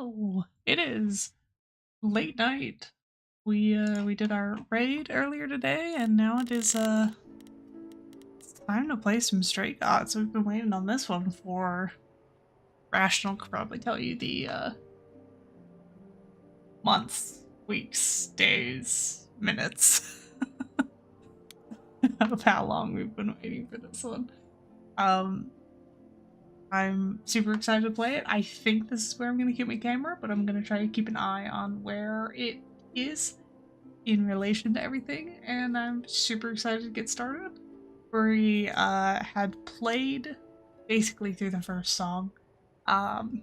Hello. It is late night. We did our raid earlier today, and now it is it's time to play some Stray Gods. We've been waiting on this one for Rational could probably tell you the months, weeks, days, minutes of how long we've been waiting for this one. Um I'm super excited to play it. I think this is where I'm gonna keep my camera, but I'm gonna try to keep an eye on where it is in relation to everything, and I'm super excited to get started. We had played basically through the first song, um,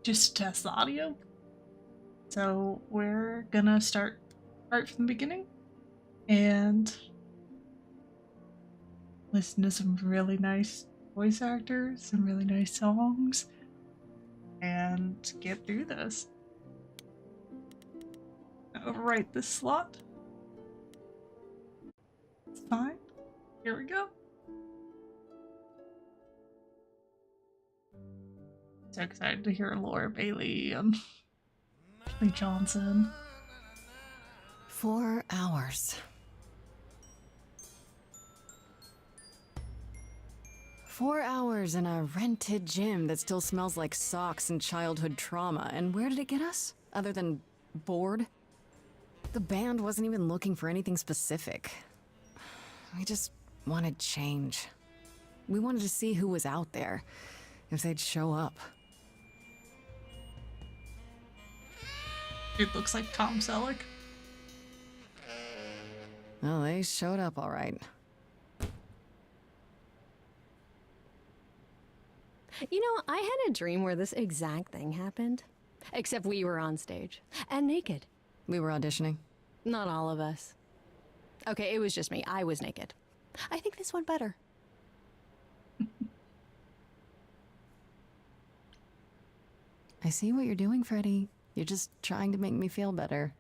just to test the audio. So we're gonna start right from the beginning and listen to some really nice voice actors, some really nice songs, and get through this. Overwrite this slot. It's fine. Here we go. So excited to hear Laura Bailey and Ashley Johnson. 4 hours. 4 hours in a rented gym that still smells like socks and childhood trauma. And where did it get us? Other than bored? The band wasn't even looking for anything specific. We just wanted change. We wanted to see who was out there, if they'd show up. It looks like Tom Selleck. Well, they showed up all right. You know, I had a dream where this exact thing happened. Except we were on stage. And naked. We were auditioning. Not all of us. Okay, it was just me. I was naked. I think this went better. I see what you're doing, Freddy. You're just trying to make me feel better.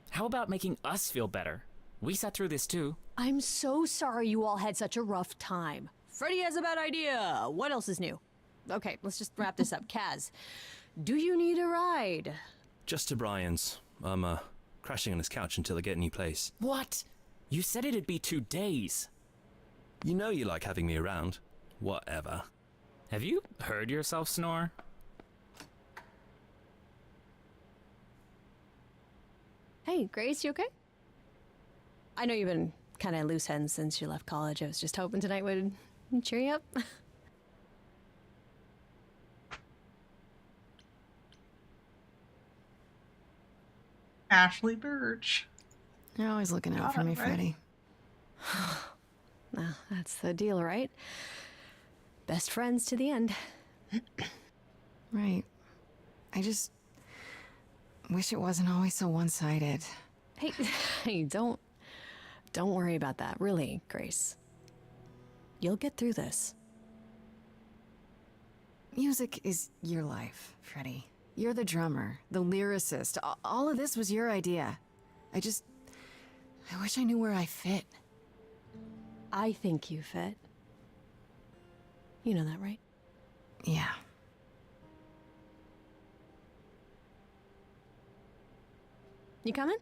How about making us feel better? We sat through this too. I'm so sorry you all had such a rough time. Freddy has a bad idea. What else is new? Okay, let's just wrap this up. Kaz, do you need a ride? Just to Brian's. I'm crashing on his couch until I get a new place. What? You said it'd be 2 days. You know you like having me around. Whatever. Have you heard yourself snore? Hey, Grace, you okay? I know you've been kind of loose ends since you left college. I was just hoping tonight would cheer you up. Ashley Birch. You're always looking out Got for it, me, right? Freddy. Well, that's the deal, right? Best friends to the end. Right. I just wish it wasn't always so one-sided. Hey, hey, don't worry about that. Really, Grace. You'll get through this. Music is your life, Freddy. You're the drummer, the lyricist. All of this was your idea. I wish I knew where I fit. I think you fit. You know that, right? Yeah. You coming?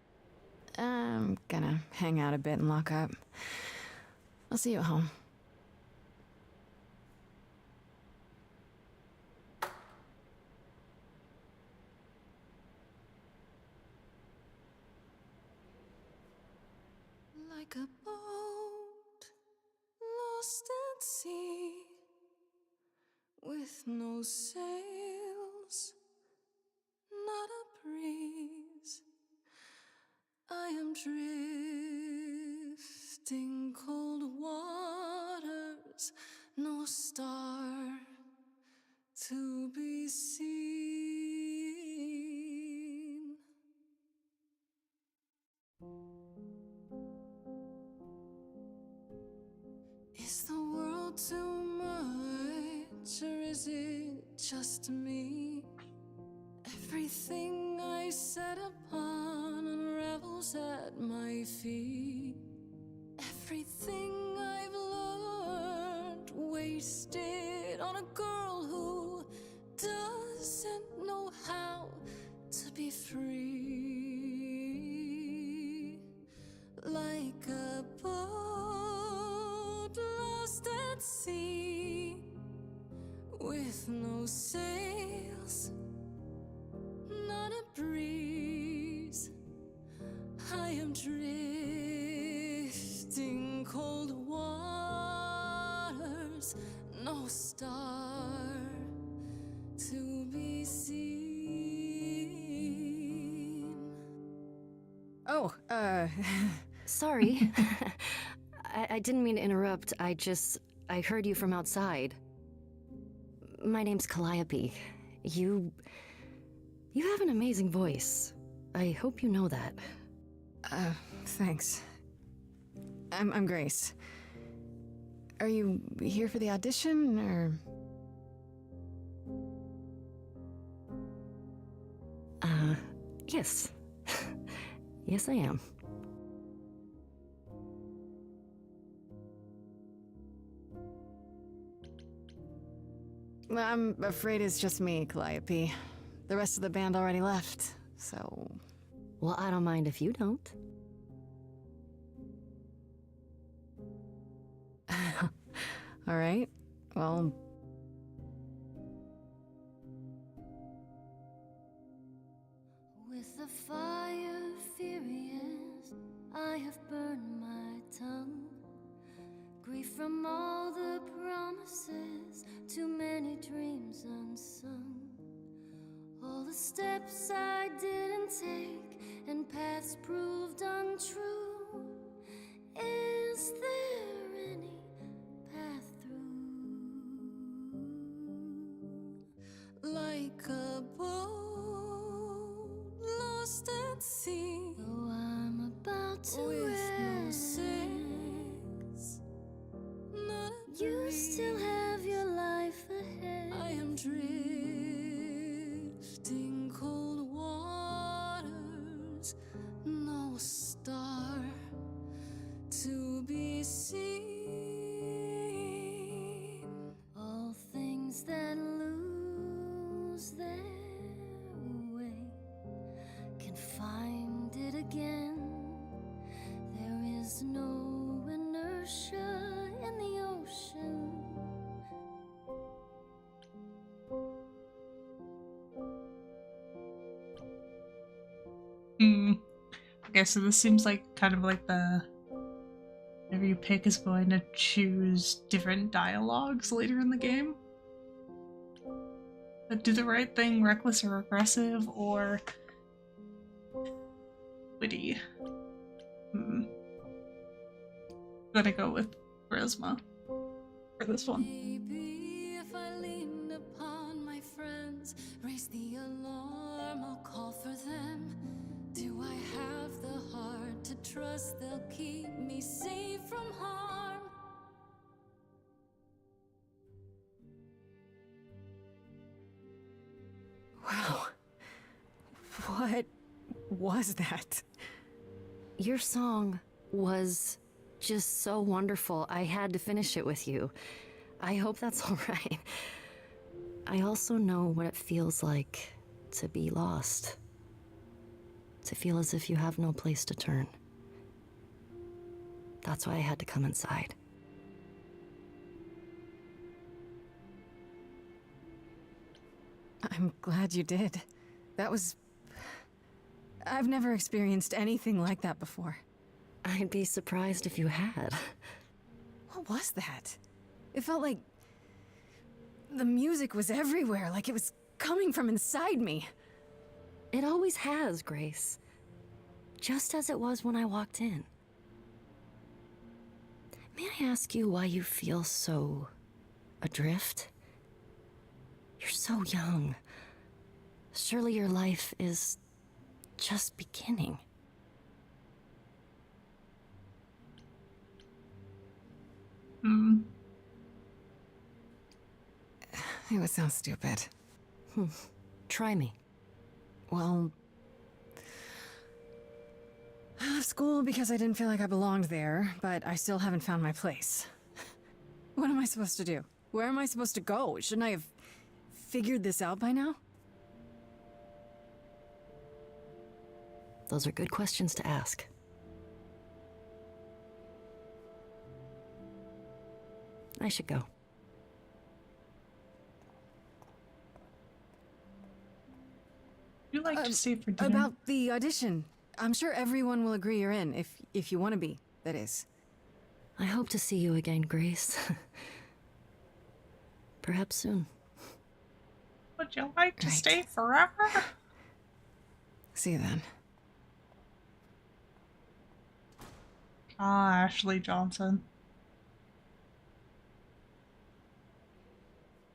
I'm gonna hang out a bit and lock up. I'll see you at home. Like a boat lost at sea, with no sails, not a breeze. I am drifting cold waters, no star to be seen. Is the world too much, or is it just me? Everything I set upon unravels at my feet. Everything I've learned wasted on a girl who does didn't know how to be free, like a boat lost at sea, with no sails, not a breeze. I am drifting cold waters, no star to be seen. Oh, Sorry. I didn't mean to interrupt. I heard you from outside. My name's Calliope. You have an amazing voice. I hope you know that. thanks. I'm Grace. Are you here for the audition, or? Yes. Yes, I am. I'm afraid it's just me, Calliope. The rest of the band already left, so... Well, I don't mind if you don't. All right, well... With the fire furious, I have burned my tongue. Grief from all the promises, too many dreams unsung. All the steps I didn't take and paths proved untrue. Is there any path through? Like a boat lost at sea, though I'm about to with no sails, not a you breeze. Still have your life ahead. I am drifting cold waters, no star to be seen. All things that lose their way can find it again. There is no inertia in the ocean. Okay, so this seems like kind of like the whatever you pick is going to choose different dialogues later in the game. But do the right thing, reckless or aggressive, or witty. Gonna go with charisma for this one. Maybe if I leaned upon my friends, raise the alarm, I'll call for them. Do I have the heart to trust they'll keep me safe from harm? Wow. What was that? Your song was just so wonderful. I had to finish it with you. I hope that's all right. I also know what it feels like to be lost. To feel as if you have no place to turn. That's why I had to come inside. I'm glad you did. That was... I've never experienced anything like that before. I'd be surprised if you had. What was that? It felt like... the music was everywhere, like it was coming from inside me. It always has, Grace. Just as it was when I walked in. May I ask you why you feel so... adrift? You're so young. Surely your life is... just beginning. It would sound stupid. Try me. Well... I left school because I didn't feel like I belonged there, but I still haven't found my place. What am I supposed to do? Where am I supposed to go? Shouldn't I have figured this out by now? Those are good questions to ask. I should go. You like to stay for dinner? About the audition. I'm sure everyone will agree you're in, if you want to be, that is. I hope to see you again, Grace. Perhaps soon. Would you like to Right. stay forever? See you then. Ah, Ashley Johnson.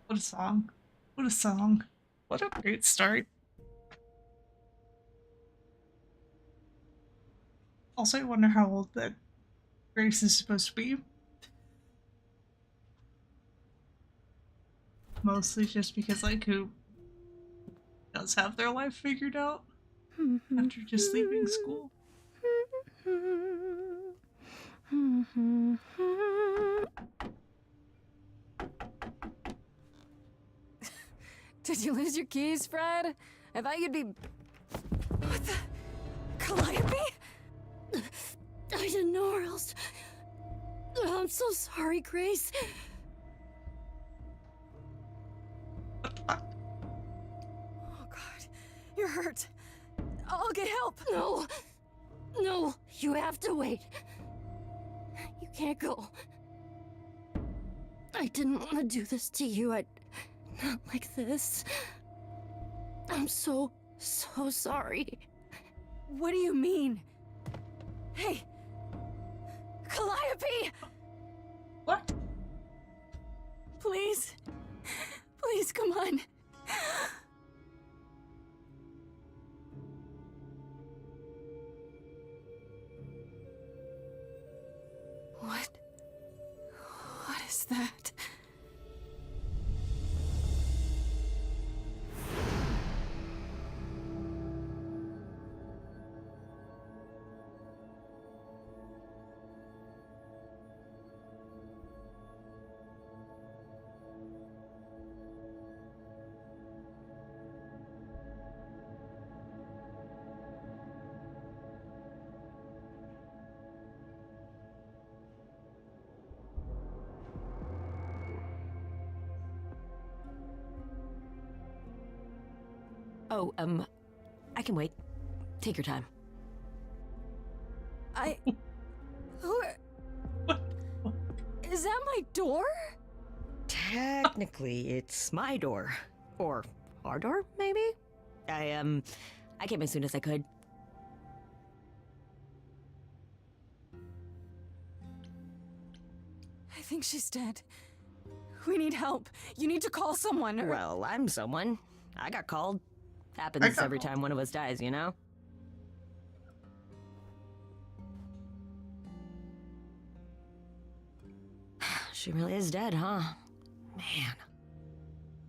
What a song. What a song. What a great start. Also, I wonder how old that Grace is supposed to be. Mostly just because, like, who does have their life figured out after just leaving school? Did you lose your keys, Fred? I thought you'd be... What the... Calliope? I didn't know or else. I'm so sorry, Grace. Oh, God. You're hurt. I'll get help. No. No, you have to wait. You can't go. I didn't want to do this to you. Not like this. I'm so sorry. What do you mean? Hey! Calliope! What? Please. Please, come on. What? What is that? Oh, I can wait. Take your time. Who... Is that my door? Technically, it's my door. Or our door, maybe? I came as soon as I could. I think she's dead. We need help. You need to call someone or... Well, I'm someone. I got called. Happens got every called. time one of us dies, you know? She really is dead, huh? Man.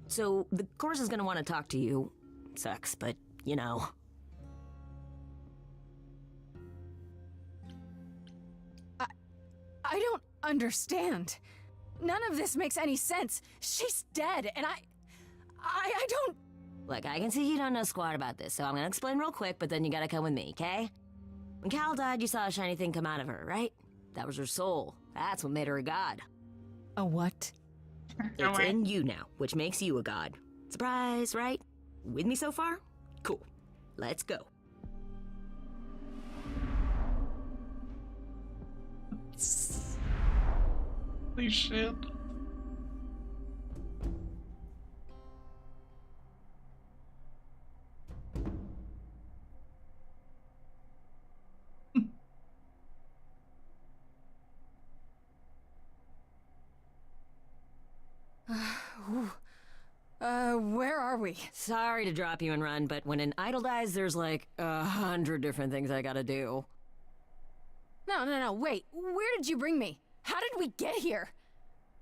So, the course is gonna want to talk to you. Sucks, but, you know. I don't understand. None of this makes any sense. She's dead, and I don't... Look, I can see you don't know squat about this, so I'm gonna explain real quick, but then you gotta come with me, okay? When Cal died, you saw a shiny thing come out of her, right? That was her soul. That's what made her a god. A what? No It's way. in you now, which makes you a god. Surprise, right? With me so far? Cool. Let's go. Holy shit. Where are we? Sorry to drop you and run, but when an idol dies, there's like 100 different things I gotta do. No, wait. Where did you bring me? How did we get here?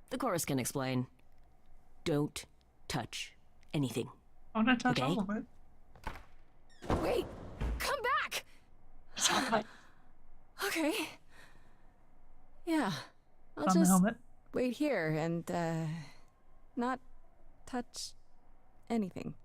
The chorus can explain. Don't touch anything. I want to touch Okay. all of it. Wait! Come back! Stop it. Okay. Yeah. I'll On the just helmet. wait here and, not touch anything.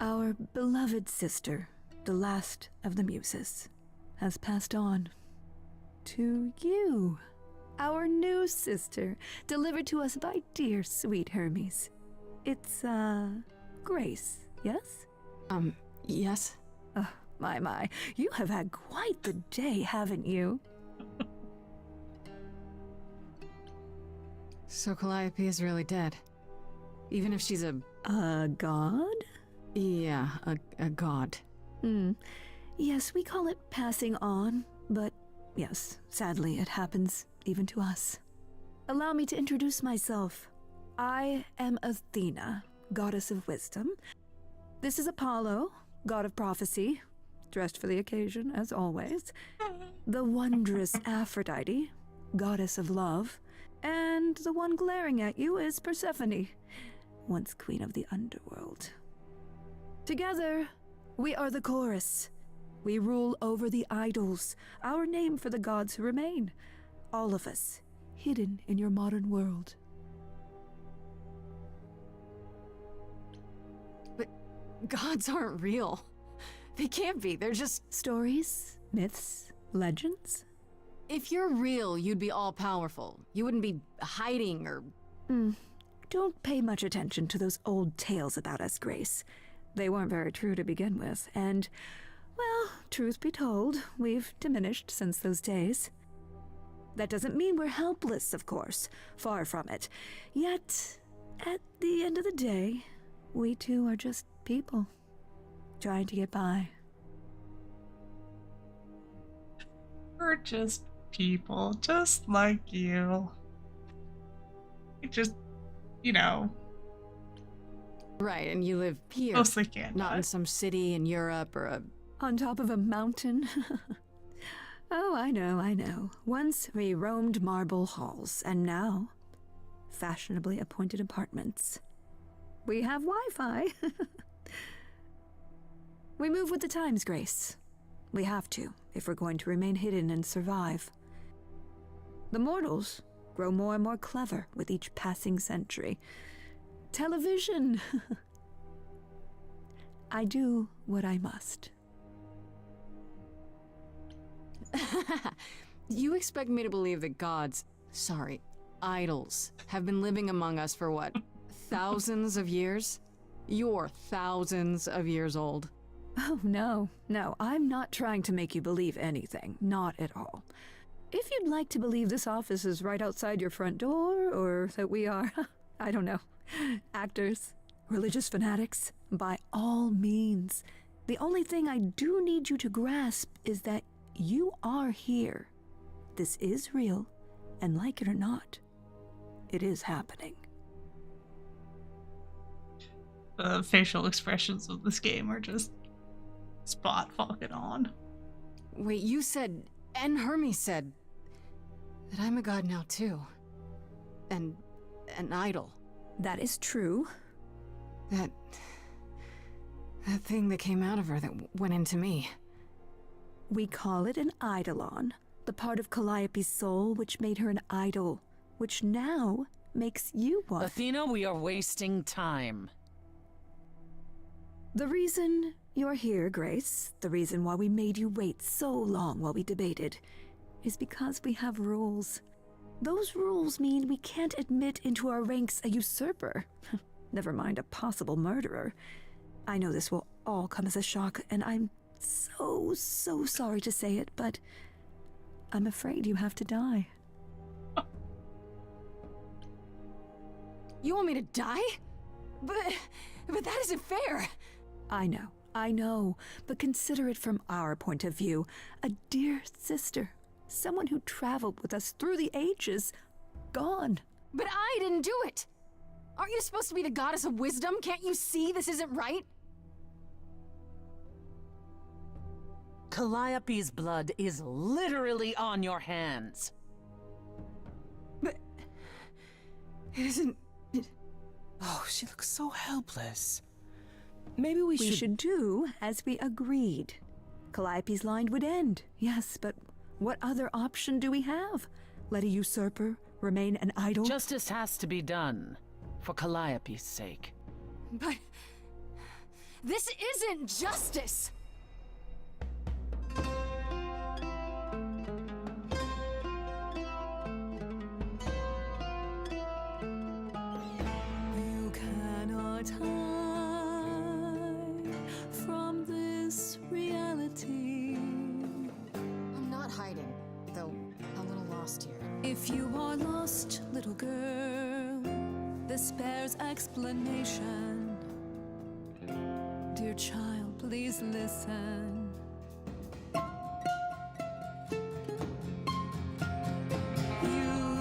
Our beloved sister, the last of the Muses, has passed on to you. Our new sister, delivered to us by dear sweet Hermes. It's, Grace, yes? Yes? Oh, my. You have had quite the day, haven't you? So Calliope is really dead. Even if she's a God? yeah, a god. Yes, we call it passing on, but yes, sadly it happens even to us. Allow me to introduce myself. I am Athena, goddess of wisdom. This is Apollo, god of prophecy, dressed for the occasion, as always. The wondrous Aphrodite, goddess of love. And the one glaring at you is Persephone, once queen of the underworld. Together, we are the chorus. We rule over the idols, our name for the gods who remain. All of us, hidden in your modern world. But gods aren't real. They can't be. They're just... Stories, myths, legends. If you're real, you'd be all-powerful. You wouldn't be hiding or... Don't pay much attention to those old tales about us, Grace. They weren't very true to begin with, and, well, truth be told, we've diminished since those days. That doesn't mean we're helpless, of course. Far from it. Yet, at the end of the day, we too are just people, trying to get by. We're just people, just like you. It just, you know, Right, and you live here. mostly can't. Not in some city in Europe or a... On top of a mountain? Oh, I know. Once we roamed marble halls, and now, fashionably appointed apartments. We have Wi-Fi. We move with the times, Grace. We have to, if we're going to remain hidden and survive. The mortals grow more and more clever with each passing century. Television! I do what I must. You expect me to believe that gods, sorry, idols, have been living among us for what, thousands of years? You're thousands of years old. Oh, no, I'm not trying to make you believe anything. Not at all. If you'd like to believe this office is right outside your front door, or that we are, I don't know, actors, religious fanatics, by all means. The only thing I do need you to grasp is that you are here. This is real, and like it or not, it is happening. The facial expressions of this game are just spot fucking on. Wait, you said, and Hermes said, that I'm a god now too. And an idol. That is true. That thing that came out of her that went into me. We call it an eidolon, the part of Calliope's soul which made her an idol, which now makes you one. Athena, we are wasting time. The reason you're here, Grace, the reason why we made you wait so long while we debated, is because we have rules. Those rules mean we can't admit into our ranks a usurper, never mind a possible murderer. I know this will all come as a shock, and I'm so sorry to say it, but I'm afraid you have to die. You want me to die? But that isn't fair. I know, but consider it from our point of view. A dear sister, someone who traveled with us through the ages, gone. But I didn't do it. Aren't you supposed to be the goddess of wisdom? Can't you see this isn't right? Calliope's blood is literally on your hands. But it isn't... Oh, she looks so helpless. Maybe we We should do as we agreed. Calliope's line would end, yes, but what other option do we have? Let a usurper remain an idol? Justice has to be done, for Calliope's sake. But This isn't justice! You cannot hide from this reality. I'm not hiding, though a little lost here. If you are lost, little girl, this bears explanation. Dear child, please listen.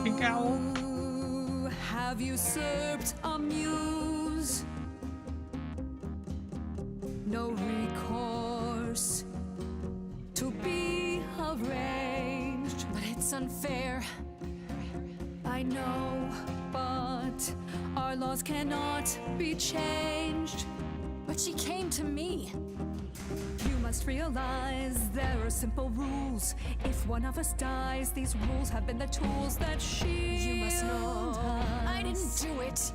Big owl. You have usurped a muse. No recourse to be arranged. But it's unfair. I know, but our laws cannot be changed. But she came to me. You must realize there are simple rules. If one of us dies, these rules have been the tools that shield You must know I didn't us. do it.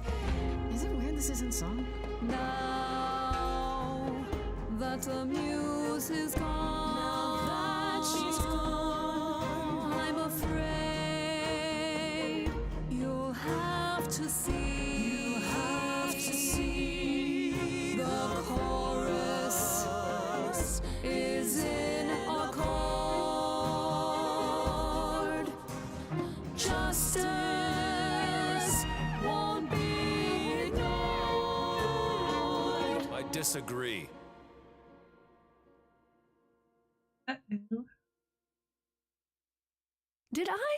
Is it weird this isn't song? Now that the muse is gone, I'm afraid you'll have to see. The chorus is in accord. Justice won't be ignored. I disagree. Uh-oh. Did I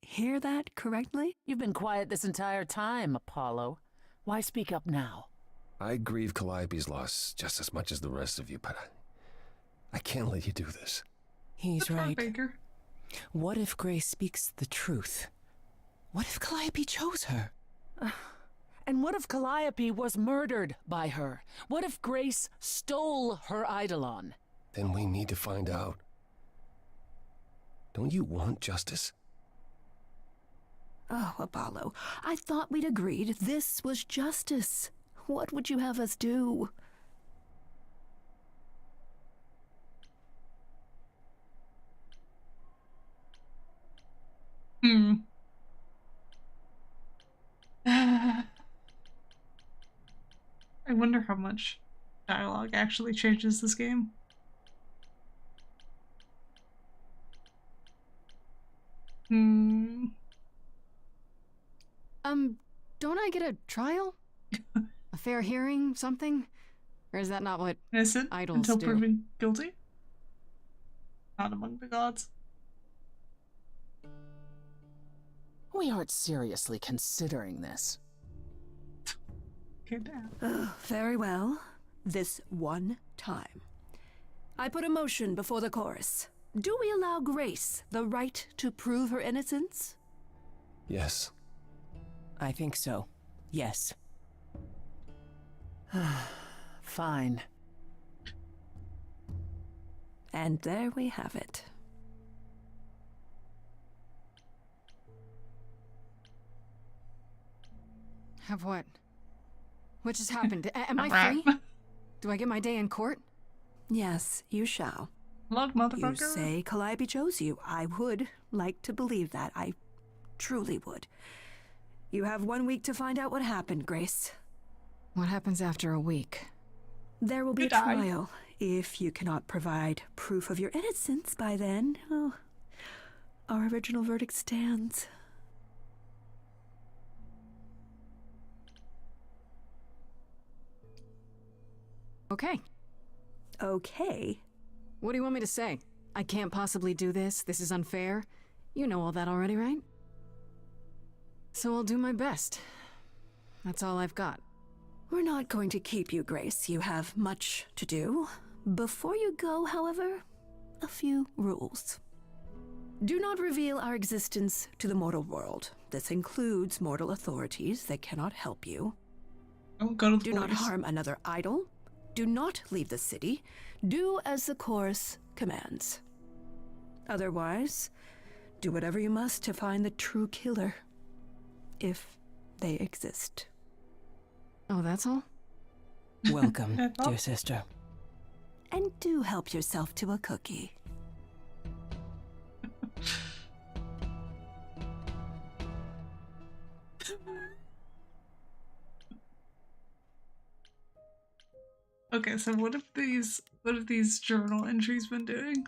hear that correctly? You've been quiet this entire time, Apollo. Why speak up now? I grieve Calliope's loss just as much as the rest of you, but I can't let you do this. He's That's right. Baker. What if Grace speaks the truth? What if Calliope chose her? And what if Calliope was murdered by her? What if Grace stole her Eidolon? Then we need to find out. Don't you want justice? Oh, Apollo, I thought we'd agreed this was justice. What would you have us do? I wonder how much dialogue actually changes this game. Don't I get a trial? A fair hearing, something? Or is that not what Innocent idols until do? proven guilty? Not among the gods. We aren't seriously considering this. Okay, damn. Very well. This one time. I put a motion before the chorus. Do we allow Grace the right to prove her innocence? Yes. I think so. Yes. Fine. And there we have it. Have what? What just happened? Am I Alright. free? Do I get my day in court? Yes, you shall. Look, You motherfucker. say Calliope chose you. I would like to believe that. I truly would. You have 1 week to find out what happened, Grace. What happens after a week? There will be You a die. trial. If you cannot provide proof of your innocence by then, oh, our original verdict stands. Okay. Okay. What do you want me to say? I can't possibly do this. This is unfair. You know all that already, right? So I'll do my best. That's all I've got. We're not going to keep you, Grace. You have much to do. Before you go, however, a few rules. Do not reveal our existence to the mortal world. This includes mortal authorities that cannot help you. Don't go to the Do not police. harm another idol. Do not leave the city. Do as the chorus commands. Otherwise, do whatever you must to find the true killer. If they exist. Oh, that's all? Welcome, That's all. dear sister. And do help yourself to a cookie. Okay, so what have these journal entries been doing?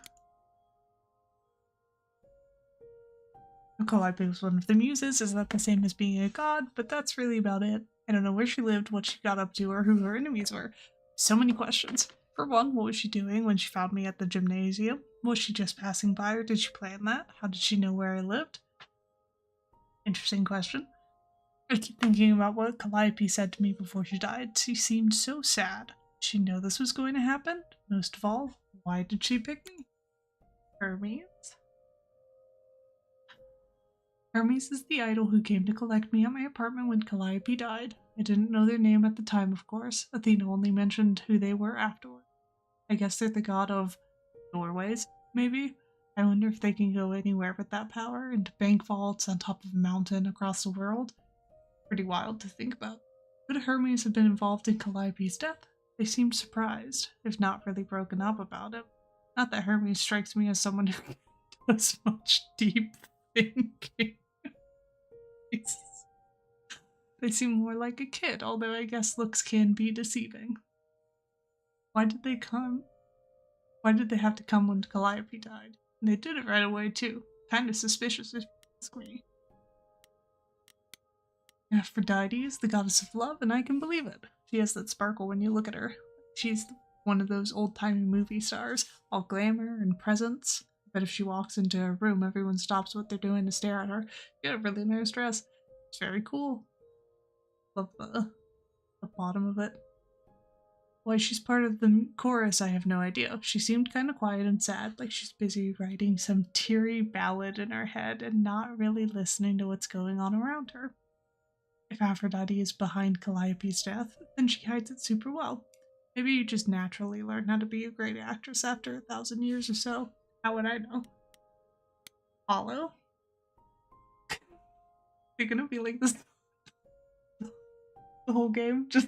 Calliope was one of the muses. Is that the same as being a god? But that's really about it. I don't know where she lived, what she got up to, or who her enemies were. So many questions. For one, what was she doing when she found me at the gymnasium? Was she just passing by, or did she plan that? How did she know where I lived? Interesting question. I keep thinking about what Calliope said to me before she died. She seemed so sad. Did she know this was going to happen? Most of all, why did she pick me? Hermes? Hermes is the idol who came to collect me at my apartment when Calliope died. I didn't know their name at the time, of course. Athena only mentioned who they were afterward. I guess they're the god of doorways, maybe? I wonder if they can go anywhere with that power, into bank vaults on top of a mountain across the world. Pretty wild to think about. Could Hermes have been involved in Calliope's death? They seemed surprised, if not really broken up about it. Not that Hermes strikes me as someone who does much deep thinking. They seem more like a kid, although I guess looks can be deceiving. Why did they come? Why did they have to come when Calliope died? And they did it right away too. Kinda suspicious if you ask me. Aphrodite is the goddess of love, and I can believe it. She has that sparkle when you look at her. She's one of those old-timey movie stars, all glamour and presence. But if she walks into a room, everyone stops what they're doing to stare at her. She had a really nice dress. It's very cool. Love the bottom of it. Why she's part of the chorus, I have no idea. She seemed kind of quiet and sad, like she's busy writing some teary ballad in her head and not really listening to what's going on around her. If Aphrodite is behind Calliope's death, then she hides it super well. Maybe you just naturally learn how to be a great actress after 1,000 years or so. How would I know? Apollo? You're gonna be like this the whole game? Just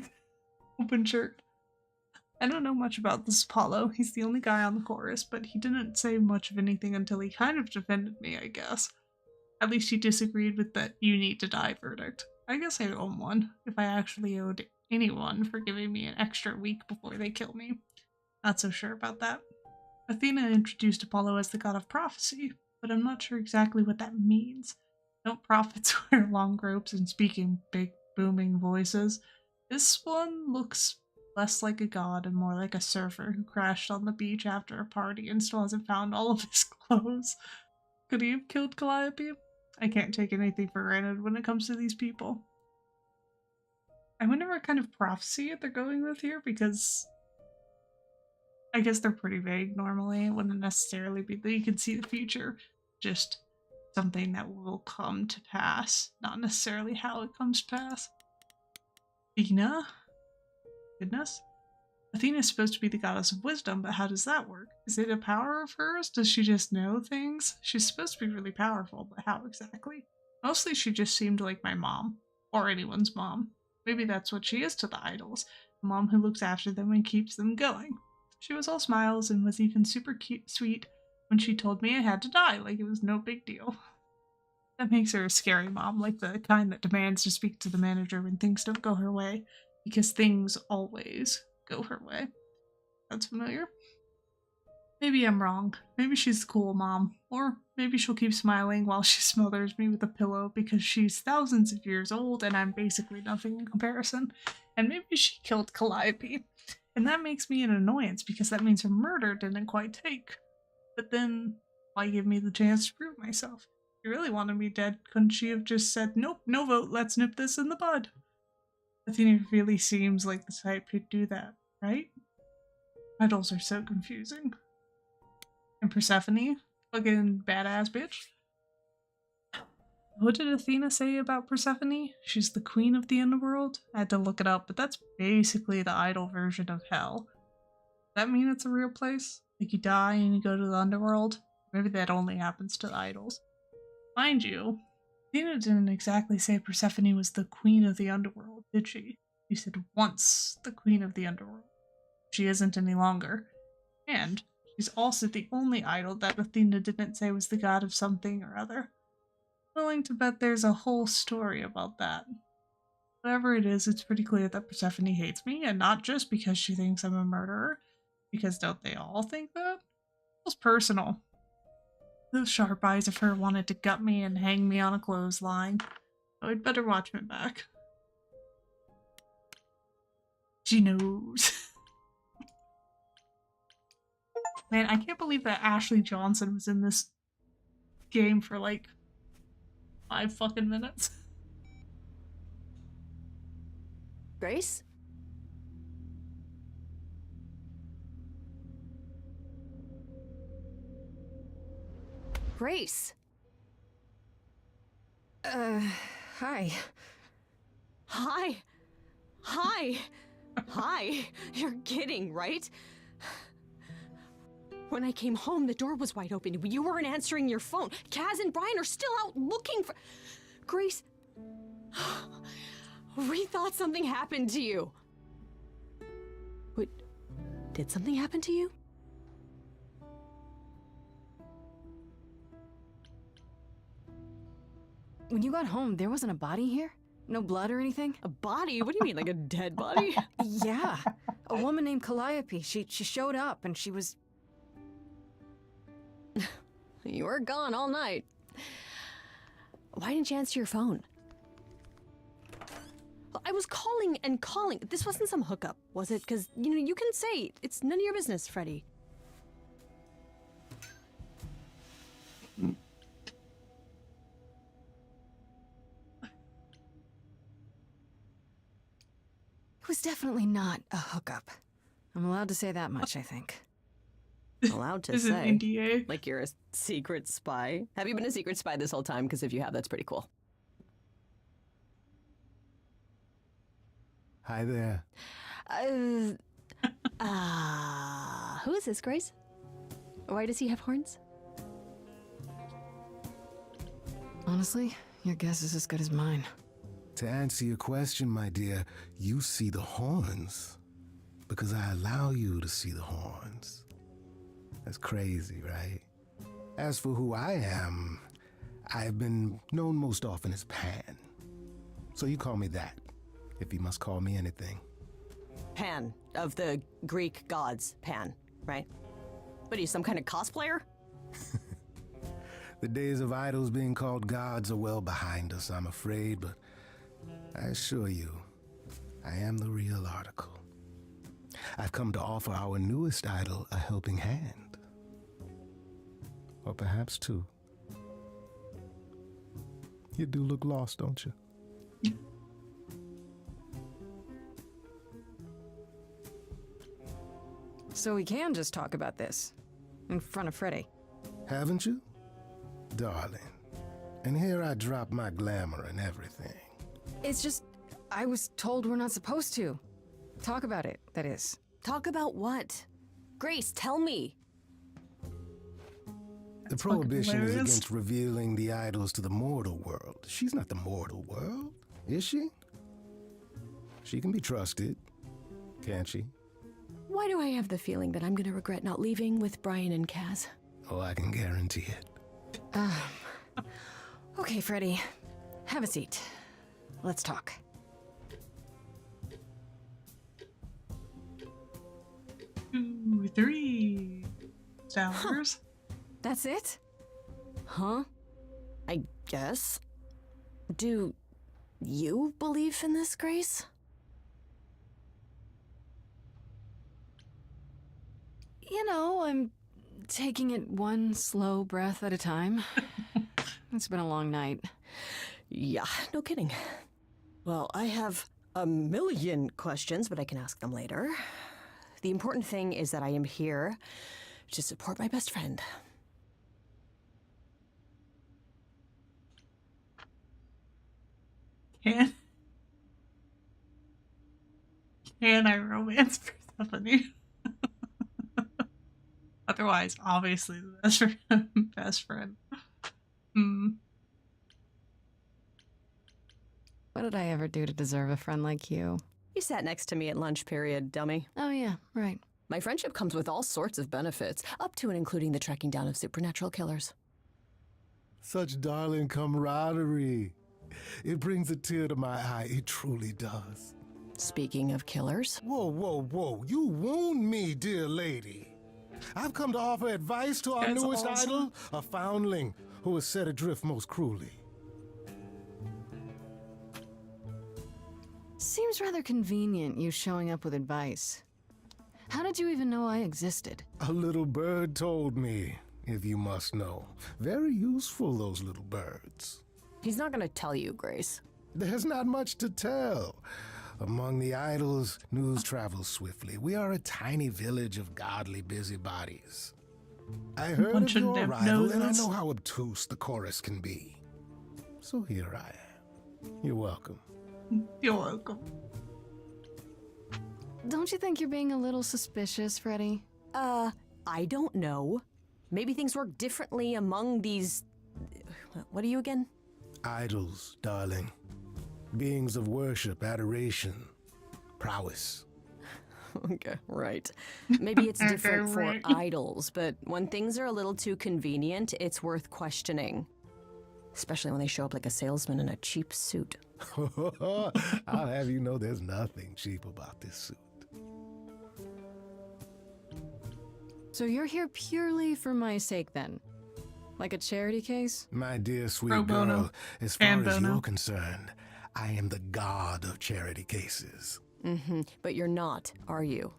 open shirt. I don't know much about this Apollo. He's the only guy on the chorus, but he didn't say much of anything until he kind of defended me, I guess. At least he disagreed with that you need to die verdict. I guess I owe him one, if I actually owed anyone for giving me an extra week before they kill me. Not so sure about that. Athena introduced Apollo as the god of prophecy, but I'm not sure exactly what that means. Don't prophets wear long robes and speak in big, booming voices? This one looks less like a god and more like a surfer who crashed on the beach after a party and still hasn't found all of his clothes. Could he have killed Calliope? I can't take anything for granted when it comes to these people. I wonder what kind of prophecy they're going with here, because I guess they're pretty vague normally. It wouldn't necessarily be that you can see the future, just something that will come to pass, not necessarily how it comes to pass. Athena? Goodness. Athena is supposed to be the goddess of wisdom, but how does that work? Is it a power of hers? Does she just know things? She's supposed to be really powerful, but how exactly? Mostly she just seemed like my mom, or anyone's mom. Maybe that's what she is to the idols, a mom who looks after them and keeps them going. She was all smiles and was even super cute, sweet when she told me I had to die, like it was no big deal. That makes her a scary mom, like the kind that demands to speak to the manager when things don't go her way, because things always go her way. That's familiar? Maybe I'm wrong. Maybe she's the cool mom. Or maybe she'll keep smiling while she smothers me with a pillow because she's thousands of years old and I'm basically nothing in comparison. And maybe she killed Calliope. And that makes me an annoyance because that means her murder didn't quite take. But then, why give me the chance to prove myself? If she really wanted me dead, couldn't she have just said, nope, no vote, let's nip this in the bud? Athena really seems like the type who'd do that, right? Idols are so confusing. And Persephone? Fucking badass bitch. What did Athena say about Persephone? She's the queen of the underworld? I had to look it up, but that's basically the idol version of hell. Does that mean it's a real place? Like you die and you go to the underworld? Maybe that only happens to the idols. Mind you, Athena didn't exactly say Persephone was the queen of the underworld, did she? She said once the queen of the underworld. She isn't any longer. And she's also the only idol that Athena didn't say was the god of something or other. Willing to bet there's a whole story about that. Whatever it is, it's pretty clear that Persephone hates me, and not just because she thinks I'm a murderer. Because don't they all think that? It's personal. Those sharp eyes of her wanted to gut me and hang me on a clothesline. So I'd better watch my back. She knows. Man, I can't believe that Ashley Johnson was in this game for like 5 fucking minutes. Grace? Grace! Hi. Hi! Hi! Hi! You're kidding, right? When I came home, the door was wide open. You weren't answering your phone. Kaz and Brian are still out looking for... Grace... We thought something happened to you. What? Did something happen to you? When you got home, there wasn't a body here? No blood or anything? A body? What do you mean, like a dead body? Yeah. A woman named Calliope. She showed up and she was... You were gone all night. Why didn't you answer your phone? I was calling and calling. This wasn't some hookup, was it? Because, you know, you can say it's none of your business, Freddy. It was definitely not a hookup. I'm allowed to say that much, I think. Allowed to Is it say. NDA? Like you're a secret spy? Have you been a secret spy this whole time? Because if you have, that's pretty cool. Hi there. Who is this, Grace? Why does he have horns? Honestly, your guess is as good as mine. To answer your question, my dear, you see the horns because I allow you to see the horns. That's crazy, right? As for who I am, I've been known most often as Pan. So you call me that, if you must call me anything. Pan, of the Greek gods, Pan, right? What are you, some kind of cosplayer? The days of idols being called gods are well behind us, I'm afraid, but I assure you, I am the real article. I've come to offer our newest idol a helping hand. Or perhaps two. You do look lost, don't you? So we can just talk about this in front of Freddy. Haven't you? Darling. And here I drop my glamour and everything. It's just, I was told we're not supposed to. Talk about it, that is. Talk about what? Grace, tell me. The prohibition is against revealing the idols to the mortal world. She's not the mortal world, is she? She can be trusted, can't she? Why do I have the feeling that I'm gonna regret not leaving with Brian and Kaz? Oh, I can guarantee it. Okay, Freddy. Have a seat. Let's talk. $2, $3. That's it? Huh? I guess. Do you believe in this, Grace? You know, I'm taking it one slow breath at a time. It's been a long night. Yeah, no kidding. Well, I have a million questions, but I can ask them later. The important thing is that I am here to support my best friend. Can I romance Persephone? Otherwise, obviously, the best friend. What did I ever do to deserve a friend like you? You sat next to me at lunch period, dummy. Oh, yeah, right. My friendship comes with all sorts of benefits, up to and including the tracking down of supernatural killers. Such darling camaraderie. It brings a tear to my eye. It truly does. Speaking of killers. Whoa, whoa, whoa. You wound me, dear lady. I've come to offer advice to our That's newest awesome. idol, a foundling who was set adrift most cruelly. Seems rather convenient, you showing up with advice. How did you even know I existed? A little bird told me, if you must know. Very useful, those little birds. He's not gonna tell you, Grace. There's not much to tell. Among the idols, news travels swiftly. We are a tiny village of godly busybodies. I heard Bunch of of your deaf arrival, and I noses. know how obtuse the chorus can be. So here I am. You're welcome. You're welcome. Don't you think you're being a little suspicious, Freddy? I don't know. Maybe things work differently among these... What are you again? Idols, darling. Beings of worship, adoration, prowess. Okay, right. Maybe it's Okay, different for right. idols, but when things are a little too convenient, it's worth questioning. Especially when they show up like a salesman in a cheap suit. I'll have you know there's nothing cheap about this suit. So you're here purely for my sake, then? Like a charity case? My dear sweet Pro bono. girl, as far And as bono. you're concerned, I am the god of charity cases. But you're not, are you?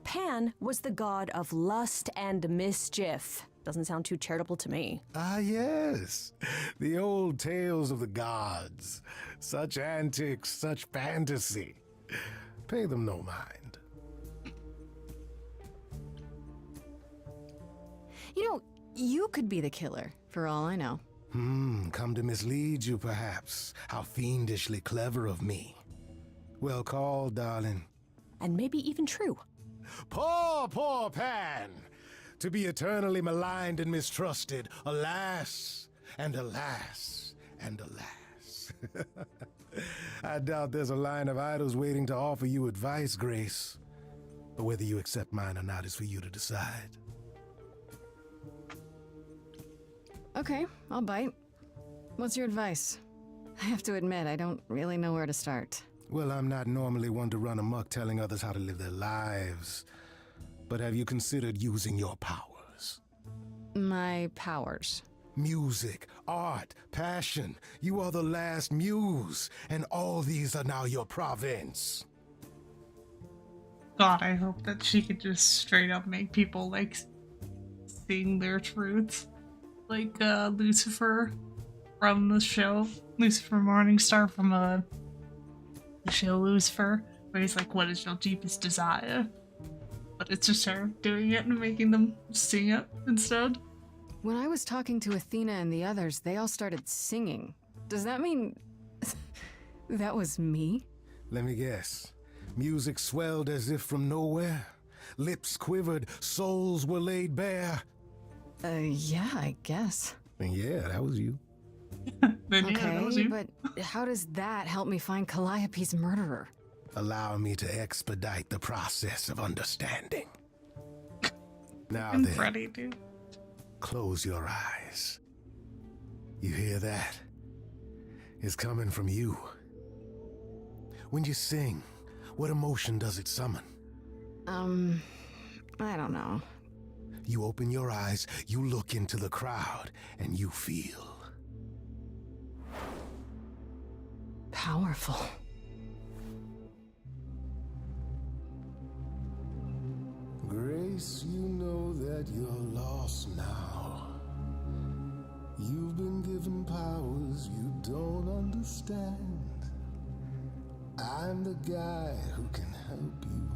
Pan was the god of lust and mischief. Doesn't sound too charitable to me. Ah, yes. The old tales of the gods. Such antics, such fantasy. Pay them no mind. You know, you could be the killer, for all I know. Come to mislead you, perhaps. How fiendishly clever of me. Well called, darling. And maybe even true. Poor, poor Pan! To be eternally maligned and mistrusted. Alas, and alas, and alas. I doubt there's a line of idols waiting to offer you advice, Grace. But whether you accept mine or not is for you to decide. Okay, I'll bite. What's your advice? I have to admit, I don't really know where to start. Well, I'm not normally one to run amok telling others how to live their lives. But have you considered using your powers? My powers. Music, art, passion. You are the last muse, and all these are now your province. God, I hope that she could just straight up make people like sing their truths. Like Lucifer from the show. Lucifer Morningstar from the show Lucifer. Where he's like, what is your deepest desire? But it's just her doing it and making them sing it instead. When I was talking to Athena and the others, they all started singing. Does that mean that was me? Let me guess. Music swelled as if from nowhere. Lips quivered, souls were laid bare. Yeah, I guess. And yeah, that was you. Then yeah, that was you. but how does that help me find Calliope's murderer? Allow me to expedite the process of understanding. Now And then, Freddy, dude. close your eyes. You hear that? It's coming from you. When you sing, what emotion does it summon? I don't know. You open your eyes, you look into the crowd, and you feel. Powerful. Grace, you know that you're lost now. You've been given powers you don't understand. I'm the guy who can help you.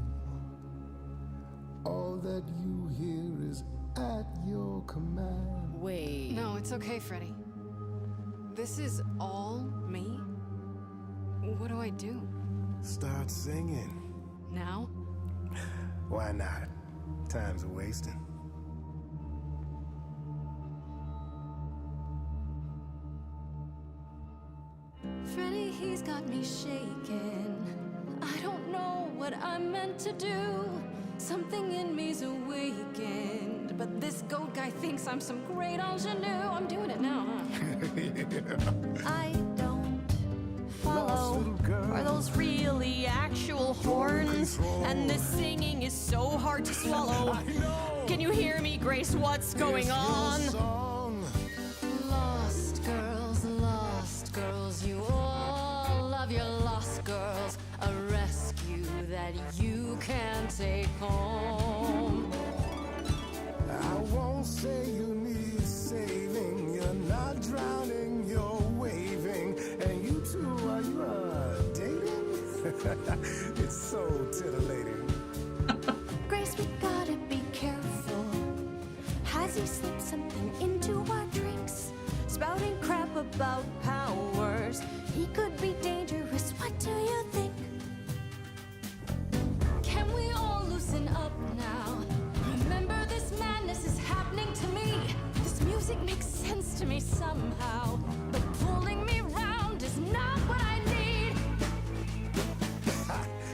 All that you hear is at your command. Wait. No, it's okay, Freddy. This is all me? What do I do? Start singing. Now? Why not? Time's a wasting. Freddy, he's got me shaking. I don't know what I'm meant to do. Something in me's awakened, but this goat guy thinks I'm some great ingenue. I'm doing it now, huh? I don't follow. Are those really actual horns? And this singing is so hard to swallow. Can you hear me, Grace? What's going on? Lost girls, you all love your lost girls. A rescue that you can take home. I won't say you need saving. You're not drowning, you're waving. And you two, are you dating? It's so titillating. Grace, we gotta be careful. Has he slipped something into our drinks? Spouting crap about powers. He could be dangerous. What do you think? Can we all loosen up now? Remember, this madness is happening to me. This music makes sense to me somehow. But pulling me round is not what I need.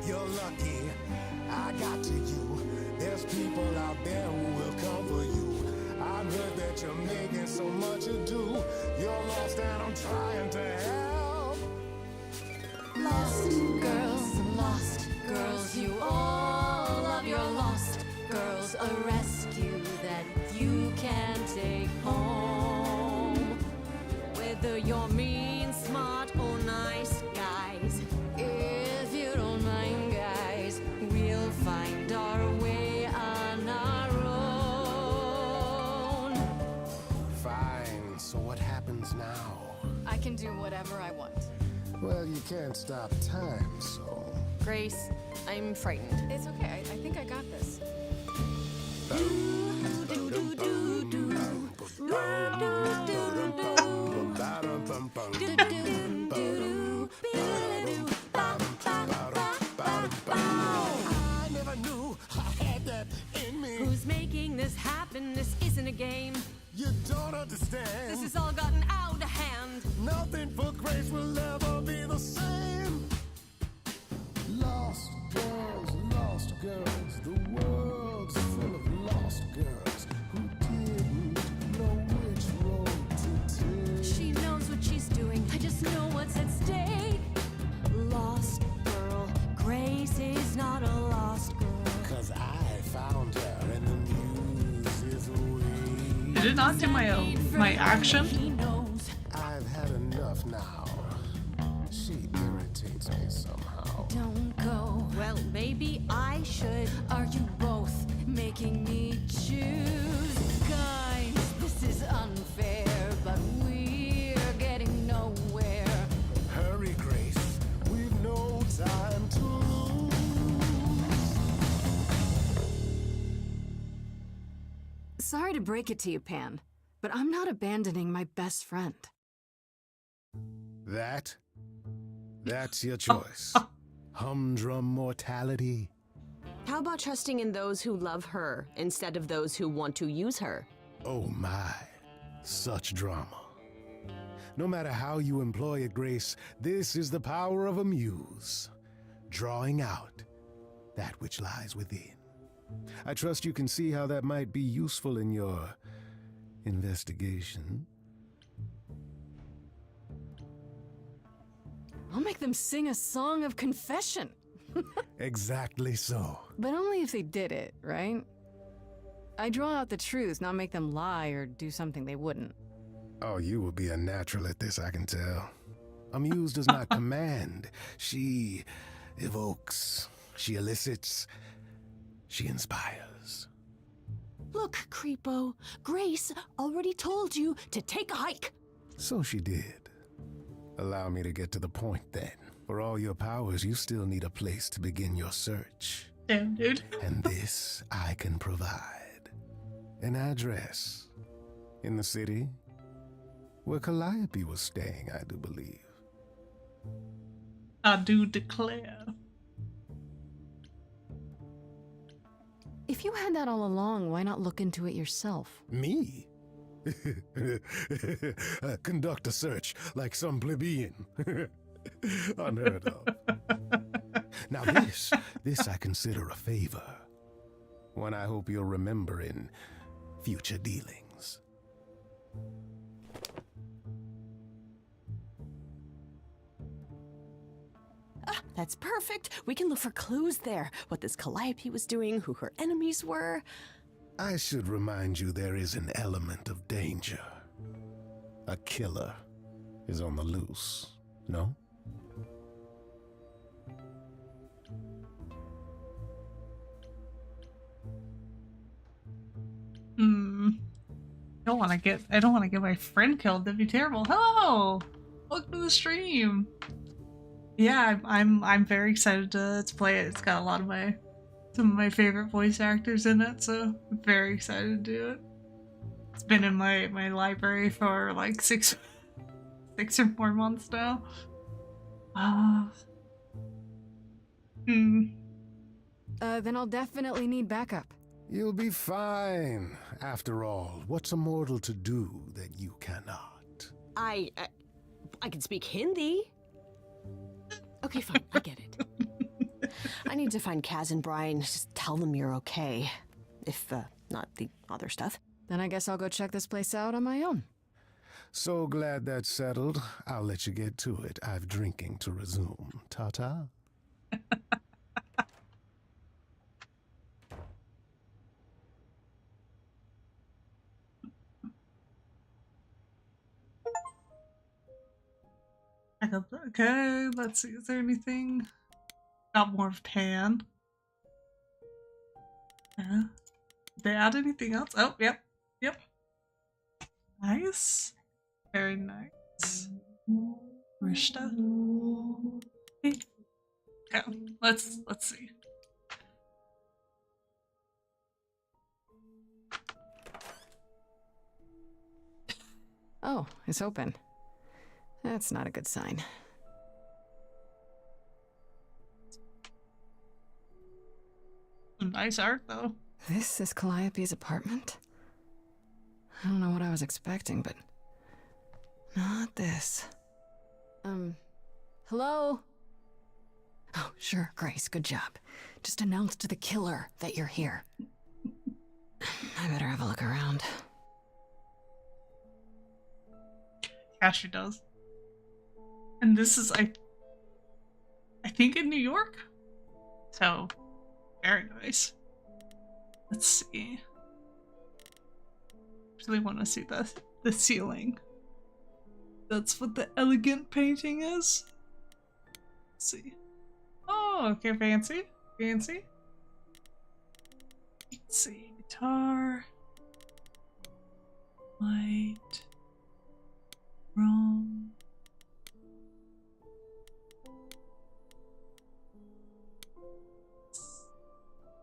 You're lucky I got to you. There's people out there who will come for you. I've heard that you're making so much ado. You're lost and I'm trying to help. Lost girls, you all love your lost girls. A rescue that you can take home. Whether you're mean, smart, or nice, guys. If you don't mind, guys, we'll find our way on our own. Fine, so what happens now? I can do whatever I want. Well, you can't stop time, so... Grace, I'm frightened. It's okay. I think I got this. I never knew I had that in me. Who's making this happen? This isn't a game. You don't understand. This has all gotten out of hand. Nothing for Grace will ever be the same. Lost girls, the world's full of lost girls who didn't know which road to take. She knows what she's doing. I just know what's at stake. Lost girl, Grace is not a lost girl. 'Cause I found her and the news is waiting. Did it not do my action? He knows. I've had enough now. She irritates me somehow. Don't go. Well, maybe I should. Are you both making me choose? Guys, this is unfair, but we're getting nowhere. Hurry, Grace. We've no time to lose. Sorry to break it to you, Pan, but I'm not abandoning my best friend. That's your choice. Humdrum mortality. How about trusting in those who love her instead of those who want to use her? Oh my, such drama. No matter how you employ it, Grace, this is the power of a muse, drawing out that which lies within. I trust you can see how that might be useful in your investigation. I'll make them sing a song of confession. Exactly so. But only if they did it, right? I draw out the truth, not make them lie or do something they wouldn't. Oh, you will be a natural at this, I can tell. A muse does not command. She evokes. She elicits. She inspires. Look, Creepo, Grace already told you to take a hike. So she did. Allow me to get to the point then. For all your powers, you still need a place to begin your search. Damn, dude. And this I can provide. An address. In the city. Where Calliope was staying, I do believe. I do declare. If you had that all along, why not look into it yourself? Me? Conduct a search like some plebeian. Unheard of. Now this I consider a favor. One I hope you'll remember in future dealings. That's perfect. We can look for clues there. What this Calliope was doing, who her enemies were. I should remind you there is an element of danger. A killer is on the loose, no? I don't want to get my friend killed. That'd be terrible. Hello! Welcome to the stream. Yeah, I'm very excited to play it. It's got a lot of some of my favorite voice actors in it, so I'm very excited to do it. It's been in my library for like six or more months now. Then I'll definitely need backup. You'll be fine. After all, what's a mortal to do that you cannot? I can speak Hindi. Okay, fine. I get it. I need to find Kaz and Brian. Just tell them you're okay. If, not the other stuff. Then I guess I'll go check this place out on my own. So glad that's settled. I'll let you get to it. I've drinking to resume. Ta-ta. Okay, let's see. Is there anything? Got more of Pan. Yeah. Did they add anything else? Oh, yep. Yep. Nice. Very nice. Rishta. Okay. Let's see. Oh, it's open. That's not a good sign. Some nice art, though. This is Calliope's apartment? I don't know what I was expecting, but not this. Hello? Oh, sure, Grace, good job. Just announce to the killer that you're here. I better have a look around. Yeah, she does. And this is, I think, in New York? So, very nice. Let's see. Really want to see the ceiling. That's what the elegant painting is. Let's see. Oh, okay, fancy. Fancy. Let's see. Guitar. Light. Room.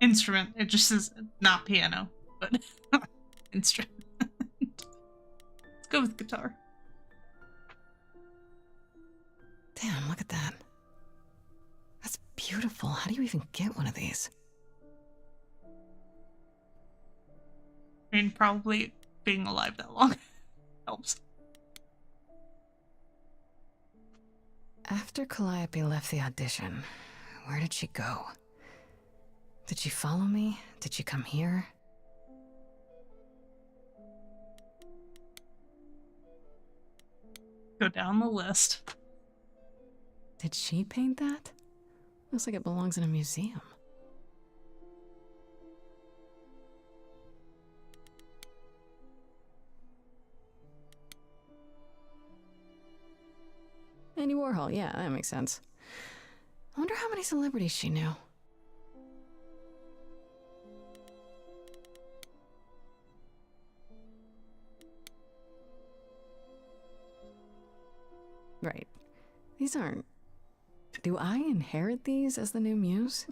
Instrument. It just says not piano, but instrument. Let's go with guitar. Damn, look at that. That's beautiful. How do you even get one of these? I mean, probably being alive that long helps. After Calliope left the audition, where did she go? Did she follow me? Did she come here? Go down the list. Did she paint that? Looks like it belongs in a museum. Andy Warhol, yeah, that makes sense. I wonder how many celebrities she knew. Right. These aren't... Do I inherit these as the new muse?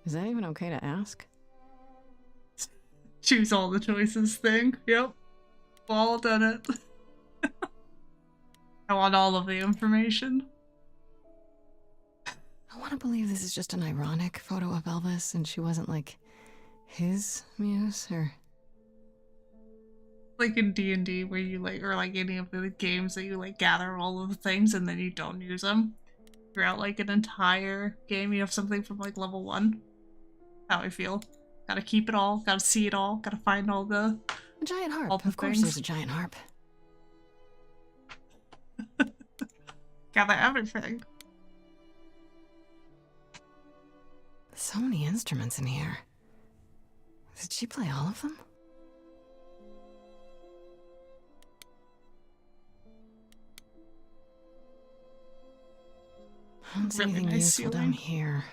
Is that even okay to ask? Choose all the choices thing. Yep. All done it. I want all of the information. I want to believe this is just an ironic photo of Elvis and she wasn't like his muse or... Like in D&D where you like, or like any of the games that you like gather all of the things and then you don't use them. throughout like an entire game you have something from like level 1. How I feel. Gotta keep it all, gotta see it all, gotta find all the... A giant harp. All the Of course things. there's a giant harp. Gather everything. So many instruments in here. Did she play all of them? I don't see Really anything nice useful down ceiling. here.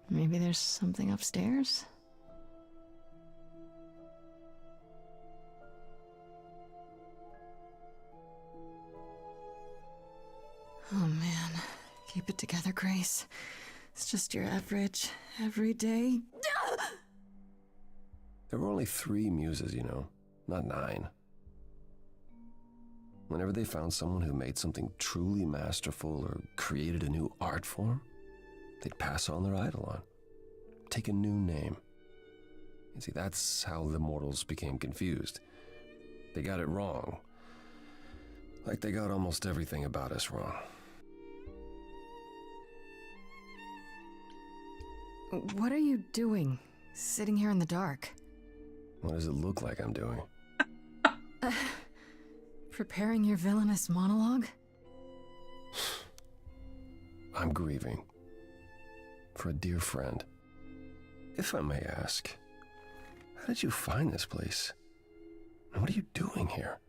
Maybe there's something upstairs? Oh man. Keep it together, Grace. It's just your average, everyday. There were only 3 muses, you know, not 9. Whenever they found someone who made something truly masterful or created a new art form, they'd pass on their eidolon, take a new name. You see, that's how the mortals became confused. They got it wrong. Like they got almost everything about us wrong. What are you doing? Sitting here in the dark? What does it look like I'm doing? Preparing your villainous monologue? I'm grieving. For a dear friend. If I may ask, how did you find this place? And what are you doing here?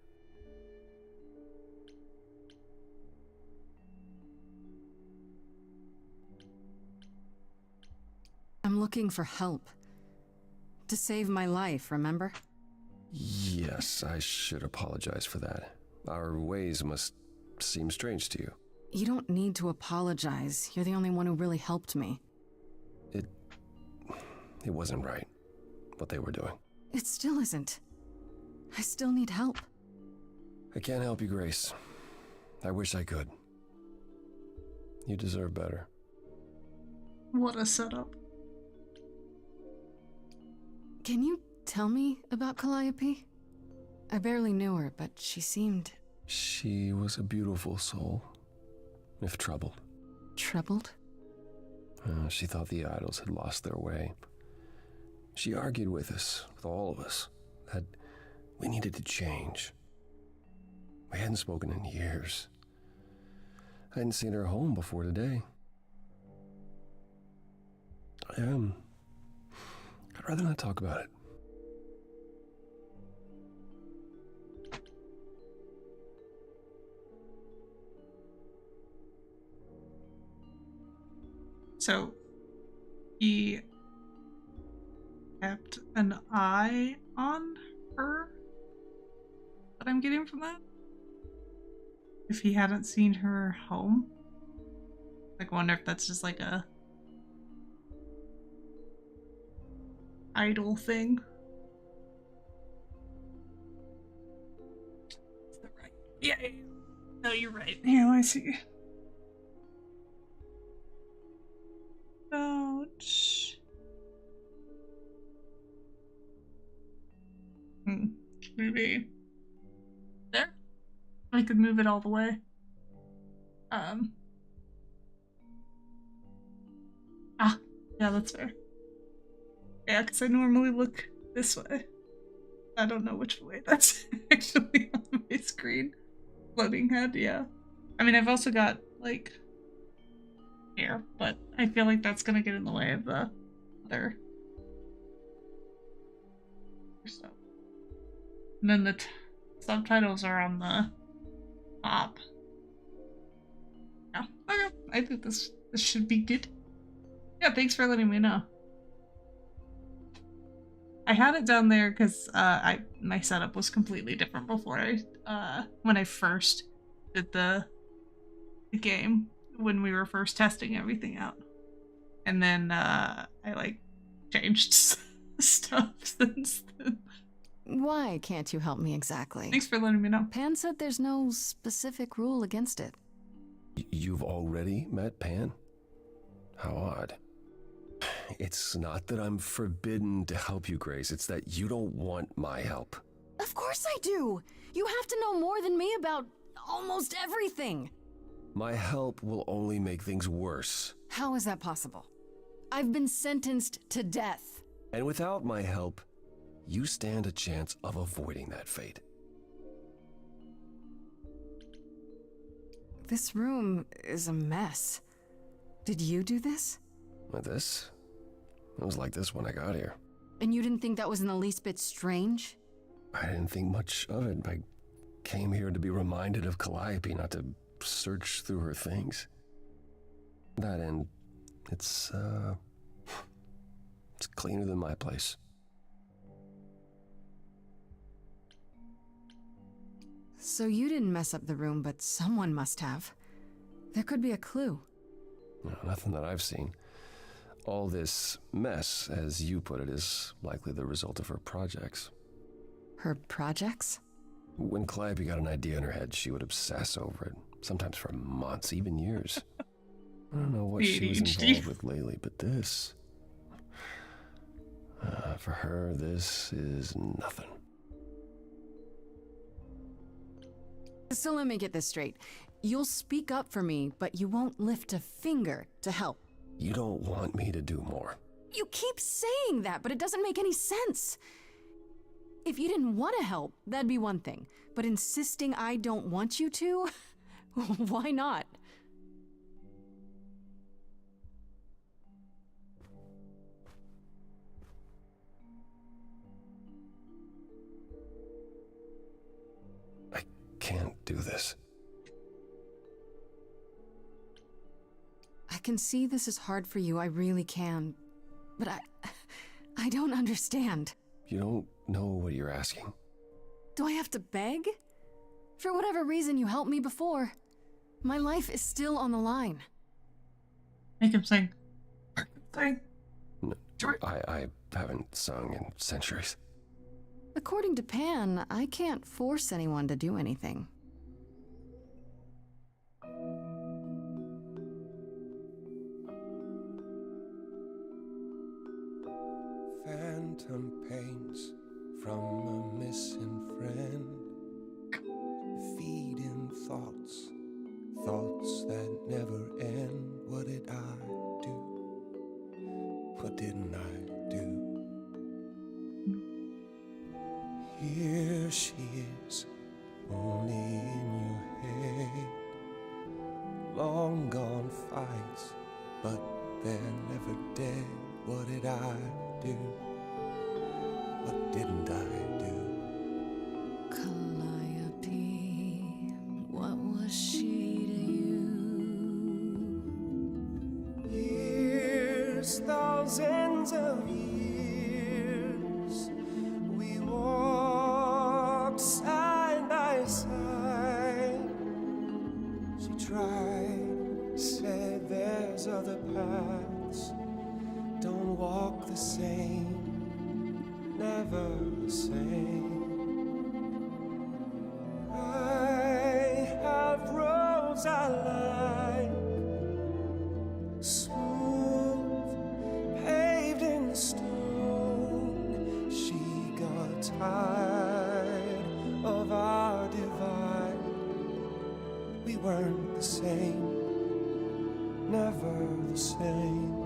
I'm looking for help. To save my life, remember? Yes, I should apologize for that. Our ways must seem strange to you. You don't need to apologize. You're the only one who really helped me. It wasn't right, what they were doing. It still isn't. I still need help. I can't help you, Grace. I wish I could. You deserve better. What a setup. Can you tell me about Calliope? I barely knew her, but she seemed... She was a beautiful soul, if troubled. Troubled? She thought the idols had lost their way. She argued with us, with all of us, that we needed to change. We hadn't spoken in years. I hadn't seen her home before today. I'd rather not talk about it. So, he kept an eye on her? What I'm getting from that? If he hadn't seen her home? Like, I wonder if that's just like a idol thing. Is that right? Yeah. No, you're right. Here, let me see. Ouch. Maybe there? I could move it all the way. Yeah, that's fair. Yeah, because I normally look this way. I don't know which way that's actually on my screen. Floating head, yeah. I mean, I've also got, like, here, but I feel like that's gonna get in the way of the other stuff. And then the subtitles are on the top. Yeah, okay. I think this should be good. Yeah, thanks for letting me know. I had it down there because my setup was completely different before when I first did the game, when we were first testing everything out. And then I like changed stuff since then. Why can't you help me exactly? Thanks for letting me know. Pan said there's no specific rule against it. You've already met Pan? How odd. It's not that I'm forbidden to help you, Grace. It's that you don't want my help. Of course I do! You have to know more than me about almost everything. My help will only make things worse. How is that possible? I've been sentenced to death. And without my help, you stand a chance of avoiding that fate. This room is a mess. Did you do this? With this? It was like this when I got here. And you didn't think that was in the least bit strange? I didn't think much of it. I came here to be reminded of Calliope, not to search through her things. That end, it's cleaner than my place. So you didn't mess up the room, but someone must have. There could be a clue. No, nothing that I've seen. All this mess, as you put it, is likely the result of her projects. Her projects? When Calliope got an idea in her head, she would obsess over it, sometimes for months, even years. I don't know what she was involved with lately, but this... for her, this is nothing. So let me get this straight. You'll speak up for me, but you won't lift a finger to help. You don't want me to do more. You keep saying that, but it doesn't make any sense. If you didn't want to help, that'd be one thing. But insisting I don't want you to? Why not? I can't do this. I can see this is hard for you, I really can. But I don't understand. You don't know what you're asking. Do I have to beg? For whatever reason you helped me before. My life is still on the line. Make him sing. Sing. No, I haven't sung in centuries. According to Pan, I can't force anyone to do anything. Phantom pains from a missing friend, feeding thoughts, thoughts that never end. What did I do? What didn't I do? Here she is, only in your head. Long gone fights, but they're never dead. What did I do? What didn't I do? Calliope, what was she to you? Years, thousands of years, we walked side by side. She tried, said there's other paths. Don't walk the same, never the same. I have roads I like, smooth, paved in stone. She got tired of our divide. We weren't the same, never the same.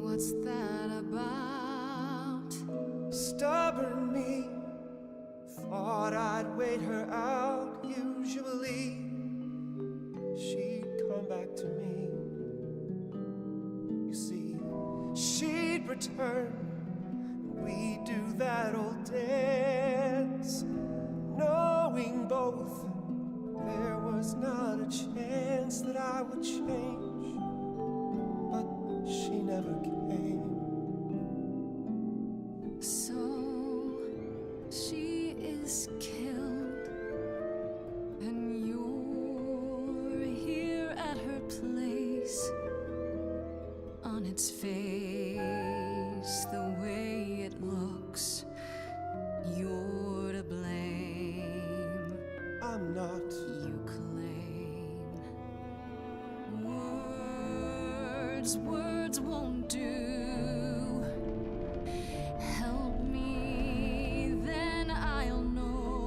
What's that about? Stubborn me, thought I'd wait her out. Usually, she'd come back to me. You see, she'd return, we'd do that old dance, knowing both there was not a chance that I would change. But she never came. So she is killed, and you're here at her place. On its face, the way it looks, you're to blame. I'm not. You claim words won't do. Help me, then I'll know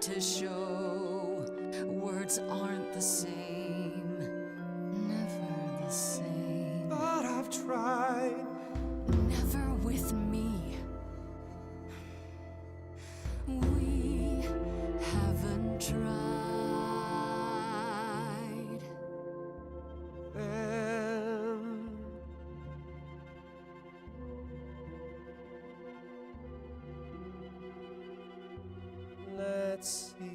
to show. Words aren't the same, never the same. But I've tried. Never with me. We haven't tried. Then let's see.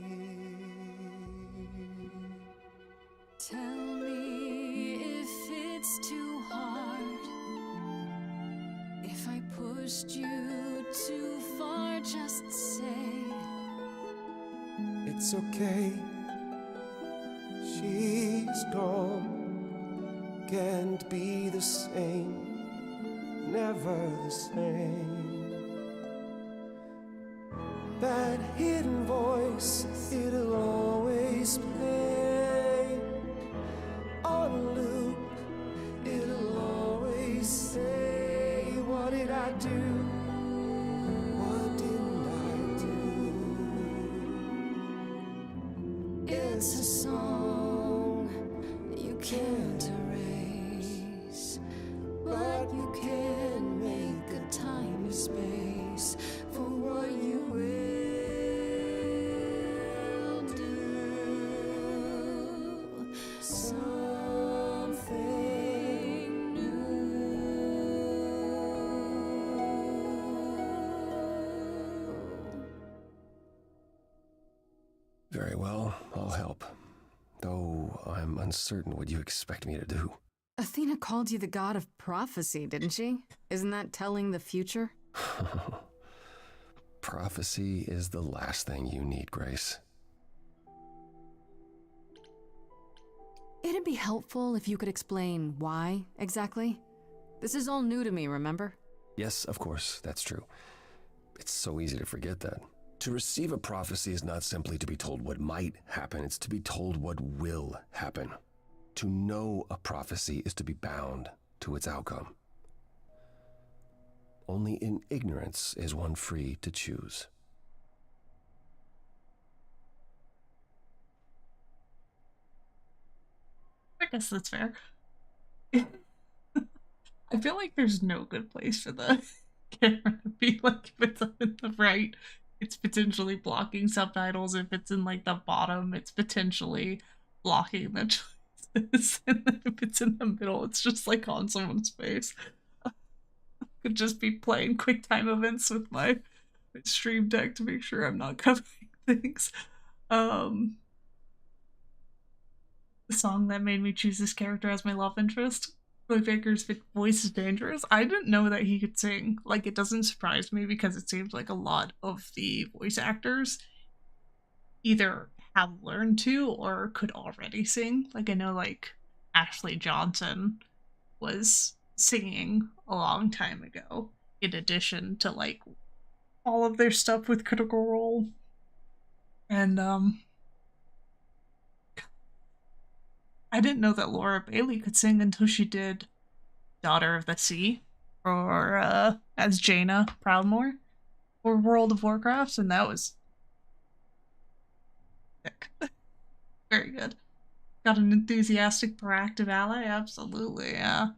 Tell me if it's too hard. If I pushed you too far, just say It's okay. She's gone. Can't be the same. Never the same. That hidden voice, it'll always play on a loop. It'll always say, what did I do? What didn't I do? it's a song you can't erase, but you can make a tiny space for what you will do. Something new. Very well, I'll help. Though I'm uncertain what you expect me to do. Athena called you the god of prophecy, didn't she? Isn't that telling the future? Prophecy is the last thing you need, Grace. It'd be helpful if you could explain why, exactly. This is all new to me, remember? Yes, of course, that's true. It's so easy to forget that. To receive a prophecy is not simply to be told what might happen, it's to be told what will happen. To know a prophecy is to be bound to its outcome. Only in ignorance is one free to choose. I guess that's fair. I feel like there's no good place for the camera to be. Like, if it's in the right, it's potentially blocking subtitles. If it's in like the bottom, it's potentially blocking the choices. And then if it's in the middle, it's just like on someone's face. I could just be playing QuickTime events with my stream deck to make sure I'm not covering things. The song that made me choose this character as my love interest, Troy Baker's voice is dangerous. I didn't know that he could sing. Like, it doesn't surprise me because it seems like a lot of the voice actors either have learned to or could already sing. Like, I know, like, Ashley Johnson was singing a long time ago, in addition to, like, all of their stuff with Critical Role. And, I didn't know that Laura Bailey could sing until she did Daughter of the Sea, or as Jaina Proudmoore, or World of Warcraft, and that was sick. Very good. Got an enthusiastic, proactive ally? Absolutely, yeah.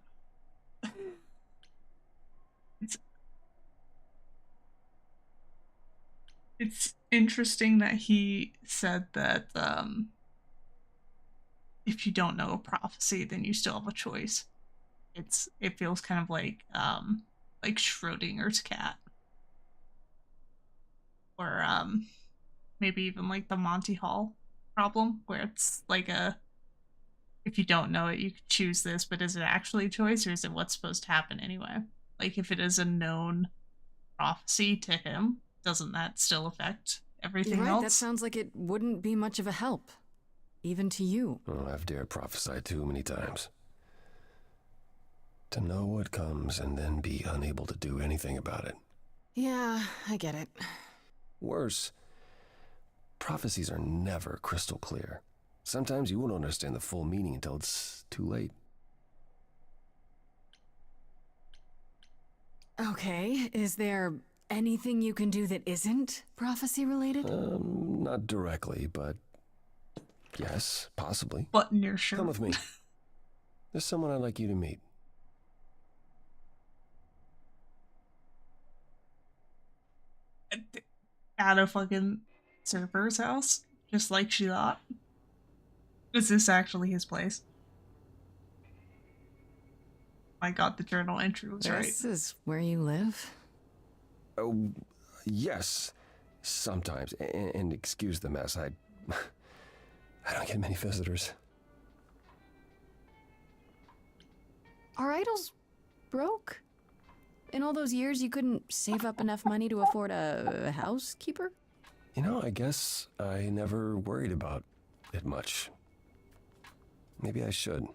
It's interesting that he said that, if you don't know a prophecy, then you still have a choice. It feels kind of like Schrodinger's cat. Or maybe even like the Monty Hall problem, where it's like if you don't know it, you could choose this, but is it actually a choice, or is it what's supposed to happen anyway? Like, if it is a known prophecy to him, doesn't that still affect everything else? That sounds like it wouldn't be much of a help. Even to you. Oh, I've dared prophesy too many times. To know what comes and then be unable to do anything about it. Yeah, I get it. Worse, prophecies are never crystal clear. Sometimes you won't understand the full meaning until it's too late. Okay, is there anything you can do that isn't prophecy related? Not directly, but yes, possibly. Button your shirt. Come with me. There's someone I'd like you to meet. At a fucking surfer's house, just like she thought. Is this actually his place? My god, the journal entry was right. This is where you live? Oh, yes, sometimes. And excuse the mess. I don't get many visitors. Are idols broke? In all those years, you couldn't save up enough money to afford a housekeeper? You know, I guess I never worried about it much. Maybe I should.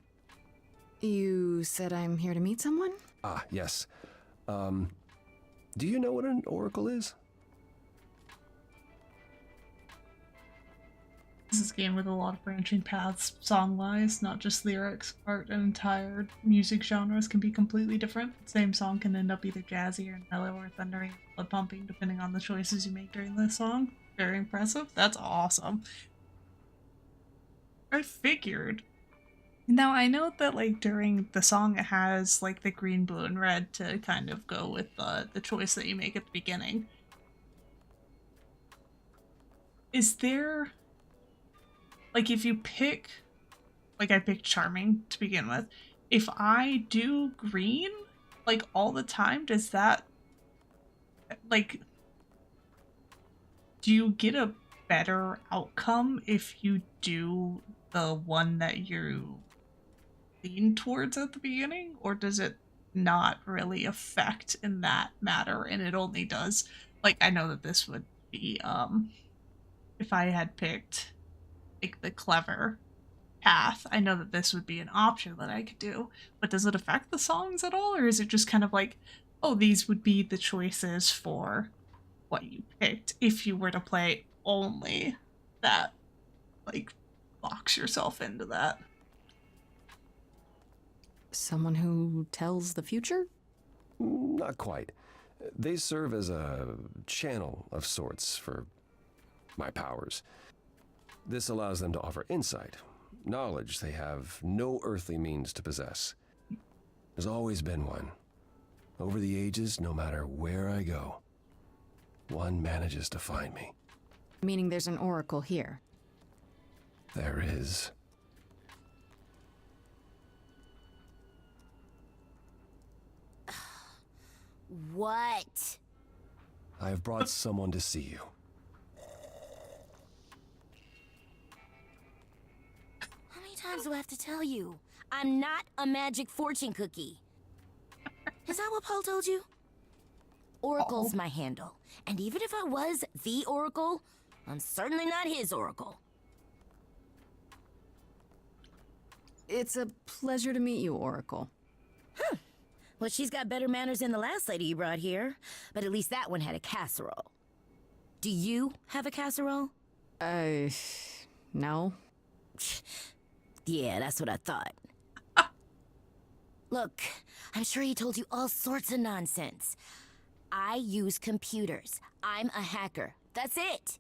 You said I'm here to meet someone? Ah, yes. Do you know what an oracle is? This is a game with a lot of branching paths, song-wise, not just lyrics. Art and entire music genres can be completely different. The same song can end up either jazzy or mellow or thundering, blood pumping, depending on the choices you make during the song. Very impressive. That's awesome. I figured. Now, I know that, like, during the song it has, like, the green, blue, and red to kind of go with the choice that you make at the beginning. Is there... Like, if you pick, like, I picked Charming to begin with. If I do green, like, all the time, does that, like, do you get a better outcome if you do the one that you lean towards at the beginning? Or does it not really affect in that matter, and it only does, like, I know that this would be, if I had picked... like the clever path, I know that this would be an option that I could do, but does it affect the songs at all, or is it just kind of like, oh, these would be the choices for what you picked if you were to play only that, like, locks yourself into that? Someone who tells the future? Not quite. They serve as a channel of sorts for my powers. This allows them to offer insight, knowledge they have no earthly means to possess. There's always been one. Over the ages, no matter where I go, one manages to find me. Meaning there's an oracle here. There is. What? I have brought someone to see you. How many times do I have to tell you? I'm not a magic fortune cookie. Is that what Paul told you? Oracle's my handle. And even if I was the Oracle, I'm certainly not his Oracle. It's a pleasure to meet you, Oracle. Huh. Well, she's got better manners than the last lady you brought here. But at least that one had a casserole. Do you have a casserole? No. Yeah, that's what I thought. Look, I'm sure he told you all sorts of nonsense. I use computers. I'm a hacker. That's it.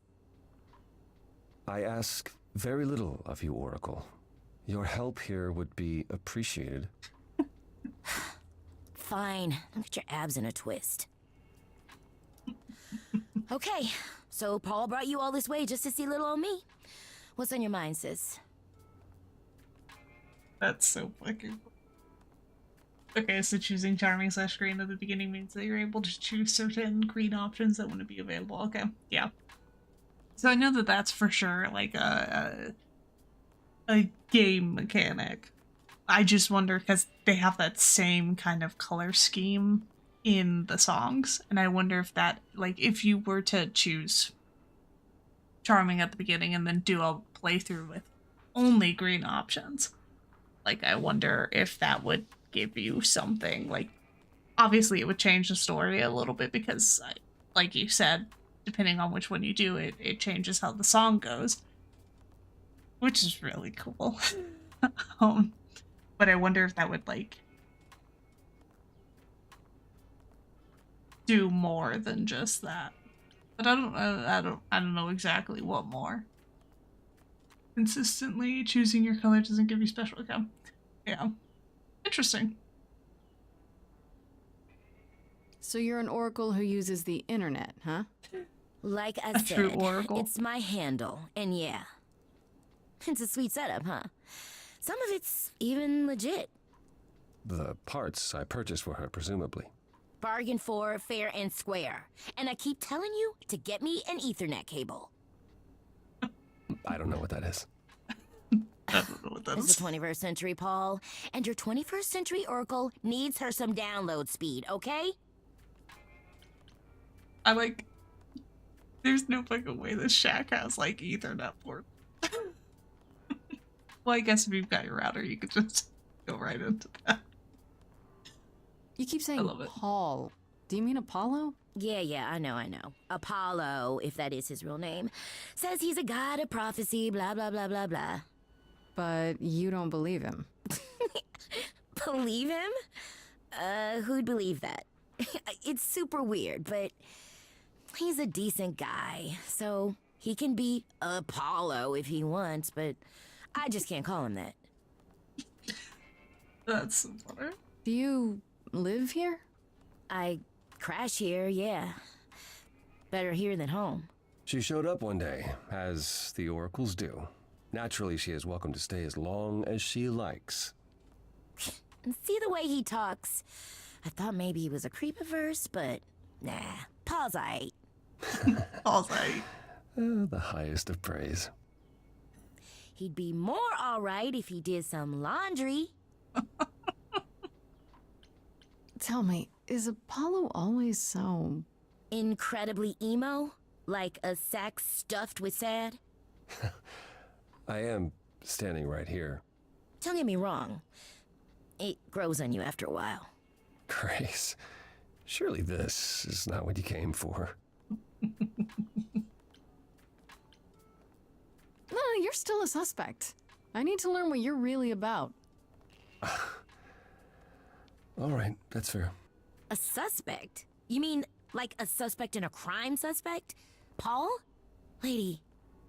I ask very little of you, Oracle. Your help here would be appreciated. Fine. Don't get your abs in a twist. Okay, so Paul brought you all this way just to see little old me. What's on your mind, sis? That's so fucking cool. Okay, so choosing Charming / Green at the beginning means that you're able to choose certain green options that wouldn't be available. Okay, yeah. So I know that that's for sure, like, a game mechanic. I just wonder, because they have that same kind of color scheme in the songs, and I wonder if that, like, if you were to choose Charming at the beginning and then do a playthrough with only green options, like, I wonder if that would give you something, like, obviously it would change the story a little bit because, like you said, depending on which one you do, it changes how the song goes, which is really cool. But I wonder if that would, like, do more than just that. But I don't know exactly what more. Consistently choosing your color doesn't give you special income. Yeah. Interesting. So you're an oracle who uses the internet, huh? Like I A said, true oracle. it's my handle, and yeah. It's a sweet setup, huh? Some of it's even legit. The parts I purchased for her, presumably. Bargain for, fair and square. And I keep telling you to get me an Ethernet cable. I don't know what that is. I don't know what that It's is. the 21st century, Paul. And your 21st century Oracle needs her some download speed, okay? I like... There's no fucking way this shack has, like, Ethernet port. Well, I guess if you've got your router, you could just go right into that. You keep saying Paul. Do you mean Apollo? Yeah, I know. Apollo, if that is his real name, says he's a god of prophecy, blah, blah, blah, blah, blah. But you don't believe him. Believe him? Who'd believe that? It's super weird, but he's a decent guy, so he can be Apollo if he wants, but I just can't call him that. That's funny. Do you live here? I crash here, yeah. Better here than home. She showed up one day, as the oracles do. Naturally, she is welcome to stay as long as she likes. And see the way he talks. I thought maybe he was a creep at first, but nah. Paul's aight. Paul's aight. The highest of praise. He'd be more alright if he did some laundry. Tell me, is Apollo always so... incredibly emo? Like a sack stuffed with sad? I am standing right here. Don't get me wrong. It grows on you after a while. Grace, surely this is not what you came for. No, you're still a suspect. I need to learn what you're really about. All right, that's fair. A suspect? You mean like a suspect in a crime suspect? Paul? Lady,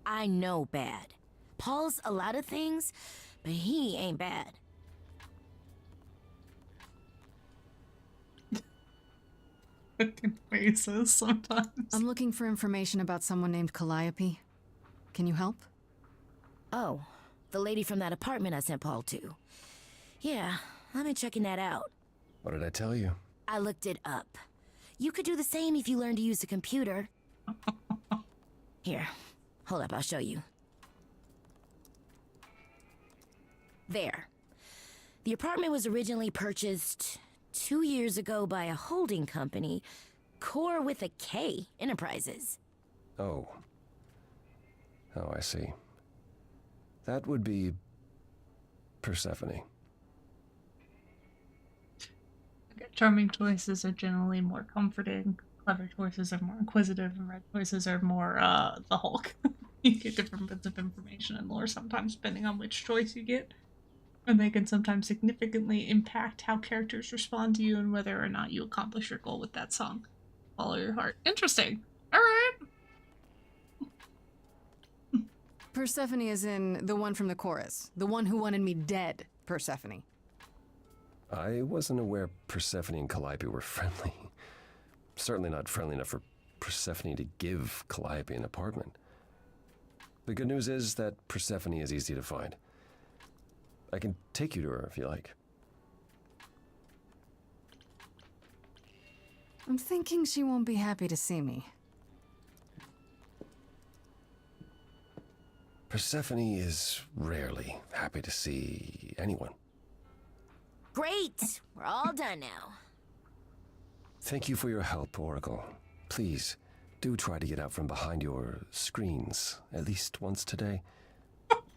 I know bad. Paul's a lot of things, but he ain't bad. Fucking faces sometimes. I'm looking for information about someone named Calliope. Can you help? Oh, the lady from that apartment I sent Paul to. Yeah, I've been checking that out. What did I tell you? I looked it up. You could do the same if you learned to use a computer. Here, hold up, I'll show you. There. The apartment was originally purchased 2 years ago by a holding company, Core with a K Enterprises. Oh. Oh, I see. That would be Persephone. Charming choices are generally more comforting. Clever choices are more inquisitive, and red choices are more the Hulk. You get different bits of information and lore sometimes depending on which choice you get. And they can sometimes significantly impact how characters respond to you and whether or not you accomplish your goal with that song. Follow your heart. Interesting. Alright. Persephone is in the one from the chorus. The one who wanted me dead, Persephone. I wasn't aware Persephone and Calliope were friendly. Certainly not friendly enough for Persephone to give Calliope an apartment. The good news is that Persephone is easy to find. I can take you to her if you like. I'm thinking she won't be happy to see me. Persephone is rarely happy to see anyone. Great! We're all done now. Thank you for your help, Oracle. Please, do try to get out from behind your screens at least once today.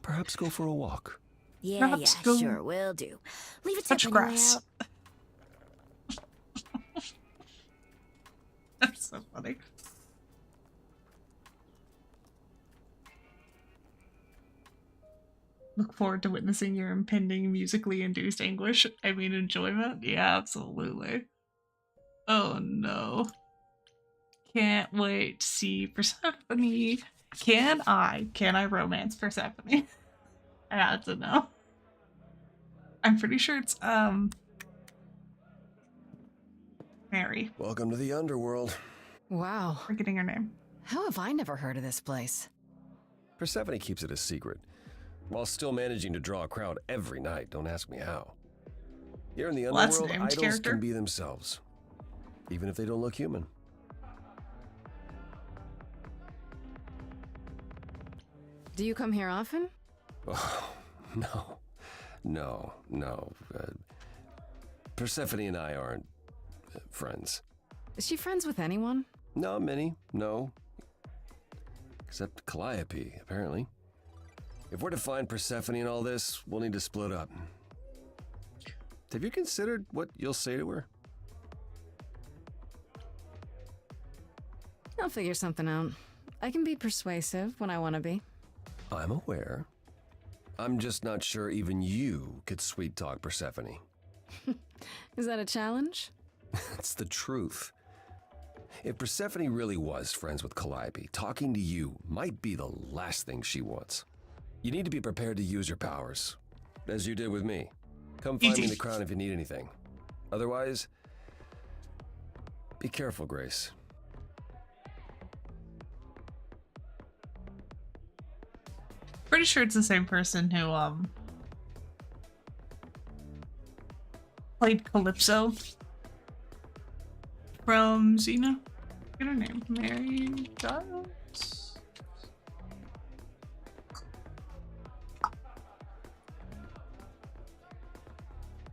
Perhaps go for a walk. Yeah, sure, will do. Leave a tip touch on your way grass. out. That's so funny. Look forward to witnessing your impending musically induced anguish. I mean, enjoyment? Yeah, absolutely. Oh no. can't wait to see Persephone. Can I romance Persephone? I had to know. I'm pretty sure it's, Mary. Welcome to the underworld. Wow. Forgetting her name. How have I never heard of this place? Persephone keeps it a secret, while still managing to draw a crowd every night. Don't ask me how. Here in the underworld, idols character. can be themselves, even if they don't look human. Do you come here often? Oh, no. Persephone and I aren't friends. Is she friends with anyone? Not many, no. Except Calliope, apparently. If we're to find Persephone in all this, we'll need to split up. Have you considered what you'll say to her? I'll figure something out. I can be persuasive when I want to be. I'm aware. I'm just not sure even you could sweet-talk Persephone. Is that a challenge? It's the truth. If Persephone really was friends with Calliope, talking to you might be the last thing she wants. You need to be prepared to use your powers, as you did with me. Come find me in the crown if you need anything. Otherwise, be careful, Grace. Pretty sure it's the same person who, played Calypso from Xena. Get her name. Mary Giles?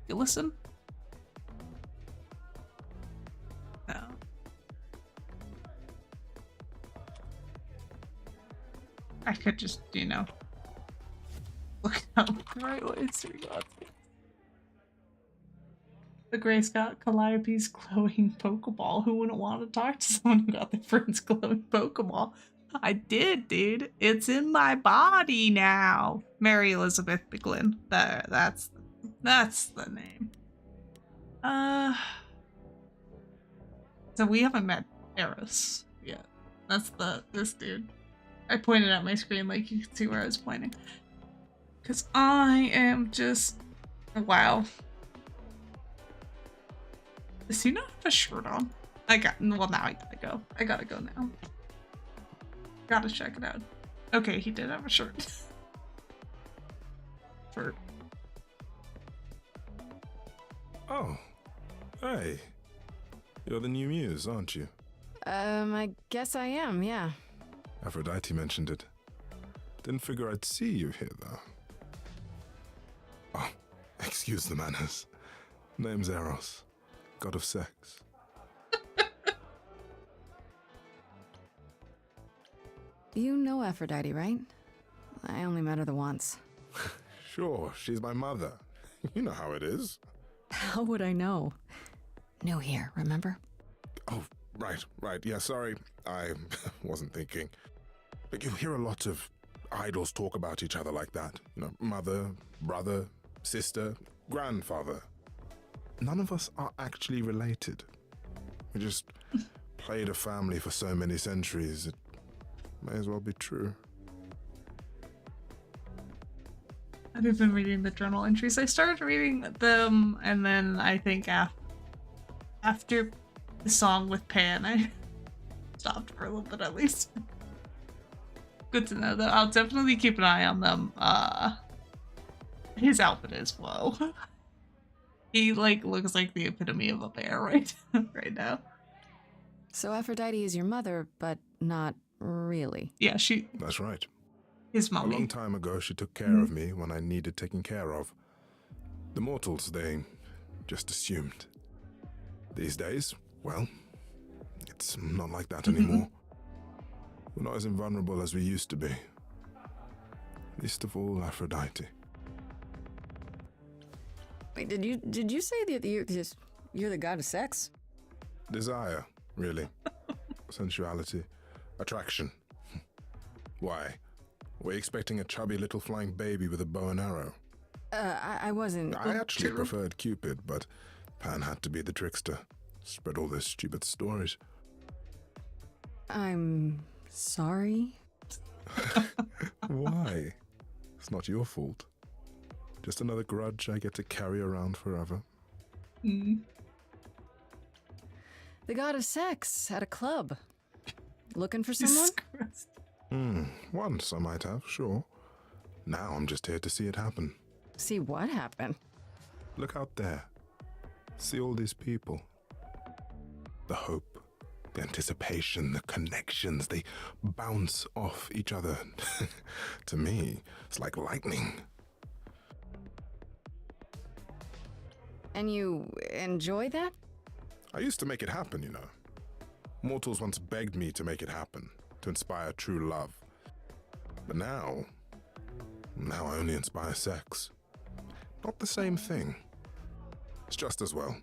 You listen? No. I could just, look up the right way so we got it. The Grace got Calliope's glowing Pokeball. Who wouldn't want to talk to someone who got their friend's glowing Pokeball? I did, dude. It's in my body now. Mary Elizabeth McGlynn. That's the name. So we haven't met Eris yet. That's this dude. I pointed at my screen like you could see where I was pointing. Cause I am just wow. Does he not have a shirt on? Now I gotta go. I gotta go now. Gotta check it out. Okay, he did have a shirt. Shirt. Oh, hey. You're the new muse, aren't you? I guess I am, yeah. Aphrodite mentioned it. Didn't figure I'd see you here, though. Oh, excuse the manners. Name's Eros, god of sex. You know Aphrodite, right? I only met her the once. Sure, she's my mother. You know how it is. How would I know? New here, remember? Oh, right. Yeah, sorry. I wasn't thinking. But you hear a lot of idols talk about each other like that. Mother, brother, sister, grandfather. None of us are actually related. We just played a family for so many centuries. It may as well be true. I've been reading the journal entries. I started reading them, and then I think after the song with Pan, I stopped for a little bit at least. Good to know, though. I'll definitely keep an eye on them. His outfit is whoa. He looks like the epitome of a bear right now. So Aphrodite is your mother, but not really. Yeah, That's right. His mommy. A long time ago, she took care of me when I needed taking care of. The mortals, they just assumed. These days, well, it's not like that anymore. We're not as invulnerable as we used to be. Least of all, Aphrodite. Wait, did you say that you're the god of sex? Desire, really. Sensuality. Attraction. Why? Were you expecting a chubby little flying baby with a bow and arrow? I wasn't. I actually preferred Cupid, but Pan had to be the trickster. Spread all those stupid stories. I'm sorry. Why? It's not your fault. Just another grudge I get to carry around forever. Mm. The god of sex at a club. Looking for someone? Once I might have, sure. Now I'm just here to see it happen. See what happen? Look out there. See all these people. The hope, the anticipation, the connections, they bounce off each other. To me, it's like lightning. And you enjoy that? I used to make it happen, you know. Mortals once begged me to make it happen, to inspire true love. But now I only inspire sex. Not the same thing. It's just as well.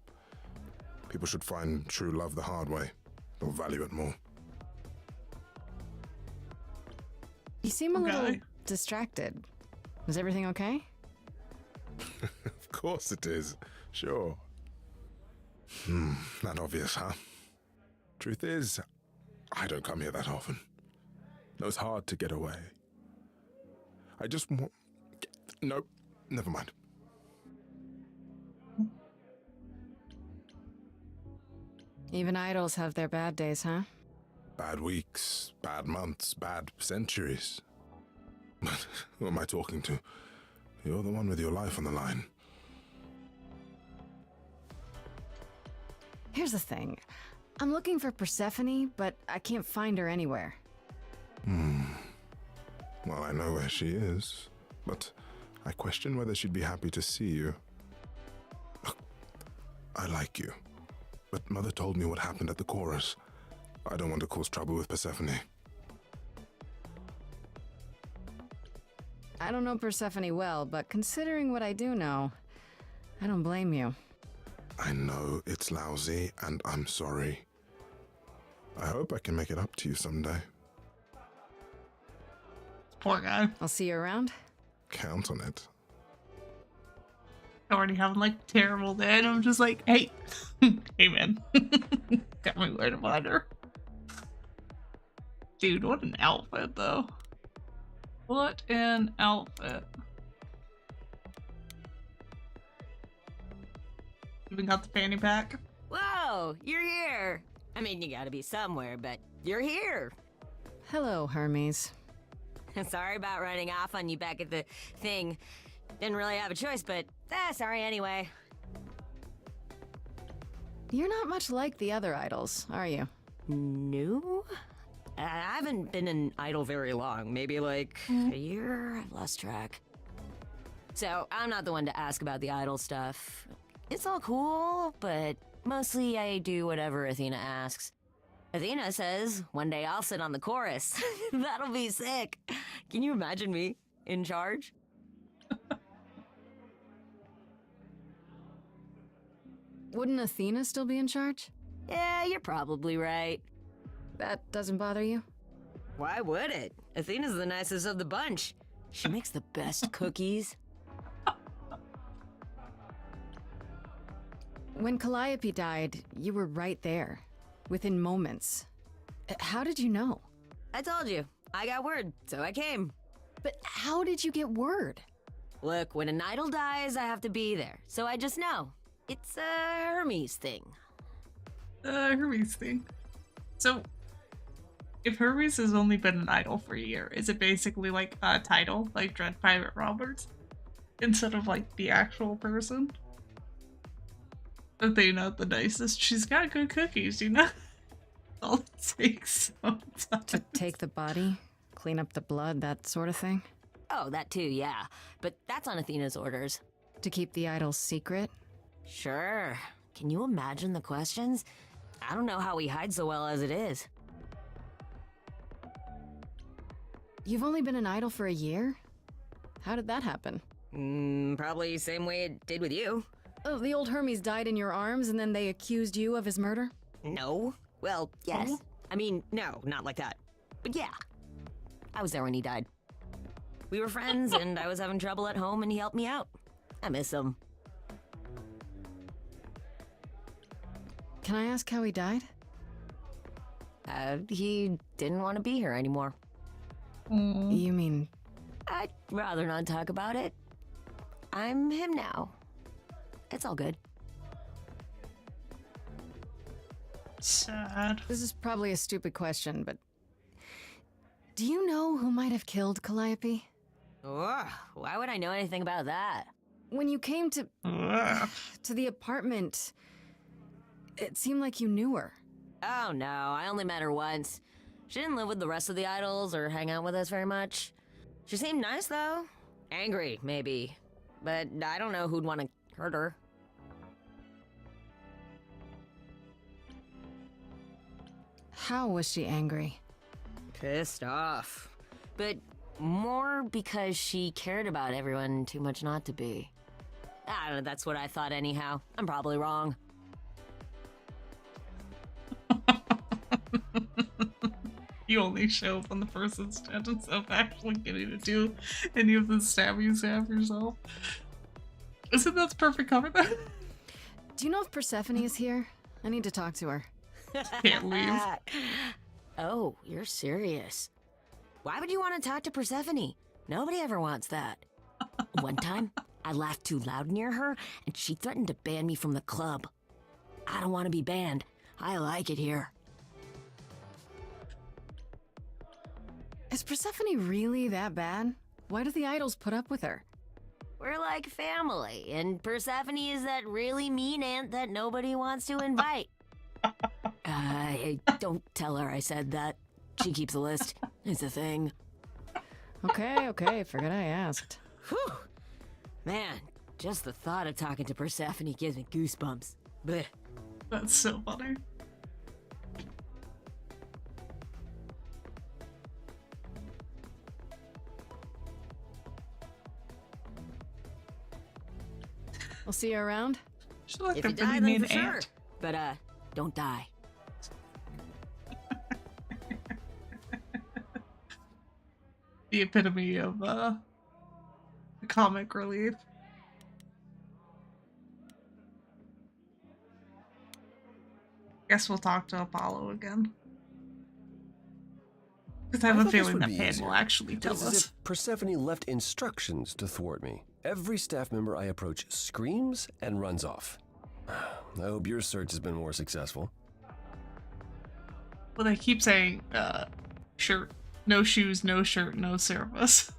People should find true love the hard way. They'll value it more. You seem a little distracted. Is everything okay? Of course it is. Sure. Not obvious, huh? Truth is, I don't come here that often. No, it's hard to get away. I just want... Nope, never mind. Even idols have their bad days, huh? Bad weeks, bad months, bad centuries. But who am I talking to? You're the one with your life on the line. Here's the thing. I'm looking for Persephone, but I can't find her anywhere. Well, I know where she is, but I question whether she'd be happy to see you. Look, I like you, but Mother told me what happened at the chorus. I don't want to cause trouble with Persephone. I don't know Persephone well, but considering what I do know, I don't blame you. I know it's lousy, and I'm sorry. I hope I can make it up to you someday. Poor guy. I'll see you around. Count on it. Already having like a terrible day, and I'm just like, hey, hey man, got me where to find her. Dude, what an outfit though. What an outfit. Even got the fanny pack. Whoa, you're here. I mean, you gotta be somewhere, but you're here. Hello, Hermes. Sorry about running off on you back at the thing. Didn't really have a choice, but sorry anyway. You're not much like the other idols, are you? No? I haven't been an idol very long. Maybe like a year? I've lost track. So, I'm not the one to ask about the idol stuff. It's all cool, but mostly I do whatever Athena asks. Athena says, one day I'll sit on the chorus. That'll be sick. Can you imagine me in charge? Wouldn't Athena still be in charge? Yeah, you're probably right. That doesn't bother you? Why would it? Athena's the nicest of the bunch. She makes the best cookies. When Calliope died, you were right there, within moments. How did you know? I told you. I got word, so I came. But how did you get word? Look, when an idol dies, I have to be there, so I just know. It's a Hermes thing. Hermes thing. So, if Hermes has only been an idol for a year, is it basically like a title, like Dread Pirate Roberts, instead of like the actual person? Athena, the nicest. She's got good cookies, you know? All it takes sometimes. To take the body, clean up the blood, that sort of thing? Oh, that too, yeah. But that's on Athena's orders. To keep the idol's secret? Sure. Can you imagine the questions? I don't know how we hide so well as it is. You've only been an idol for a year? How did that happen? Probably same way it did with you. Oh, the old Hermes died in your arms and then they accused you of his murder? No. Well, yes. Oh. I mean, no, not like that. But yeah. I was there when he died. We were friends and I was having trouble at home and he helped me out. I miss him. Can I ask how he died? He didn't want to be here anymore. You mean... I'd rather not talk about it. I'm him now. It's all good. Sad. This is probably a stupid question, but... Do you know who might have killed Calliope? Ugh, why would I know anything about that? When you came to the apartment, it seemed like you knew her. Oh no, I only met her once. She didn't live with the rest of the idols or hang out with us very much. She seemed nice though. Angry, maybe. But I don't know who'd want to hurt her. How was she angry? Pissed off. But more because she cared about everyone too much not to be. I don't know, that's what I thought anyhow. I'm probably wrong. You only show up on the first instance instead of actually getting to do any of the stab yourself. Isn't that the perfect cover though? Do you know if Persephone is here? I need to talk to her. Can't leave. Oh, you're serious. Why would you want to talk to Persephone? Nobody ever wants that. One time, I laughed too loud near her, and she threatened to ban me from the club. I don't want to be banned. I like it here. Is Persephone really that bad? Why do the idols put up with her? We're like family, and Persephone is that really mean aunt that nobody wants to invite. Don't tell her I said that. She keeps a list. It's a thing. Okay, forget I asked. Whew. Man, just the thought of talking to Persephone gives me goosebumps. Blech. That's so funny. We'll see you around. She's like If a you really die, then mean for sure. aunt. But, don't die. The epitome of comic relief. Guess we'll talk to Apollo again. Because I have a thought this feeling would that be Pan easier. will actually It tell is as us. if Persephone left instructions to thwart me. Every staff member I approach screams and runs off. I hope your search has been more successful. Well, they keep saying, shirt, no shoes, no shirt, no service.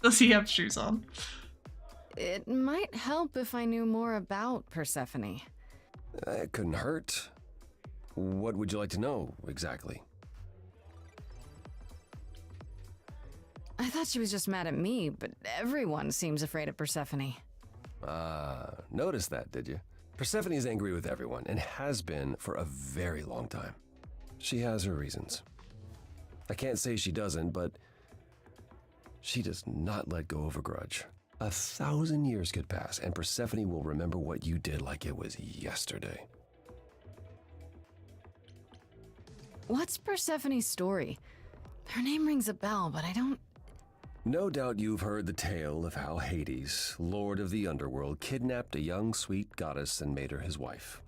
Does he have shoes on? It might help if I knew more about Persephone. It couldn't hurt. What would you like to know, exactly? I thought she was just mad at me, but everyone seems afraid of Persephone. Noticed that, did you? Persephone is angry with everyone, and has been for a very long time. She has her reasons. I can't say she doesn't, but she does not let go of a grudge. 1,000 years could pass, and Persephone will remember what you did like it was yesterday. What's Persephone's story? Her name rings a bell, but I don't... No doubt you've heard the tale of how Hades, lord of the underworld, kidnapped a young sweet goddess and made her his wife.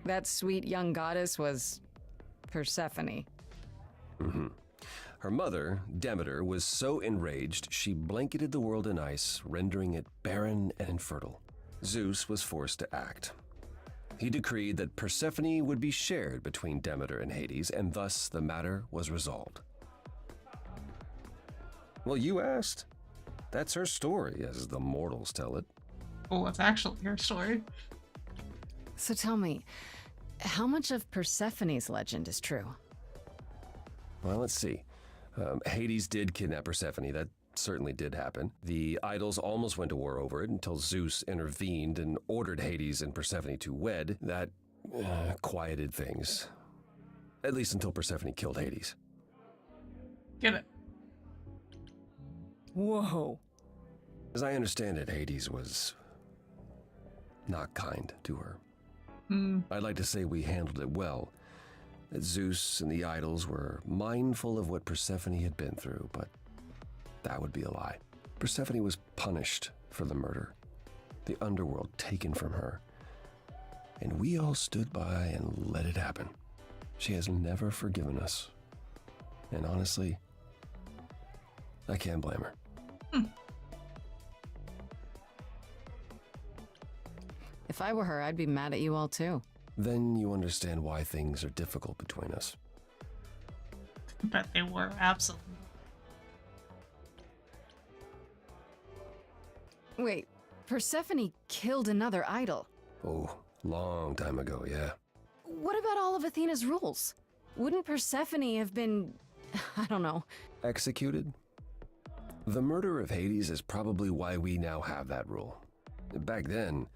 That sweet young goddess was... Persephone. Mm-hmm. Her mother, Demeter, was so enraged she blanketed the world in ice, rendering it barren and infertile. Zeus was forced to act. He decreed that Persephone would be shared between Demeter and Hades, and thus the matter was resolved. Well, you asked. That's her story, as the mortals tell it. Oh, it's actually her story. So tell me, how much of Persephone's legend is true? Well, let's see. Hades did kidnap Persephone. That certainly did happen. The idols almost went to war over it until Zeus intervened and ordered Hades and Persephone to wed. That quieted things. At least until Persephone killed Hades. Get it. Whoa. As I understand it, Hades was not kind to her. I'd like to say we handled it well. That Zeus and the idols were mindful of what Persephone had been through, but that would be a lie. Persephone was punished for the murder, the underworld taken from her. And we all stood by and let it happen. She has never forgiven us. And honestly, I can't blame her. If I were her, I'd be mad at you all too. Then you understand why things are difficult between us. Bet they were, absolutely. Wait, Persephone killed another idol. Oh, long time ago, yeah. What about all of Athena's rules? Wouldn't Persephone have been, I don't know, Executed? The murder of Hades is probably why we now have that rule. Back then,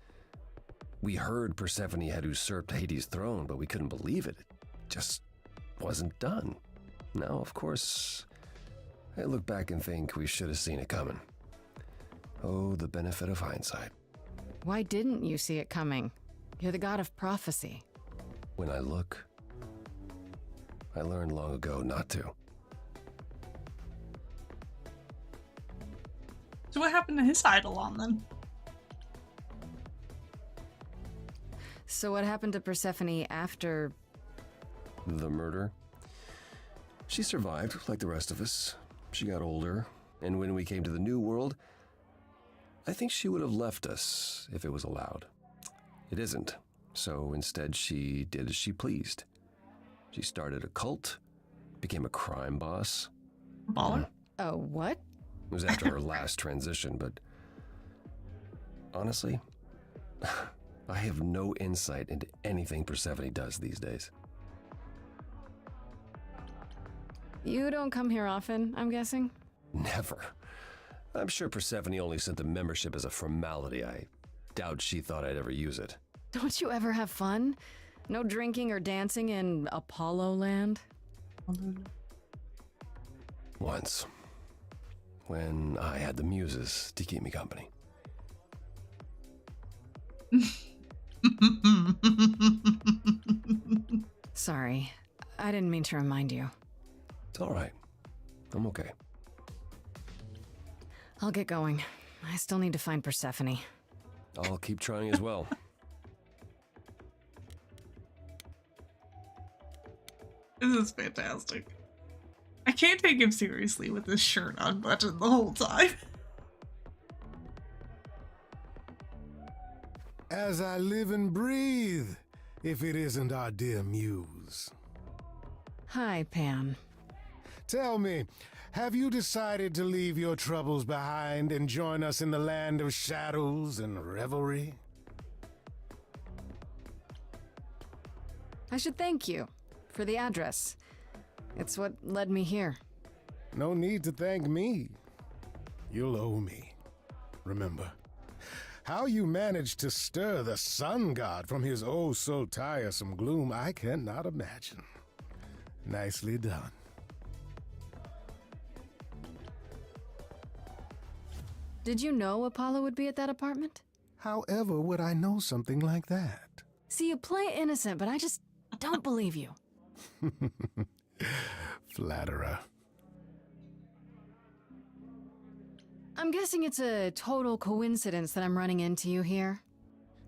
we heard Persephone had usurped Hades' throne, but we couldn't believe it. It just wasn't done. Now, of course, I look back and think we should have seen it coming. Oh, the benefit of hindsight. Why didn't you see it coming? You're the god of prophecy. When I look, I learned long ago not to. So what happened to his Eidolon then? So what happened to Persephone after... The murder? She survived, like the rest of us. She got older, and when we came to the New World, I think she would have left us if it was allowed. It isn't, so instead she did as she pleased. She started a cult, became a crime boss. Baller? Oh, what? It was after her last transition, but honestly, I have no insight into anything Persephone does these days. You don't come here often, I'm guessing? Never. I'm sure Persephone only sent the membership as a formality. I doubt she thought I'd ever use it. Don't you ever have fun? No drinking or dancing in Apollo land? Once. When I had the muses to keep me company. Sorry, I didn't mean to remind you. It's all right. I'm okay. I'll get going. I still need to find Persephone. I'll keep trying as well. This is fantastic. I can't take him seriously with this shirt unbuttoned the whole time. As I live and breathe, if it isn't our dear muse. Hi, Pan. Tell me, have you decided to leave your troubles behind and join us in the land of shadows and revelry? I should thank you for the address. It's what led me here. No need to thank me. You'll owe me. Remember, how you managed to stir the sun god from his oh so tiresome gloom, I cannot imagine. Nicely done. Did you know Apollo would be at that apartment? However would I know something like that? See, you play innocent, but I just don't believe you. Flatterer. I'm guessing it's a total coincidence that I'm running into you here.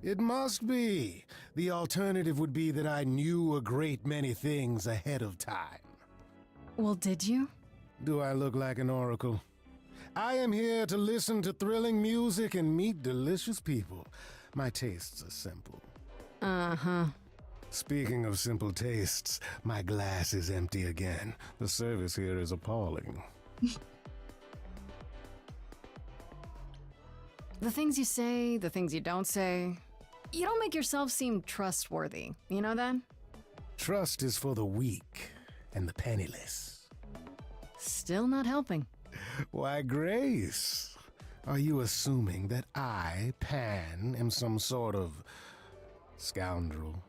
It must be. The alternative would be that I knew a great many things ahead of time. Well, did you? Do I look like an oracle? I am here to listen to thrilling music and meet delicious people. My tastes are simple. Uh-huh. Speaking of simple tastes, my glass is empty again. The service here is appalling. The things you say, the things you don't say. You don't make yourself seem trustworthy. You know that? Trust is for the weak and the penniless. Still not helping. Why, Grace, are you assuming that I, Pan, am some sort of scoundrel?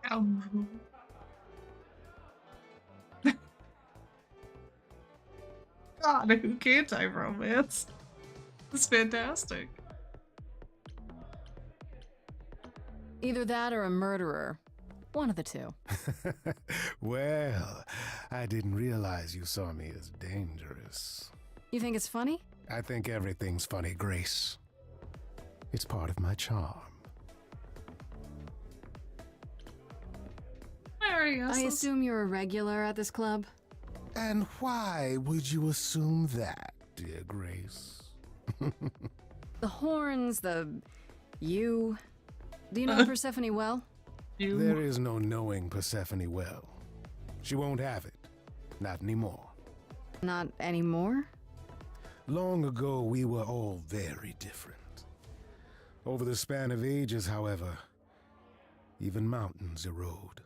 Scoundrel. God, who can't I romance? It's fantastic. Either that or a murderer. One of the two. Well, I didn't realize you saw me as dangerous. You think it's funny? I think everything's funny, Grace. It's part of my charm. I guess. I assume you're a regular at this club? And why would you assume that, dear Grace? The horns, you. Do you know Persephone well? There is no knowing Persephone well. She won't have it. Not anymore. Not anymore? Long ago, we were all very different. Over the span of ages, however, even mountains erode.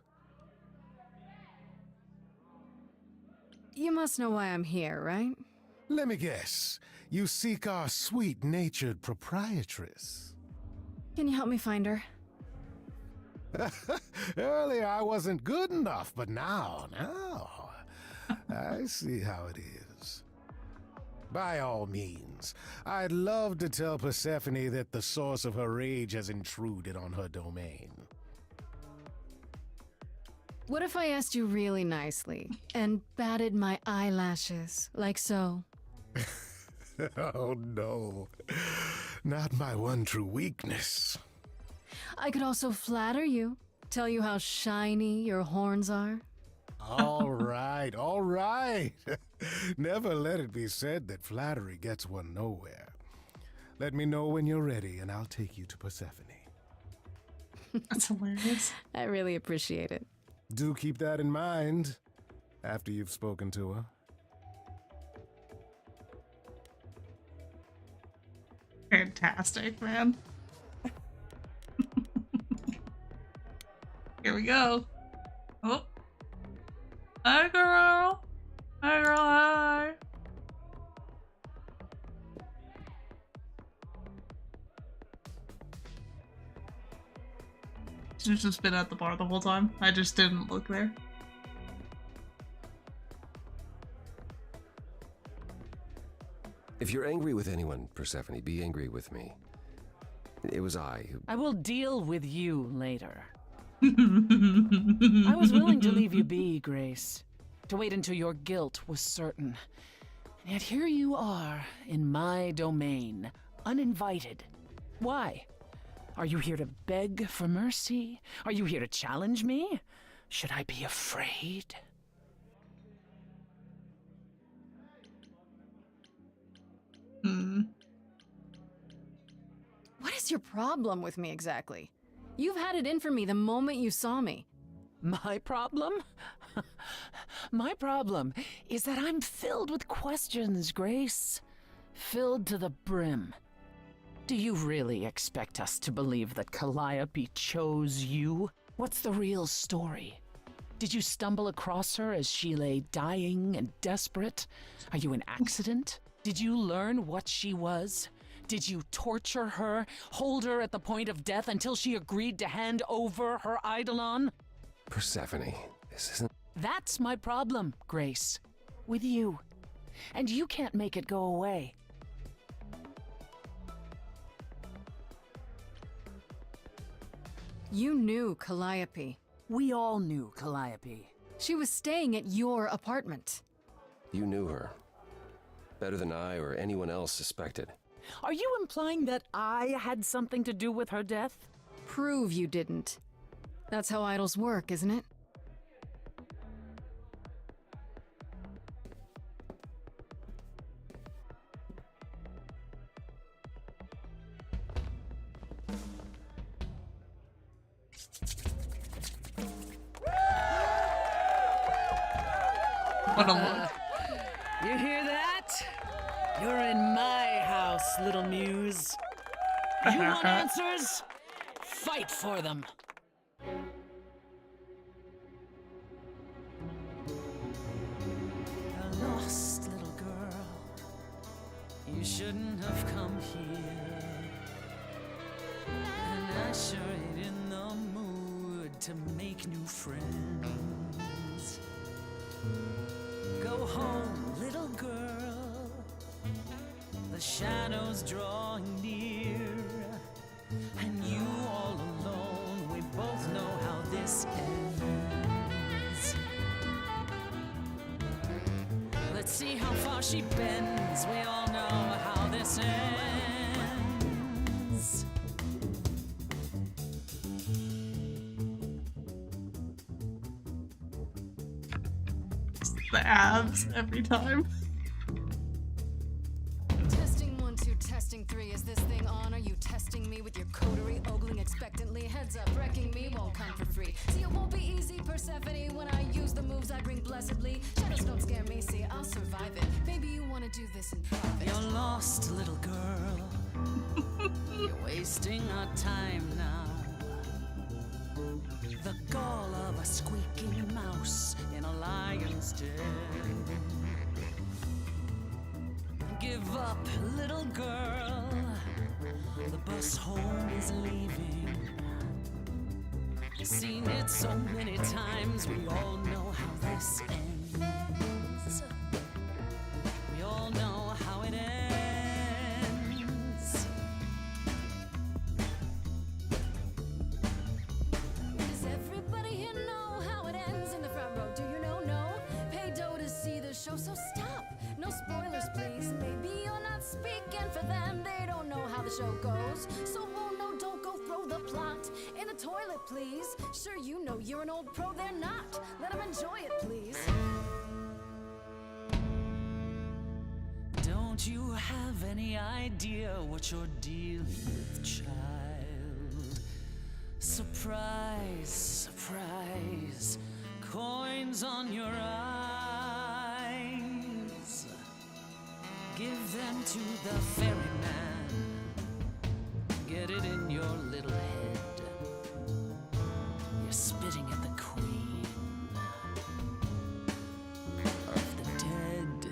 You must know why I'm here, right? Let me guess. You seek our sweet-natured proprietress. Can you help me find her? Earlier I wasn't good enough, but now, I see how it is. By all means, I'd love to tell Persephone that the source of her rage has intruded on her domain. What if I asked you really nicely and batted my eyelashes, like so? Oh no, not my one true weakness. I could also flatter you, tell you how shiny your horns are. All right, all right. Never let it be said that flattery gets one nowhere. Let me know when you're ready and I'll take you to Persephone. That's hilarious. I really appreciate it. Do keep that in mind after you've spoken to her. Fantastic, man. Here we go. Oh. Hi, girl. Hi, girl. Hi. She's just been at the bar the whole time. I just didn't look there. If you're angry with anyone, Persephone, be angry with me. It was I who... I will deal with you later. I was willing to leave you be, Grace. To wait until your guilt was certain. And yet here you are, in my domain, uninvited. Why? Are you here to beg for mercy? Are you here to challenge me? Should I be afraid? What is your problem with me exactly? You've had it in for me the moment you saw me. My problem? My problem is that I'm filled with questions, Grace. Filled to the brim. Do you really expect us to believe that Calliope chose you? What's the real story? Did you stumble across her as she lay dying and desperate? Are you an accident? Did you learn what she was? Did you torture her, hold her at the point of death until she agreed to hand over her Eidolon? Persephone, this isn't... That's my problem, Grace. With you. And you can't make it go away. You knew Calliope. We all knew Calliope. She was staying at your apartment. You knew her. Better than I or anyone else suspected. Are you implying that I had something to do with her death? Prove you didn't. That's how idols work, isn't it? What a look. You hear that? You're in my house, little muse. You want answers? Fight for them. A lost little girl. You shouldn't have come here. And I sure ain't in the mood to make new friends. Go home, little girl. The shadows drawing near, and you all alone. We both know how this ends. Let's see how far she bends. We all know how this ends. The abs every time. Testing 1, 2, testing 3. Is this thing on? Are you testing me with your coterie, ogling expectantly? Heads up, wrecking me won't come for free. See, it won't be easy, Persephone, when I use the moves I bring blessedly. Shadows don't scare me, see, I'll survive it. Maybe you want to do this in private. You're lost, little girl. You're wasting our time now. The gall of a squeaking mouse in a lion's den. Give up, little girl. The bus home is leaving. Seen it so many times, we all know how this ends. We all know how it ends. Does everybody here know how it ends in the front row? Do you know? No? Pay dough to see the show, so stop. No spoilers, please. Maybe you're not speaking for them. They don't know how the show goes. So, oh no, don't go throw the plot in the toilet, please. Sure, you know you're an old pro, they're not. Let them enjoy it, please. Don't you have any idea what you're dealing with, child? Surprise, surprise. Coins on your eyes. Give them to the ferryman. Get it in your little head. You're spitting at the queen of the dead.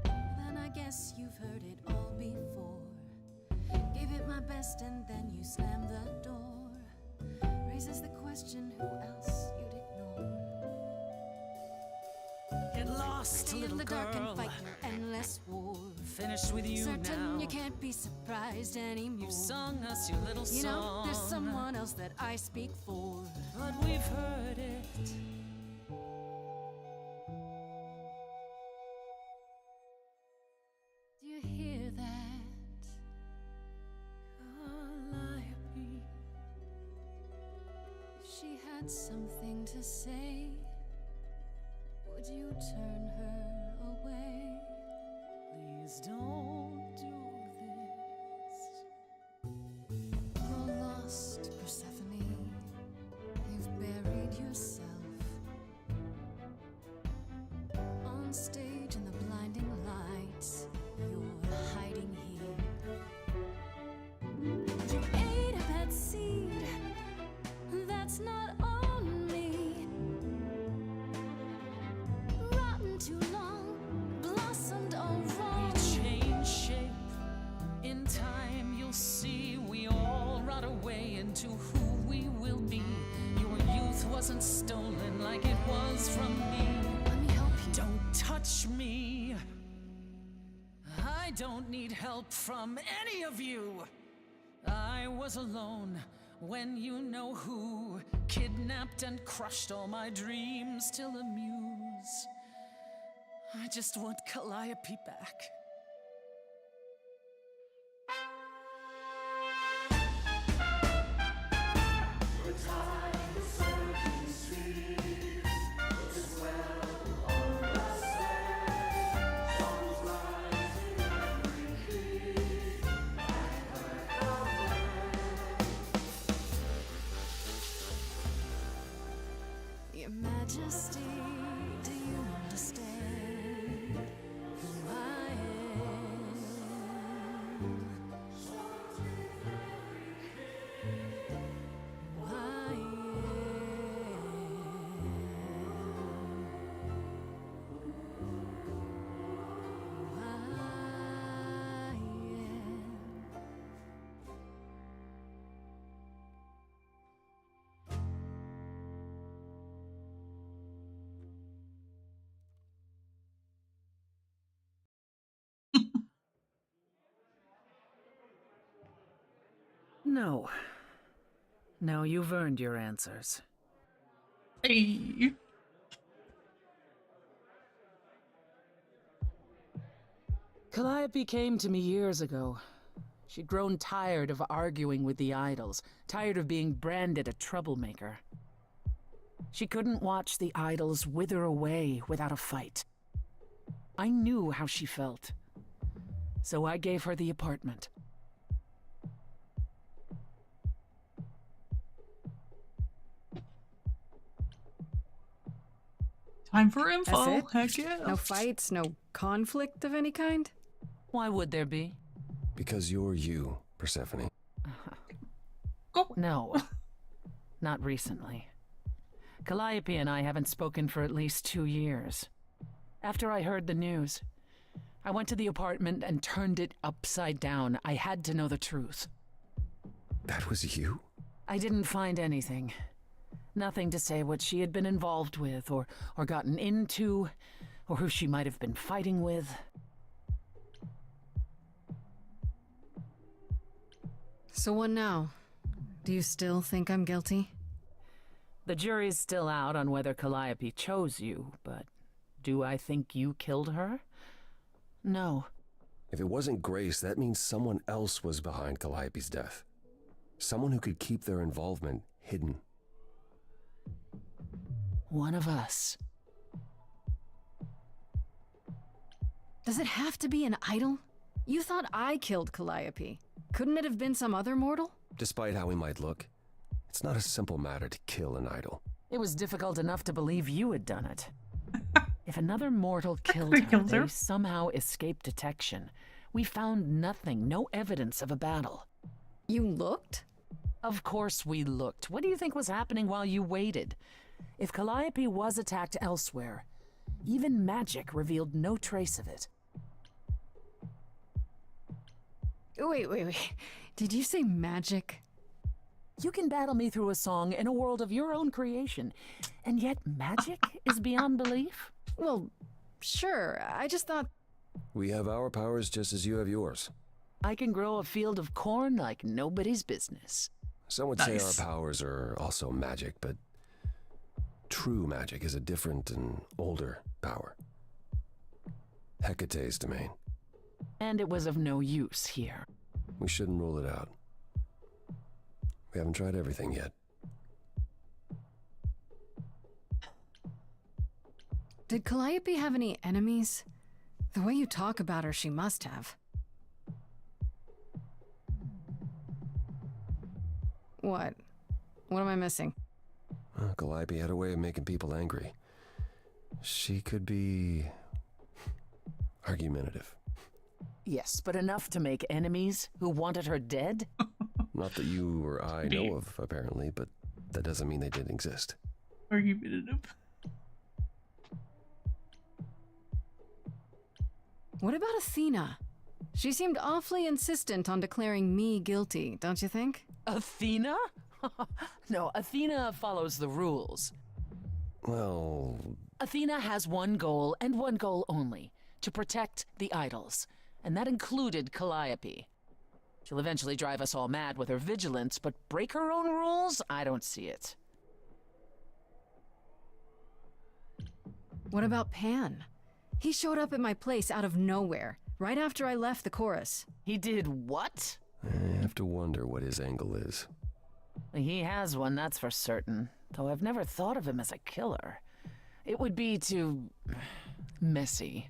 Then I guess you've heard it all before. Gave it my best and then you slammed the door. Raises the question, who else you'd ignore? Get lost, Stay little in the dark girl. and fight your endless war. Finished with you Certain now. you can't be surprised anymore. You've sung us your little You know, song. there's someone else that I speak for. But we've heard it. Do you hear that? Calliope. If she had something to say, would you turn her away? Please don't do this. You're lost, Persephone. You've buried yourself on stage in the blinding lights. You're hiding here. You ate a bad seed. That's not on me. Rotten too long, blossomed all wrong. We change shape. In time, you'll see we all rot away into who we will be. Your youth wasn't stolen like it was from me. Let me help you. Don't touch me. I don't need help from any of you. I was alone when you know who kidnapped and crushed all my dreams till a muse. I just want Calliope back. Your Majesty, do you understand who I am? Who I No. No, you've earned your answers. Hey. Calliope came to me years ago. She'd grown tired of arguing with the idols, tired of being branded a troublemaker. She couldn't watch the idols wither away without a fight. I knew how she felt, so I gave her the apartment. Time for info. That's it? Heck yeah. No fights, no conflict of any kind? Why would there be? Because you're you, Persephone. No. Not recently. Calliope and I haven't spoken for at least 2 years. After I heard the news, I went to the apartment and turned it upside down. I had to know the truth. That was you? I didn't find anything. Nothing to say what she had been involved with, or gotten into, or who she might have been fighting with. So what now? Do you still think I'm guilty? The jury's still out on whether Calliope chose you, but do I think you killed her? No. If it wasn't Grace, that means someone else was behind Calliope's death. Someone who could keep their involvement hidden. One of us. Does it have to be an idol? You thought I killed Calliope. Couldn't it have been some other mortal? Despite how he might look, it's not a simple matter to kill an idol. It was difficult enough to believe you had done it. If another mortal killed her, they somehow escaped detection. We found nothing, no evidence of a battle. You looked? Of course we looked. What do you think was happening while you waited? If Calliope was attacked elsewhere, even magic revealed no trace of it. Wait. Did you say magic? You can battle me through a song in a world of your own creation, and yet magic is beyond belief? Well, sure. I just thought... We have our powers just as you have yours. I can grow a field of corn like nobody's business. Some would say our powers are also magic, but true magic is a different and older power. Hecate's domain. And it was of no use here. We shouldn't rule it out. We haven't tried everything yet. Did Calliope have any enemies? The way you talk about her, she must have. What? What am I missing? Calliope had a way of making people angry. She could be argumentative. Yes, but enough to make enemies who wanted her dead? Not that you or I know of, apparently, but that doesn't mean they didn't exist. Argumentative. What about Athena? She seemed awfully insistent on declaring me guilty, don't you think? Athena? No, Athena follows the rules. Well... Athena has one goal, and one goal only. To protect the idols. And that included Calliope. She'll eventually drive us all mad with her vigilance, but break her own rules? I don't see it. What about Pan? He showed up at my place out of nowhere, right after I left the chorus. He did what? I have to wonder what his angle is. He has one, that's for certain. Though I've never thought of him as a killer. It would be too... messy.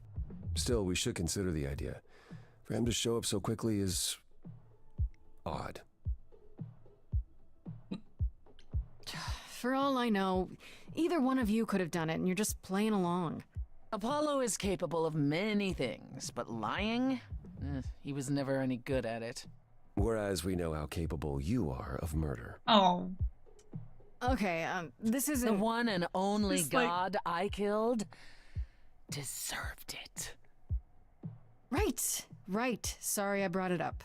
Still, we should consider the idea. For him to show up so quickly is... odd. For all I know, either one of you could have done it and you're just playing along. Apollo is capable of many things, but lying? He was never any good at it. Whereas we know how capable you are of murder. Oh. Okay, this isn't... The one and only god I killed deserved it. Right. Sorry I brought it up.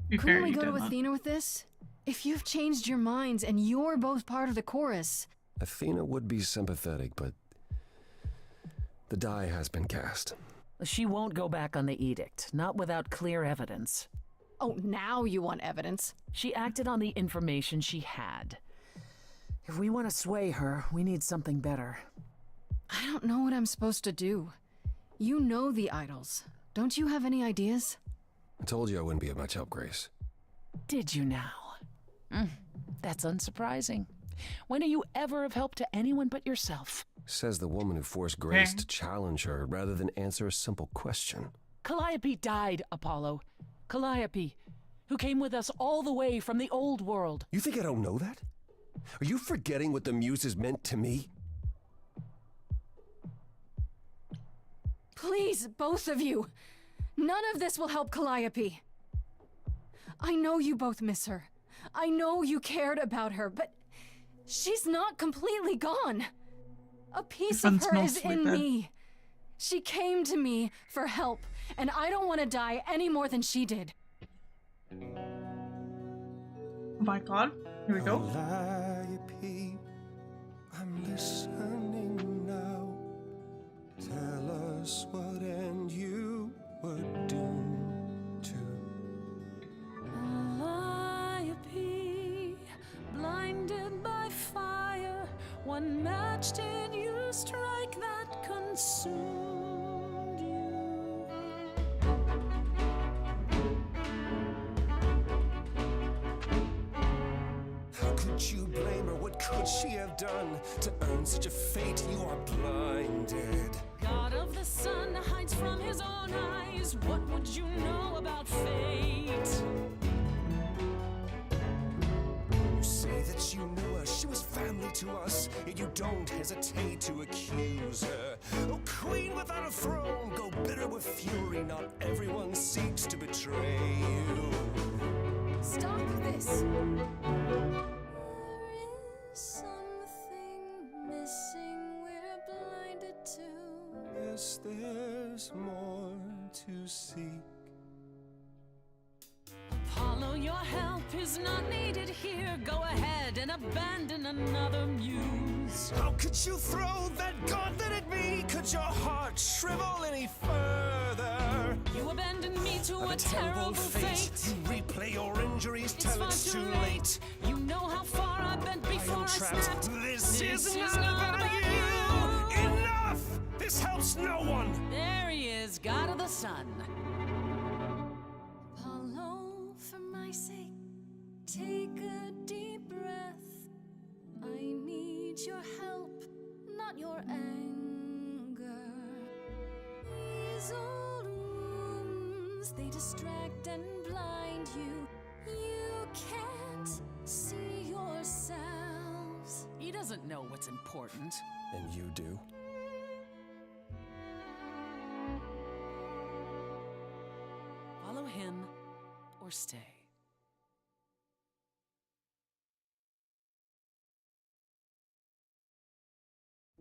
Be Couldn't fair, we you go to did that. Athena with this? If you've changed your minds and you're both part of the chorus... Athena would be sympathetic, but... the die has been cast. She won't go back on the edict, not without clear evidence. Oh, now you want evidence? She acted on the information she had. If we want to sway her, we need something better. I don't know what I'm supposed to do. You know the idols. Don't you have any ideas? I told you I wouldn't be of much help, Grace. Did you now? That's unsurprising. When are you ever of help to anyone but yourself? Says the woman who forced Grace to challenge her rather than answer a simple question. Calliope died, Apollo. Calliope, who came with us all the way from the old world. You think I don't know that? Are you forgetting what the Muses meant to me? Please, both of you. None of this will help Calliope. I know you both miss her. I know you cared about her, but she's not completely gone. A piece of her is in me. She came to me for help, and I don't want to die any more than she did. Oh my god. Here we go. Calliope, I'm listening now. Tell us what end you were doomed to. Calliope, blinded by fire, one match did you strike that consumed you. How could you blame her? What could she have done to earn such a fate? You are blinded. God of the sun hides from his own eyes. What would you know about fate? You say that you knew her, she was family to us, yet you don't hesitate to accuse her. Oh, queen without a throne, go bitter with fury. Not everyone seeks to betray you. Stop this. There is something missing we're blinded to. Yes, there's more to seek. Apollo, your help is not needed here. Go ahead and abandon another muse. How could you throw that gauntlet at me? Could your heart shrivel any further? You abandoned me to a terrible fate. You replay your injuries It's till far it's too too late. late. You know how far I bent before I snapped. This is not about you. Enough! This helps no one. There he is, God of the sun. Apollo, for my sake, take a deep breath. I need your help, not your anger. These old wounds, they distract and blind you. You can't see yourselves. He doesn't know what's important. And you do? Follow him or stay.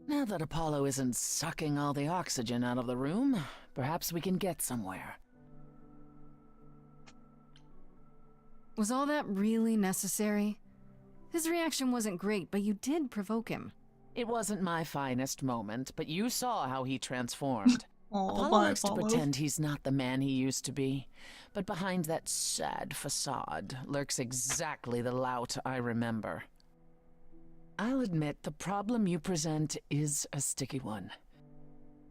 Now that Apollo isn't sucking all the oxygen out of the room, perhaps we can get somewhere. Was all that really necessary? His reaction wasn't great, but you did provoke him. It wasn't my finest moment, but you saw how he transformed. Oh, Apollo bye, likes to Apollo. pretend he's not the man he used to be, but behind that sad facade lurks exactly the lout I remember. I'll admit the problem you present is a sticky one.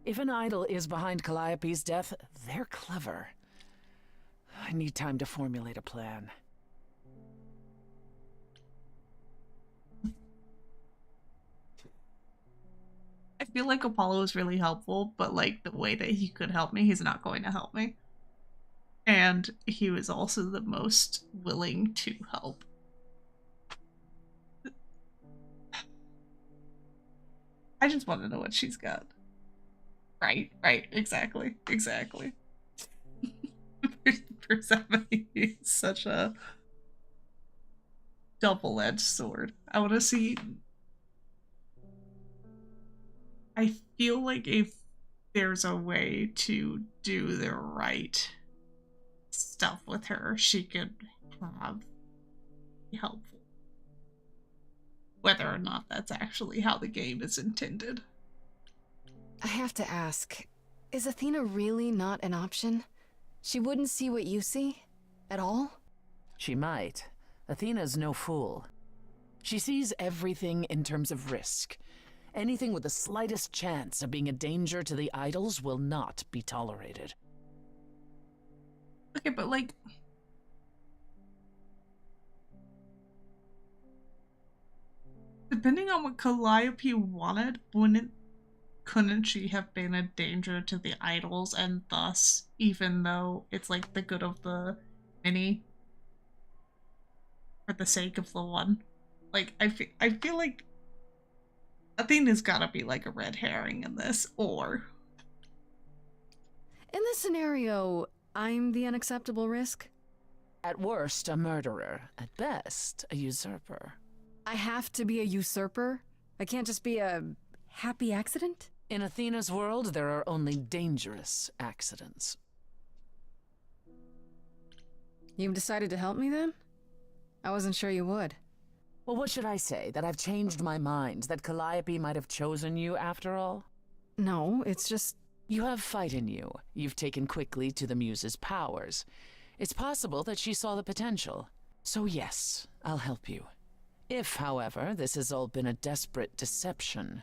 If an idol is behind Calliope's death, they're clever. I need time to formulate a plan. I feel like Apollo is really helpful, but like the way that he could help me, he's not going to help me. And he was also the most willing to help. I just want to know what she's got. Right, exactly. Persephone is such a double-edged sword. I want to see... I feel like if there's a way to do the right stuff with her, she could be helpful. Whether or not that's actually how the game is intended. I have to ask, is Athena really not an option? She wouldn't see what you see? At all? She might. Athena's no fool. She sees everything in terms of risk. Anything with the slightest chance of being a danger to the idols will not be tolerated. Okay, but like, depending on what Calliope wanted, couldn't she have been a danger to the idols, and thus, even though it's like the good of the many, for the sake of the one? Like, I feel like Athena's gotta be like a red herring in this, or... In this scenario, I'm the unacceptable risk? At worst, a murderer. At best, a usurper. I have to be a usurper? I can't just be a happy accident? In Athena's world, there are only dangerous accidents. You've decided to help me then? I wasn't sure you would. Well, what should I say? That I've changed my mind? That Calliope might have chosen you after all? No, it's just... You have fight in you. You've taken quickly to the Muse's powers. It's possible that she saw the potential. So yes, I'll help you. If, however, this has all been a desperate deception...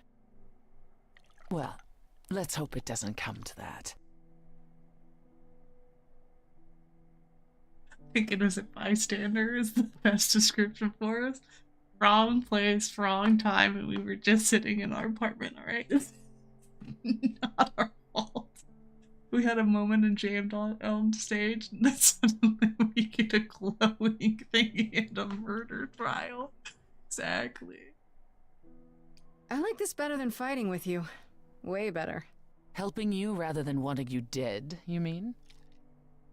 Well, let's hope it doesn't come to that. Thinking as a bystander is the best description for us. Wrong place, wrong time, and we were just sitting in our apartment, alright? Not our fault. We had a moment and jammed on stage, and then suddenly we get a glowing thingy and a murder trial. Exactly. I like this better than fighting with you. Way better. Helping you rather than wanting you dead, you mean?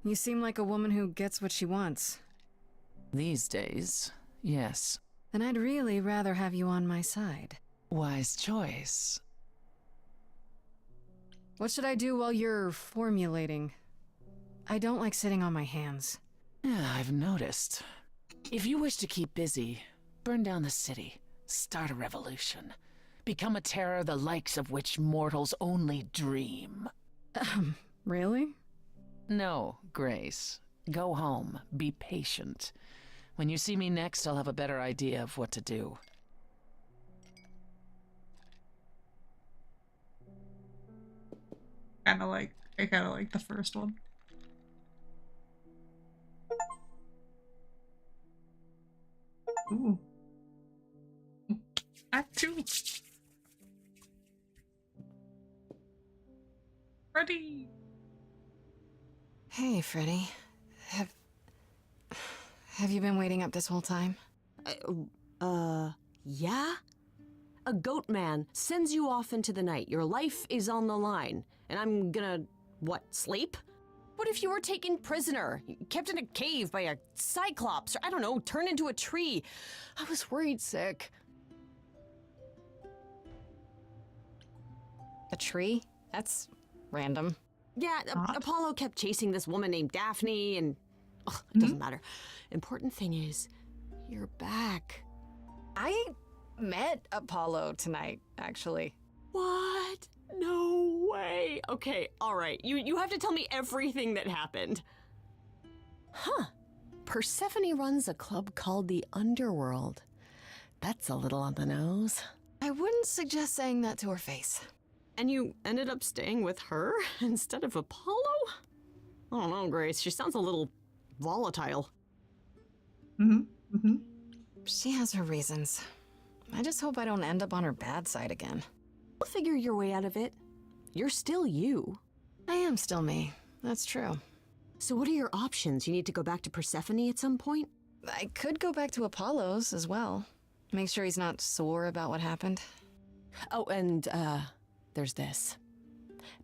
You seem like a woman who gets what she wants. These days, yes. Then I'd really rather have you on my side. Wise choice. What should I do while you're formulating? I don't like sitting on my hands. Yeah, I've noticed. If you wish to keep busy, burn down the city, start a revolution, become a terror the likes of which mortals only dream. Really? No, Grace. Go home. Be patient. When you see me next, I'll have a better idea of what to do. I kinda like the first one. Ooh. Act 2. Freddy! Hey, Freddy. Have you been waiting up this whole time? Yeah? A goat man sends you off into the night. Your life is on the line. And I'm gonna, what, sleep? What if you were taken prisoner, kept in a cave by a cyclops, or I don't know, turned into a tree? I was worried sick. A tree? That's random. Yeah, Apollo kept chasing this woman named Daphne, and it doesn't matter. Important thing is, you're back. I met Apollo tonight, actually. What? No way. Okay, all right. You have to tell me everything that happened. Huh. Persephone runs a club called the Underworld. That's a little on the nose. I wouldn't suggest saying that to her face. And you ended up staying with her instead of Apollo? I don't know, Grace. She sounds a little volatile. She has her reasons. I just hope I don't end up on her bad side again. You'll figure your way out of it. You're still you. I am still me. That's true. So what are your options? You need to go back to Persephone at some point? I could go back to Apollo's as well. Make sure he's not sore about what happened. Oh, and, there's this.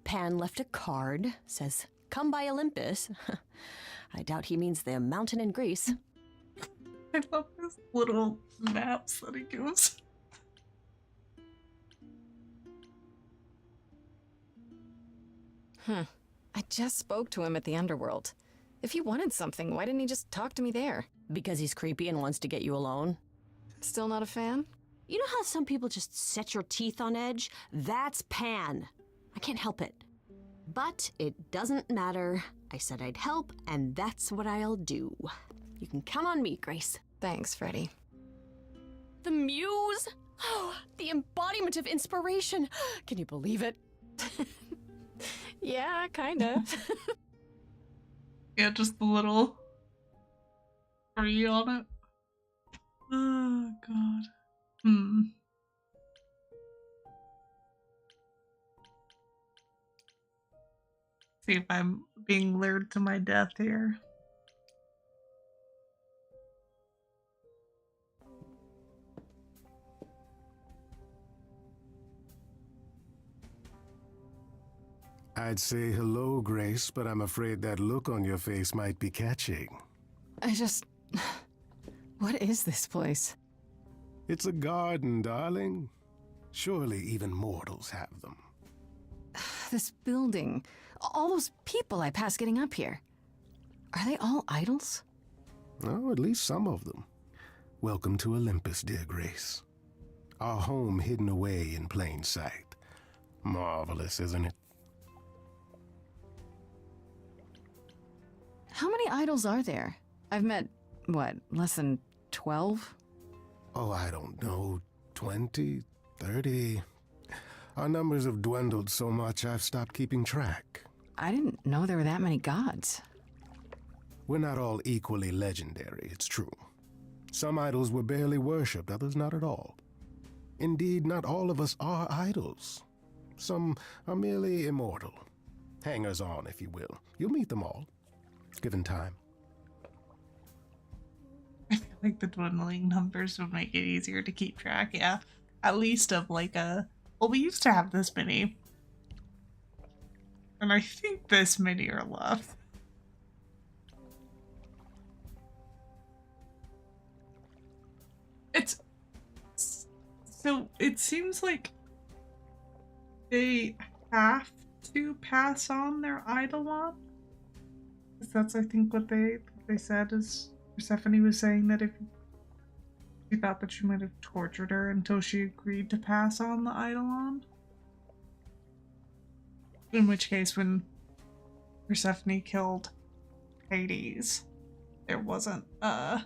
Pan left a card, says, "Come by Olympus." I doubt he means the mountain in Greece. I love his little maps that he gives. I just spoke to him at the Underworld. If he wanted something, why didn't he just talk to me there? Because he's creepy and wants to get you alone. Still not a fan? You know how some people just set your teeth on edge? That's Pan. I can't help it. But it doesn't matter. I said I'd help, and that's what I'll do. You can count on me, Grace. Thanks, Freddy. The Muse? Oh, the embodiment of inspiration. Can you believe it? Yeah, kinda. Yeah, just the little tree on it. Oh god. See if I'm being lured to my death here. I'd say hello, Grace, but I'm afraid that look on your face might be catching. What is this place? It's a garden, darling. Surely even mortals have them. This building. All those people I pass getting up here. Are they all idols? Oh, at least some of them. Welcome to Olympus, dear Grace. Our home hidden away in plain sight. Marvelous, isn't it? How many idols are there? I've met, what, less than 12? Oh, I don't know. 20, 30. Our numbers have dwindled so much I've stopped keeping track. I didn't know there were that many gods. We're not all equally legendary, it's true. Some idols were barely worshipped, others not at all. Indeed, not all of us are idols. Some are merely immortal. Hangers-on, if you will. You'll meet them all, given time. I feel like the dwindling numbers would make it easier to keep track, yeah. At least of like a... Well, we used to have this many. And I think this many are left. It's... So, it seems like they have to pass on their Eidolon. That's, I think, what they said is... Persephone was saying that if she thought that she might have tortured her until she agreed to pass on the Eidolon. In which case, when Persephone killed Hades, there wasn't a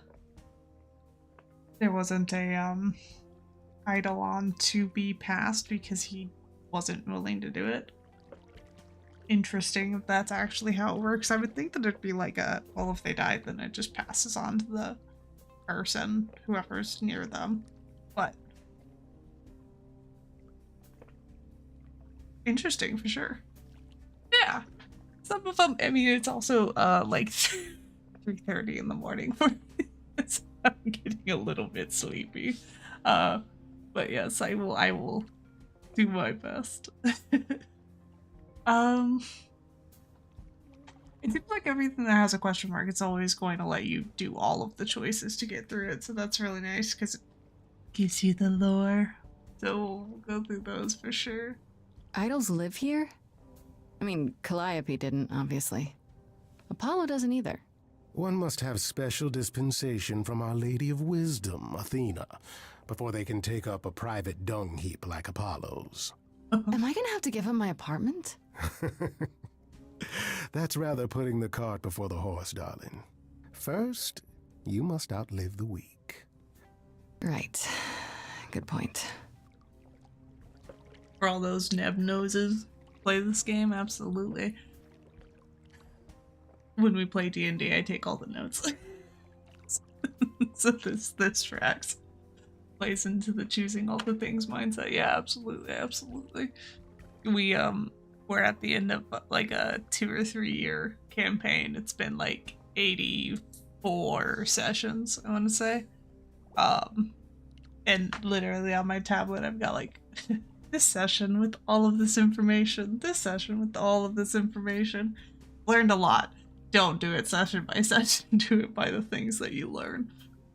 Eidolon to be passed because he wasn't willing to do it. Interesting if that's actually how it works. I would think that it'd be like well, if they died, then it just passes on to the person, whoever's near them. But interesting for sure. Yeah. Some of them, I mean, it's also like 3:30 in the morning. So I'm getting a little bit sleepy. But yes, I will do my best. It seems like everything that has a question mark, it's always going to let you do all of the choices to get through it, so that's really nice because it gives you the lore. So we'll go through those for sure. Idols live here? I mean, Calliope didn't, obviously. Apollo doesn't either. One must have special dispensation from Our Lady of Wisdom, Athena, before they can take up a private dung heap like Apollo's. Am I gonna have to give him my apartment? That's rather putting the cart before the horse, darling. First, you must outlive the weak. Right. Good point. For all those neb noses play this game, absolutely. When we play D&D, I take all the notes. So this tracks. Plays into the choosing all the things mindset. Yeah, absolutely. We're at the end of like a 2 or 3 year campaign. It's been like 84 sessions, I want to say. And literally on my tablet I've got like this session with all of this information, this session with all of this information. Learned a lot. Don't do it session by session, do it by the things that you learn.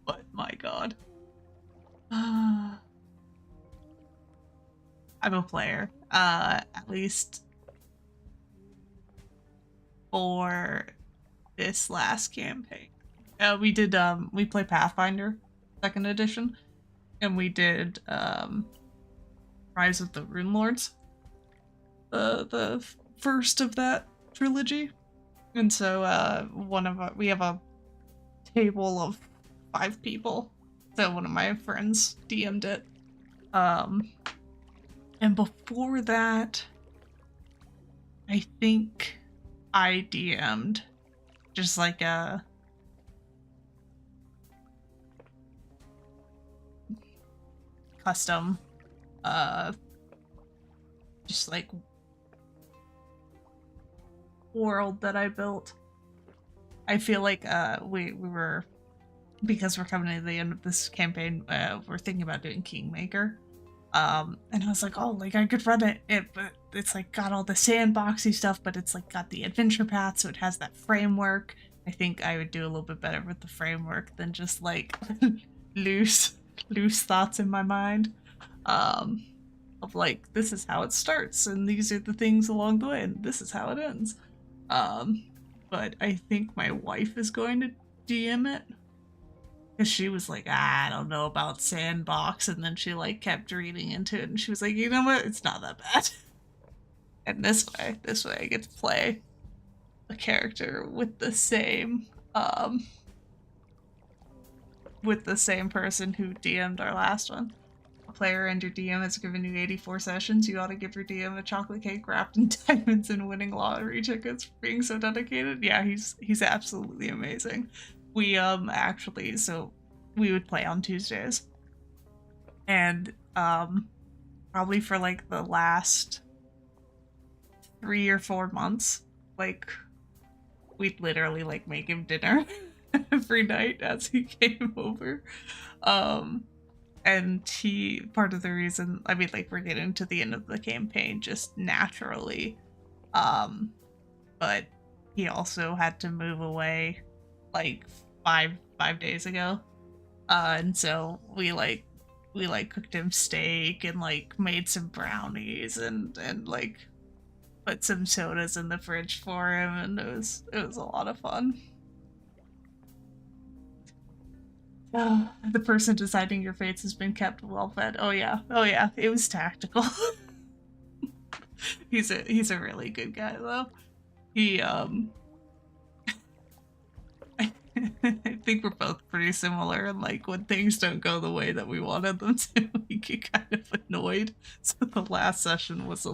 But my god. I'm a player. At least for this last campaign. We play Pathfinder 2nd edition, and we did Rise of the Rune Lords, the first of that trilogy. And so we have a table of 5 people. So one of my friends DM'd it. And before that, I think I DM'd just like a custom, just like world that I built. I feel like we were, because we're coming to the end of this campaign, we're thinking about doing Kingmaker. And I was like, oh, like I could run it, but it's like got all the sandboxy stuff, but it's like got the adventure path, so it has that framework. I think I would do a little bit better with the framework than just like loose thoughts in my mind. Of like, this is how it starts, and these are the things along the way, and this is how it ends. But I think my wife is going to DM it. Because she was like, I don't know about Sandbox, and then she like kept reading into it, and she was like, you know what, it's not that bad. And this way I get to play a character with the same person who DM'd our last one. A player and your DM has given you 84 sessions. You ought to give your DM a chocolate cake wrapped in diamonds and winning lottery tickets for being so dedicated. Yeah, he's absolutely amazing. We actually, so we would play on Tuesdays, and probably for like the last 3 or 4 months, like we'd literally like make him dinner every night as he came over. And he, part of the reason, I mean, like, we're getting to the end of the campaign just naturally, but he also had to move away like five days ago, and so we cooked him steak and like made some brownies and like put some sodas in the fridge for him, and it was a lot of fun. The person deciding your fates has been kept well fed. Oh yeah, it was tactical. He's a really good guy though. He I think we're both pretty similar, and like when things don't go the way that we wanted them to, we get kind of annoyed. So the last session was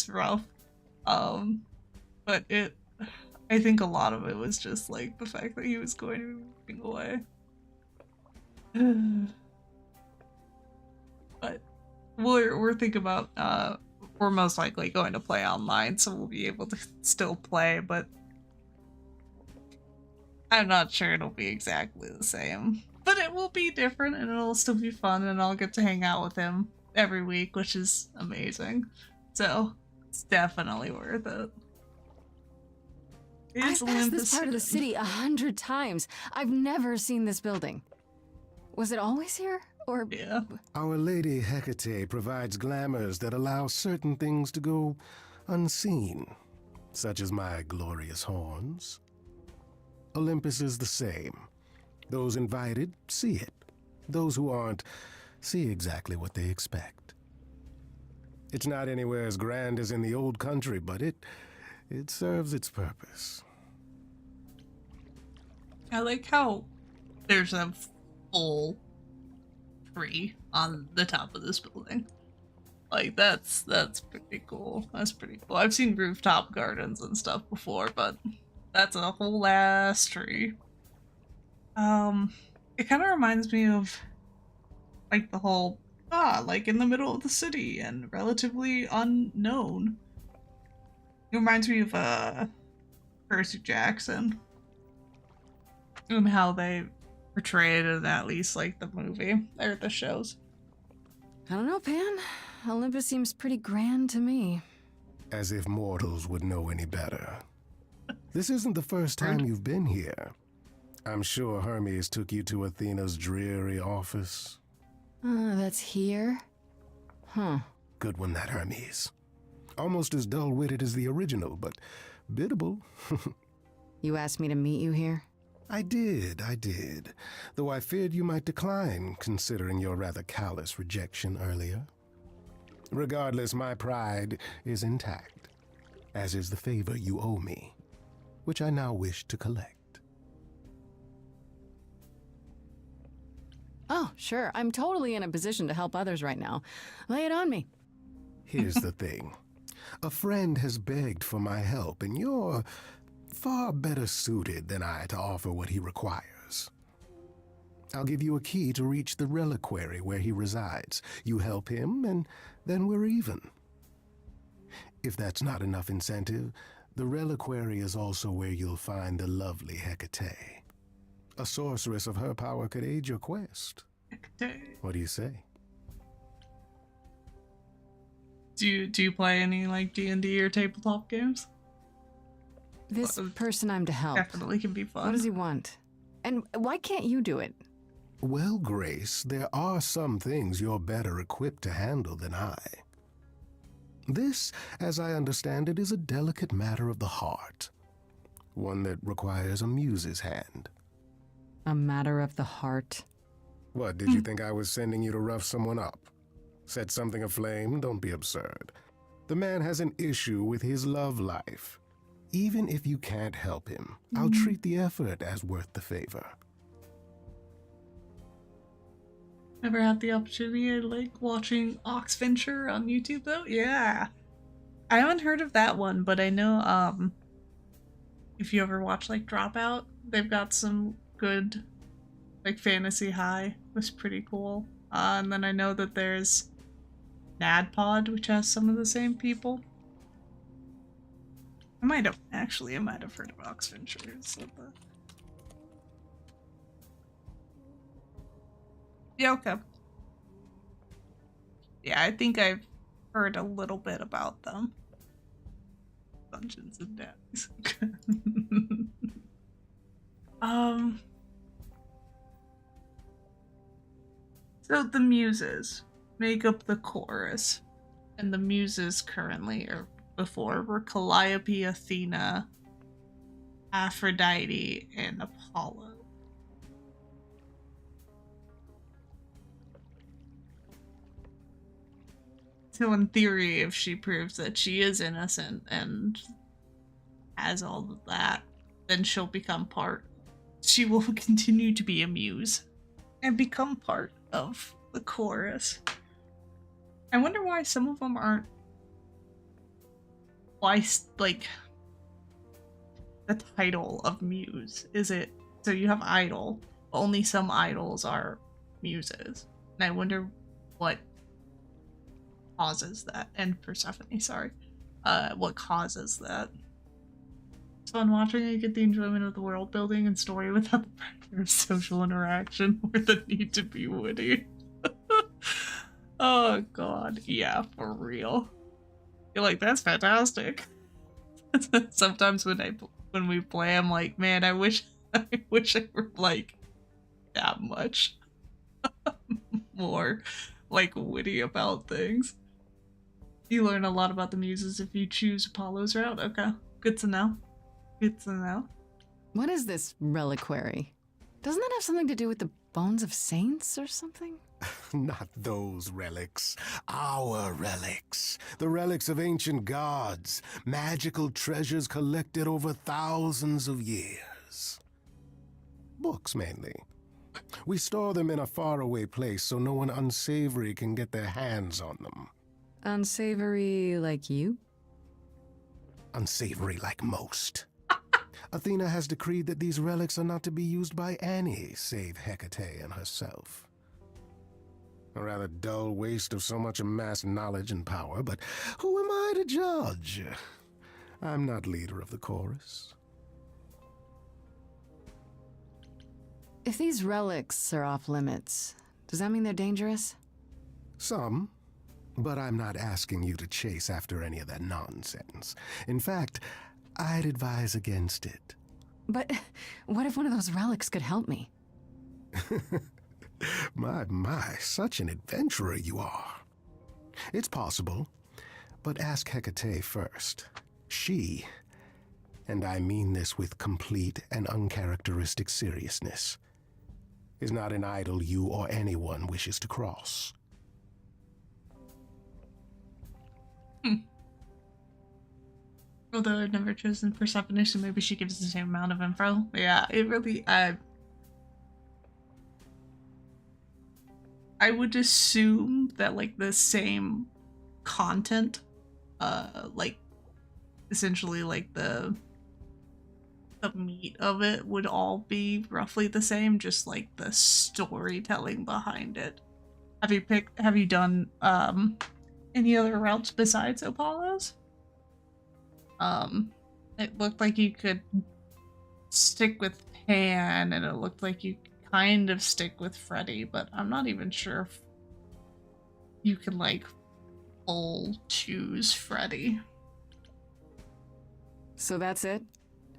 rough. But I think a lot of it was just like the fact that he was going to be moving away. But we're thinking about we're most likely going to play online, so we'll be able to still play, but I'm not sure it'll be exactly the same. But it will be different, and it'll still be fun, and I'll get to hang out with him every week, which is amazing. So it's definitely worth it. I've passed this part of the city 100 times. I've never seen this building. Was it always here? Or... Yeah. Our Lady Hecate provides glamours that allow certain things to go unseen, such as my glorious horns. Olympus is the same. Those invited see it. Those who aren't see exactly what they expect. It's not anywhere as grand as in the old country, but it serves its purpose. I like how there's a full tree on the top of this building. Like that's pretty cool. That's pretty cool. I've seen rooftop gardens and stuff before, but that's a whole ass tree. It kind of reminds me of like the whole like in the middle of the city and relatively unknown. It reminds me of Percy Jackson and how they portray it in at least like the movie or the shows. I don't know, Pan. Olympus seems pretty grand to me. As if mortals would know any better. This isn't the first time you've been here. I'm sure Hermes took you to Athena's dreary office. That's here? Huh. Good one, that Hermes. Almost as dull-witted as the original, but biddable. You asked me to meet you here? I did. Though I feared you might decline, considering your rather callous rejection earlier. Regardless, my pride is intact, as is the favor you owe me, which I now wish to collect. Oh, sure. I'm totally in a position to help others right now. Lay it on me. Here's the thing. A friend has begged for my help, and you're far better suited than I to offer what he requires. I'll give you a key to reach the reliquary where he resides. You help him, and then we're even. If that's not enough incentive, the reliquary is also where you'll find the lovely Hecate. A sorceress of her power could aid your quest. Hecate. What do you say? Do you play any like D&D or tabletop games? This person I'm to help definitely can be fun. What does he want? And why can't you do it? Well, Grace, there are some things you're better equipped to handle than I. This, as I understand it, is a delicate matter of the heart. One that requires a muse's hand. A matter of the heart? What, did you think I was sending you to rough someone up? Set something aflame? Don't be absurd. The man has an issue with his love life. Even if you can't help him, I'll treat the effort as worth the favor. Never had the opportunity of like watching Oxventure on YouTube though? Yeah. I haven't heard of that one, but I know if you ever watch like Dropout, they've got some good like Fantasy High. It was pretty cool. And then I know that there's NADPOD, which has some of the same people. I might have heard of Oxventure. Yeah, okay. Yeah, I think I've heard a little bit about them. Dungeons and Daddies. So the muses make up the chorus, and the muses currently, or before, were Calliope, Athena, Aphrodite, and Apollo. So in theory, if she proves that she is innocent and has all of that, then she'll become she will continue to be a muse and become part of the chorus. I wonder why some of them aren't. Why, like, the title of muse? Is it, so you have idol, but only some idols are muses. And I wonder what causes that. And Persephone, sorry. What causes that? It's fun watching. I get the enjoyment of the world building and story without the pressure of social interaction or the need to be witty. Oh god, yeah, for real. You're like, that's fantastic. Sometimes when we play, I'm like, man, I wish I were like that much more like witty about things. You learn a lot about the muses if you choose Apollo's route. Okay, good to know. Good to know. What is this reliquary? Doesn't that have something to do with the bones of saints or something? Not those relics. Our relics. The relics of ancient gods. Magical treasures collected over thousands of years. Books, mainly. We store them in a faraway place so no one unsavory can get their hands on them. Unsavory like you? Unsavory like most. Athena has decreed that these relics are not to be used by any save Hecate and herself. A rather dull waste of so much amassed knowledge and power, but who am I to judge? I'm not leader of the chorus. If these relics are off limits, does that mean they're dangerous? Some, but I'm not asking you to chase after any of that nonsense. In fact, I'd advise against it. But what if one of those relics could help me? My, such an adventurer you are. It's possible, but ask Hecate first. She, and I mean this with complete and uncharacteristic seriousness, is not an idol you or anyone wishes to cross. Although I've never chosen Persephone, so maybe she gives the same amount of info. Yeah, it really, I would assume that, like, the same content, like, essentially, like, the the meat of it would all be roughly the same, just like the storytelling behind it. Have you done any other routes besides Apollo's? It looked like you could stick with Pan, and it looked like you could kind of stick with Freddy, but I'm not even sure if you can like full choose Freddy. So that's it?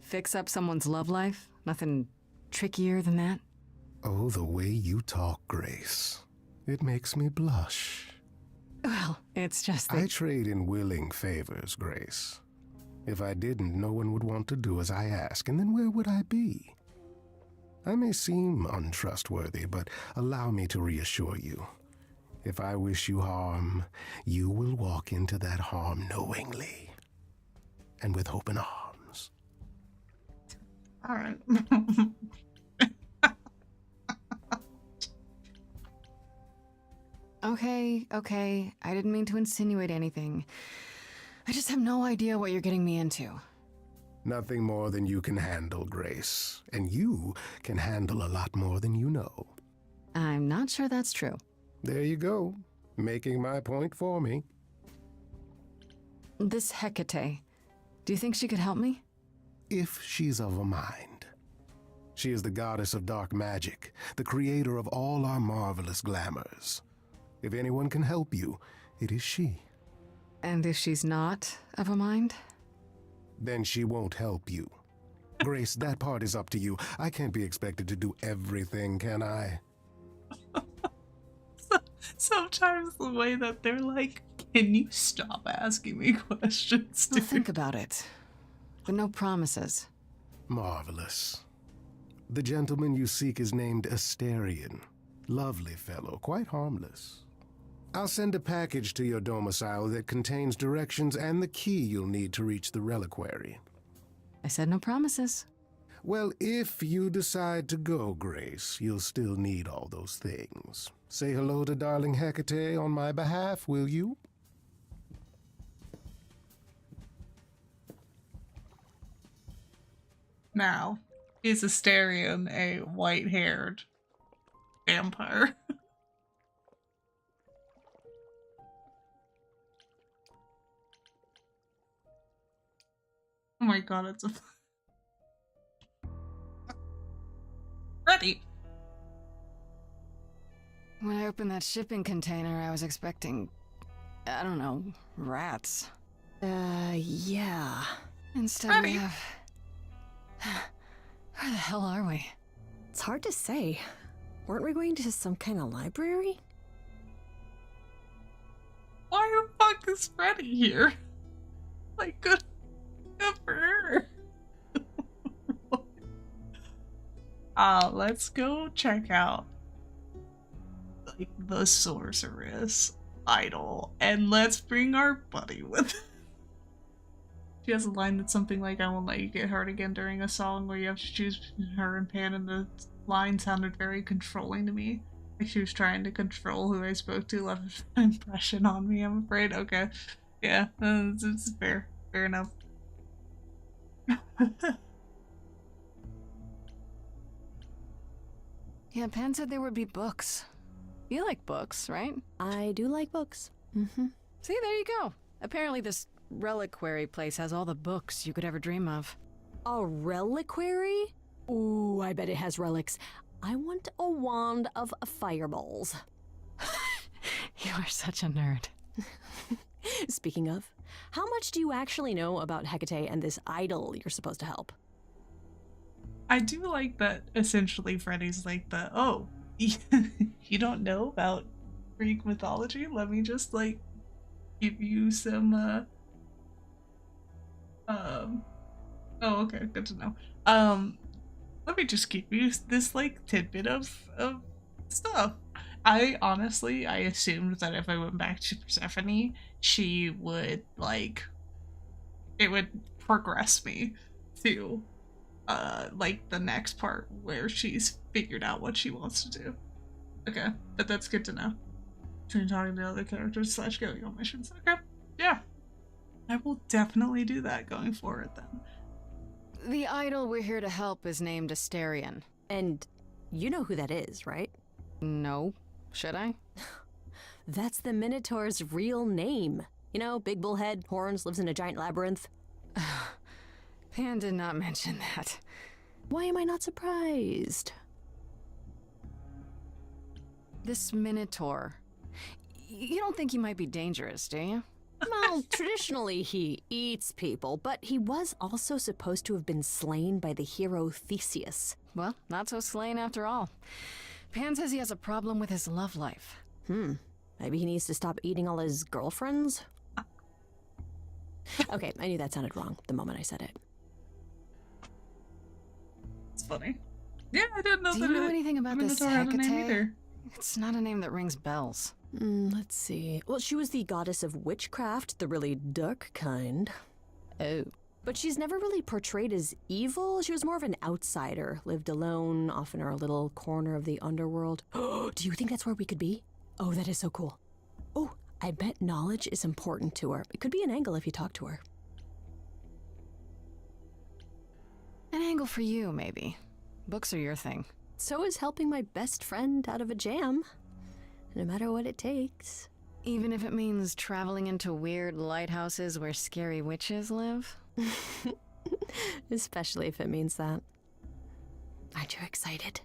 Fix up someone's love life? Nothing trickier than that? Oh, the way you talk, Grace. It makes me blush. Well, it's just that... I trade in willing favors, Grace. If I didn't, no one would want to do as I ask, and then where would I be? I may seem untrustworthy, but allow me to reassure you. If I wish you harm, you will walk into that harm knowingly and with open arms. All right. Okay. I didn't mean to insinuate anything. I just have no idea what you're getting me into. Nothing more than you can handle, Grace. And you can handle a lot more than you know. I'm not sure that's true. There you go, making my point for me. This Hecate, do you think she could help me? If she's of a mind. She is the goddess of dark magic, the creator of all our marvelous glamours. If anyone can help you, it is she. And if she's not of a mind? Then she won't help you. Grace, that part is up to you. I can't be expected to do everything, can I? Sometimes the way that they're like, can you stop asking me questions, dude? Well, think about it. But no promises. Marvelous. The gentleman you seek is named Asterion. Lovely fellow, quite harmless. I'll send a package to your domicile that contains directions and the key you'll need to reach the reliquary. I said no promises. Well, if you decide to go, Grace, you'll still need all those things. Say hello to darling Hecate on my behalf, will you? Now, is Asterion a white-haired vampire? Oh my god, it's a... Ready! When I opened that shipping container, I was expecting... I don't know, rats. Yeah. Instead we have... Where the hell are we? It's hard to say. Weren't we going to some kind of library? Why the fuck is Freddy here? Like, good for her. Let's go check out like the sorceress idol, and let's bring our buddy with us. She has a line that's something like, "I won't let you get hurt again" during a song where you have to choose between her and Pan, and the line sounded very controlling to me. Like she was trying to control who I spoke to, left an impression on me, I'm afraid. Okay. Yeah, it's fair. Fair enough. Yeah, Pan said there would be books. You like books, right? I do like books. Mm-hmm. See, there you go. Apparently this reliquary place has all the books you could ever dream of. A reliquary? Ooh, I bet it has relics. I want a wand of fireballs. You are such a nerd. Speaking of, how much do you actually know about Hecate and this idol you're supposed to help? I do like that essentially Freddy's like the, oh, you don't know about Greek mythology? Let me just like give you some oh, okay, good to know. Let me just give you this like tidbit of stuff. I assumed that if I went back to Persephone, she would like, it would progress me to like the next part where she's figured out what she wants to do. Okay, but that's good to know. Between talking to other characters / going on missions. Okay, yeah. I will definitely do that going forward then. The idol we're here to help is named Asterion. And you know who that is, right? No. Should I? That's the Minotaur's real name. You know, big bullhead, horns, lives in a giant labyrinth. Pan did not mention that. Why am I not surprised? This Minotaur. You don't think he might be dangerous, do you? Well, traditionally he eats people, but he was also supposed to have been slain by the hero Theseus. Well, not so slain after all. Pan says he has a problem with his love life. Maybe he needs to stop eating all his girlfriends? Okay, I knew that sounded wrong the moment I said it. It's funny. Yeah, I didn't know Do that you know anything about this Minotaur had a name Hecate? either. It's not a name that rings bells. Let's see. Well, she was the goddess of witchcraft, the really dark kind. Oh. But she's never really portrayed as evil. She was more of an outsider, lived alone, off in her little corner of the underworld. Do you think that's where we could be? Oh, that is so cool. Oh, I bet knowledge is important to her. It could be an angle if you talk to her. An angle for you, maybe. Books are your thing. So is helping my best friend out of a jam. No matter what it takes. Even if it means traveling into weird lighthouses where scary witches live? Especially if it means that. Aren't you excited?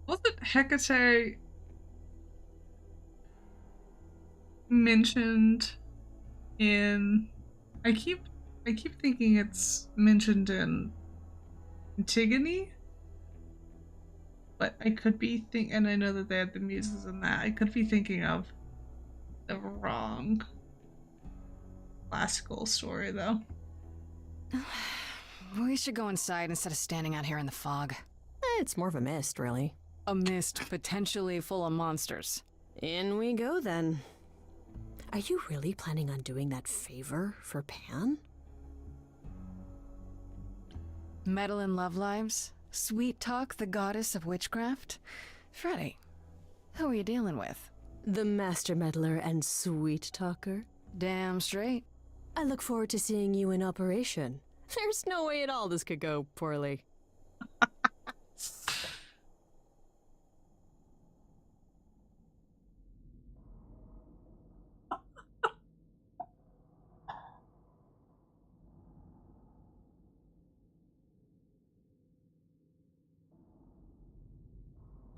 Wasn't Hecate mentioned in... I keep thinking it's mentioned in Antigone, but I could be and I know that they had the muses in that. I could be thinking of the wrong classical story, though. We should go inside instead of standing out here in the fog. It's more of a mist, really. A mist potentially full of monsters. In we go, then. Are you really planning on doing that favor for Pan? Meddle in love lives? Sweet Talk, the goddess of witchcraft? Freddy, who are you dealing with? The master meddler and sweet talker. Damn straight. I look forward to seeing you in operation. There's no way at all this could go poorly.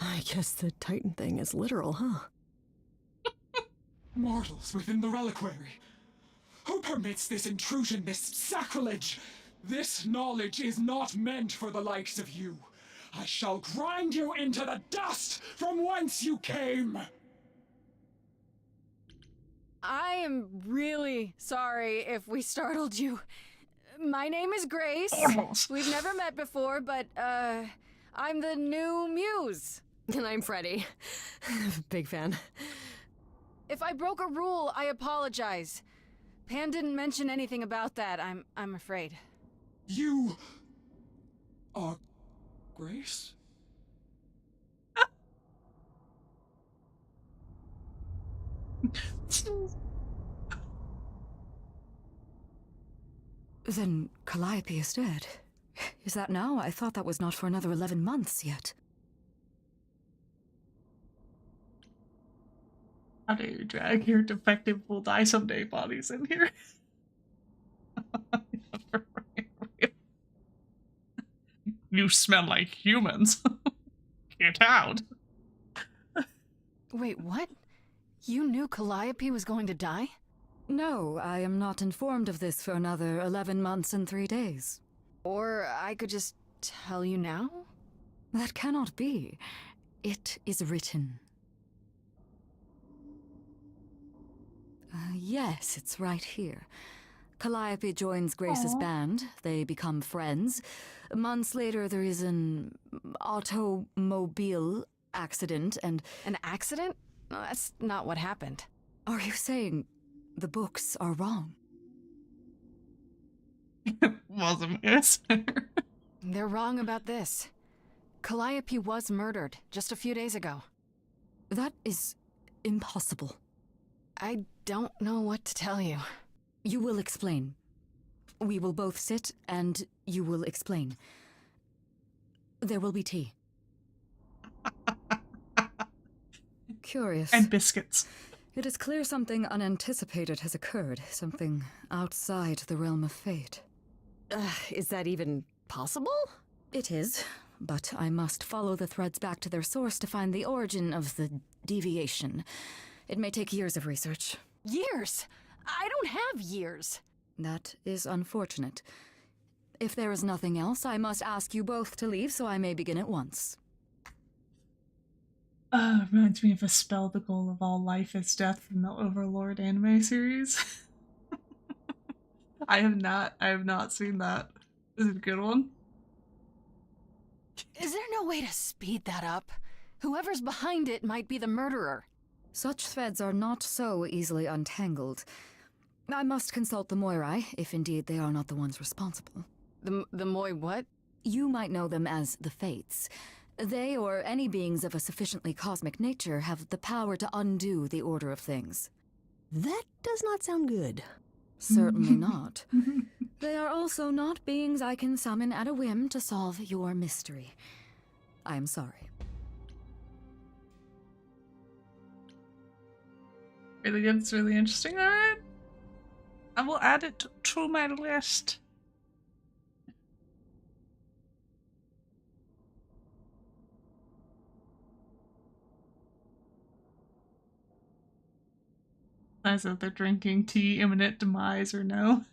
I guess the Titan thing is literal, huh? Mortals within the reliquary. Who permits this intrusion, this sacrilege? This knowledge is not meant for the likes of you. I shall grind you into the dust from whence you came! I am really sorry if we startled you. My name is Grace. We've never met before, but, I'm the new muse. And I'm Freddy. Big fan. If I broke a rule, I apologize. Pan didn't mention anything about that, I'm afraid. You... are... Grace? Then Calliope is dead. Is that now? I thought that was not for another 11 months yet. How dare you drag your defective will die someday bodies in here? You smell like humans. Get out. Wait, what? You knew Calliope was going to die? No, I am not informed of this for another 11 months and 3 days. Or I could just tell you now? That cannot be. It is written. Yes, it's right here. Calliope joins Grace's band. They become friends. Months later, there is an automobile accident and... An accident? No, that's not what happened. Are you saying the books are wrong? Wasn't it? They're wrong about this. Calliope was murdered just a few days ago. That is impossible. I don't know what to tell you. You will explain. We will both sit, and you will explain. There will be tea. Curious. And biscuits. It is clear something unanticipated has occurred, something outside the realm of fate. Is that even possible? It is, but I must follow the threads back to their source to find the origin of the deviation. It may take years of research. Years? I don't have years. That is unfortunate. If there is nothing else, I must ask you both to leave so I may begin at once. Reminds me of a spell, the goal of all life is death from the Overlord anime series. I have not seen that. Is it a good one? Is there no way to speed that up? Whoever's behind it might be the murderer. Such threads are not so easily untangled. I must consult the Moirai, if indeed they are not the ones responsible. The Moi what? You might know them as the Fates. They, or any beings of a sufficiently cosmic nature, have the power to undo the order of things. That does not sound good. Certainly not. They are also not beings I can summon at a whim to solve your mystery. I am sorry. Really good, it's really interesting. Alright. I will add it to my list. As if they're drinking tea, imminent demise or no.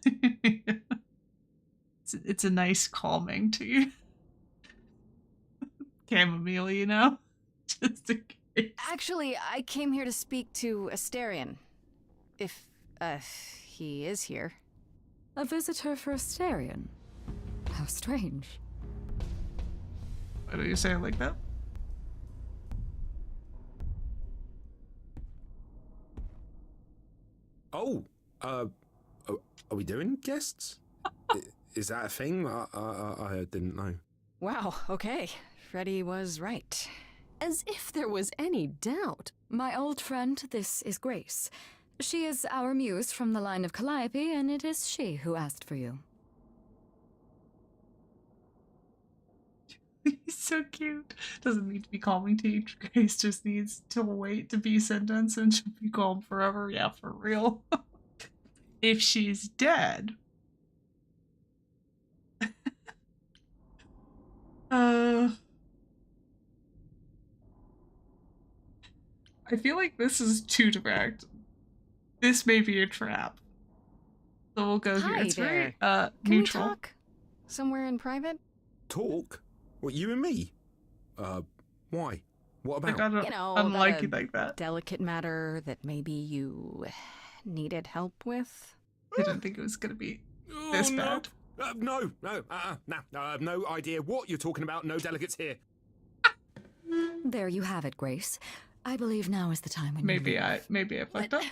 It's a nice calming tea. Chamomile, you know? Just in case. Actually, I came here to speak to Asterion. If, he is here. A visitor for Asterion? How strange. Why do you say it like that? Oh, are we doing guests? Is that a thing? I didn't know. Wow, okay. Freddy was right. As if there was any doubt. My old friend, this is Grace. She is our muse from the line of Calliope, and it is she who asked for you. He's so cute. Doesn't need to be calming tea. Grace just needs to wait to be sentenced and she'll be calm forever. Yeah, for real. If she's dead. I feel like this is too direct. This may be a trap. So we'll go here. It's there. very Can neutral. we talk? Somewhere in private? Talk? What, you and me? Why? What about? You know, unlike you like that. Delicate matter that maybe you needed help with? I didn't think it was gonna be this bad. No, I have no idea what you're talking about. No delegates here. There you have it, Grace. I believe now is the time when maybe I fucked up.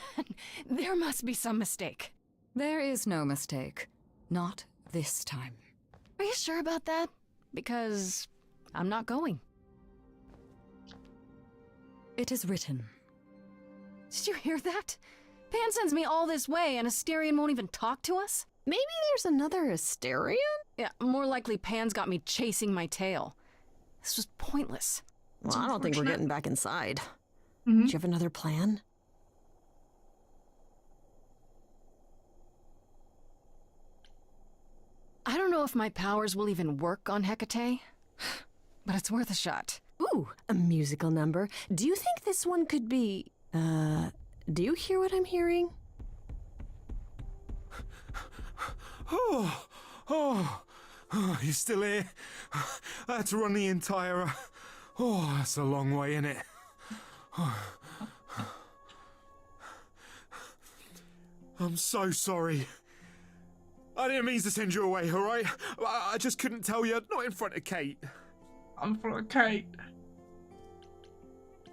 There must be some mistake. There is no mistake. Not this time. Are you sure about that? Because I'm not going. It is written. Did you hear that? Pan sends me all this way and Asterion won't even talk to us? Maybe there's another Asterion? Yeah, more likely Pan's got me chasing my tail. This was pointless. Well, I don't think we're getting back inside. Mm-hmm. Do you have another plan? I don't know if my powers will even work on Hecate, but it's worth a shot. Ooh, a musical number. Do you think this one could be... do you hear what I'm hearing? Oh, you still here? I had to run the entire... Oh, that's a long way, innit? I'm so sorry. I didn't mean to send you away, alright? I just couldn't tell you, not in front of Kate. I'm in front of Kate.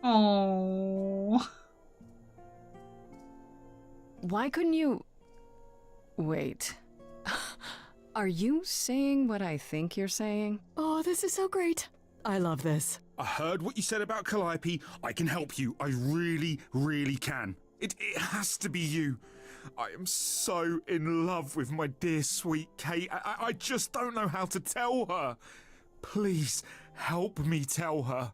Oh. Why couldn't you... Wait. Are you saying what I think you're saying? Oh, this is so great. I love this. I heard what you said about Calliope. I can help you. I really, really can. It has to be you. I am so in love with my dear sweet Kate. I just don't know how to tell her. Please help me tell her.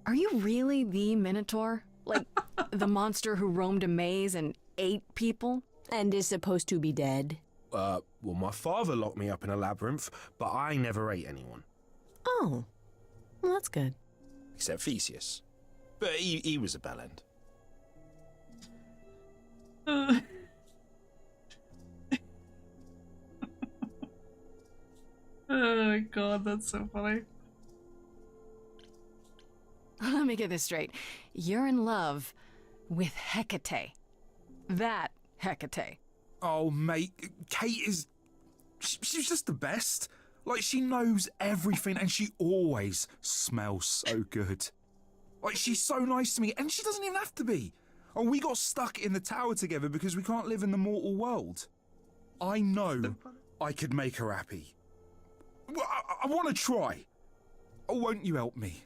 Are you really the Minotaur? Like, the monster who roamed a maze and ate people? And is supposed to be dead? Well, my father locked me up in a labyrinth, but I never ate anyone. Oh, well, that's good. Except Theseus. But he was a bellend. Oh my god, that's so funny. Let me get this straight. You're in love with Hecate. That Hecate. Oh, mate, Kate is... She's just the best. Like, she knows everything and she always smells so good. Like, she's so nice to me and she doesn't even have to be. Oh, we got stuck in the tower together because we can't live in the mortal world. I know I could make her happy. Well, I want to try. Oh, won't you help me?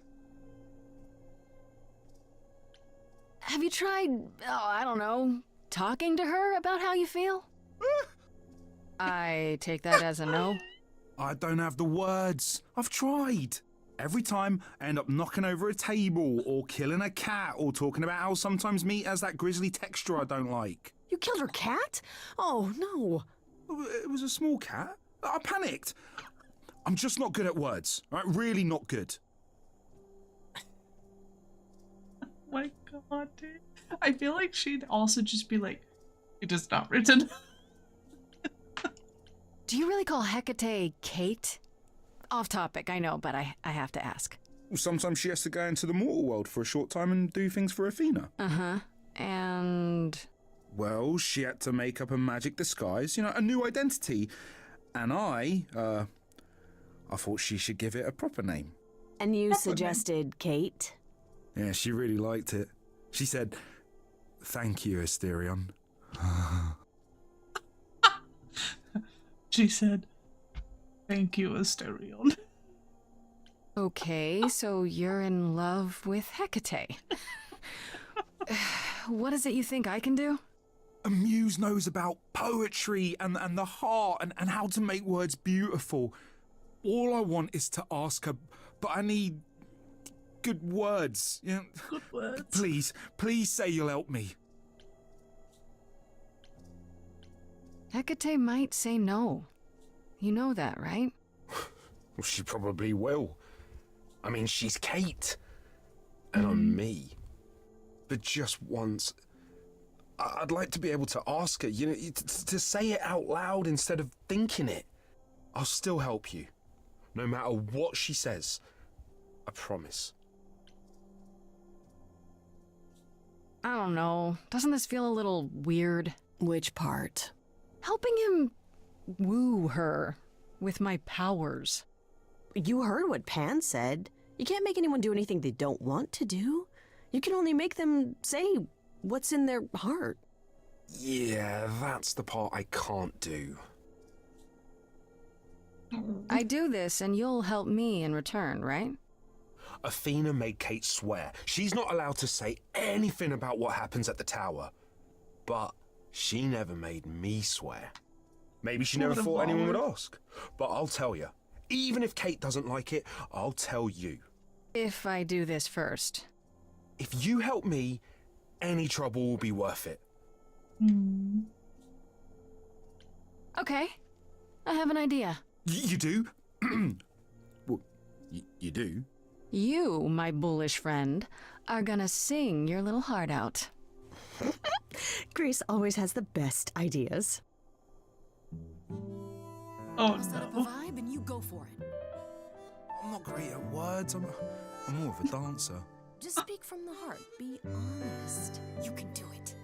Have you tried, I don't know, talking to her about how you feel? I take that as a no. I don't have the words. I've tried. Every time I end up knocking over a table or killing a cat or talking about how sometimes meat has that grisly texture I don't like. You killed her cat? Oh, no. It was a small cat. I panicked. I'm just not good at words. Right? Really not good. My god, dude. I feel like she'd also just be like, it is not written. Do you really call Hecate Kate? Off topic, I know, but I have to ask. Sometimes she has to go into the mortal world for a short time and do things for Athena. Uh-huh. And... Well, she had to make up a magic disguise, a new identity. And I thought she should give it a proper name. And you suggested Kate? Yeah, she really liked it. She said, "Thank you, Asterion." She said, "Thank you, Asterion." Okay, so you're in love with Hecate. What is it you think I can do? A muse knows about poetry and the heart and how to make words beautiful. All I want is to ask her, but I need good words. Good words. Please say you'll help me. Hecate might say no. You know that, right? Well, she probably will. I mean, she's Kate. And I'm me. But just once, I'd like to be able to ask her, to say it out loud instead of thinking it. I'll still help you. No matter what she says. I promise. I don't know. Doesn't this feel a little weird? Which part? Helping him woo her with my powers. You heard what Pan said. You can't make anyone do anything they don't want to do. You can only make them say what's in their heart. Yeah, that's the part I can't do. I do this and you'll help me in return, right? Athena made Kate swear she's not allowed to say anything about what happens at the tower. But she never made me swear. Maybe she never thought anyone would ask. But I'll tell you, even if Kate doesn't like it, I'll tell you. If I do this first. If you help me, any trouble will be worth it. Okay, I have an idea. You do? Well, you do? You, my bullish friend, are gonna sing your little heart out. Grace always has the best ideas. Oh, Set up a vibe and you go for it. I'm not great at words. I'm more of a dancer. Just speak from the heart. Be honest. You can do it.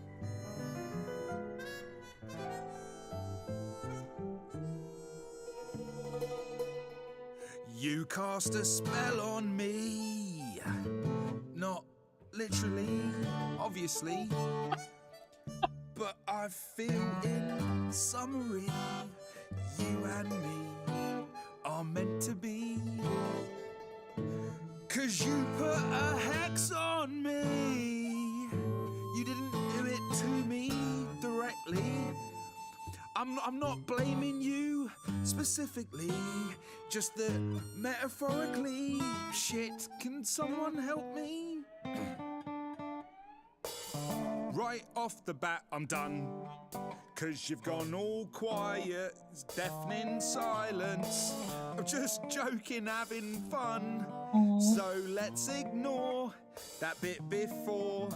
You cast a spell on me. Not literally, obviously. But I feel in summary, you had I'm not blaming you specifically, just that metaphorically. Shit, can someone help me? Right off the bat, I'm done. 'Cause you've gone all quiet, it's deafening silence. I'm just joking, having fun. So let's ignore that bit before.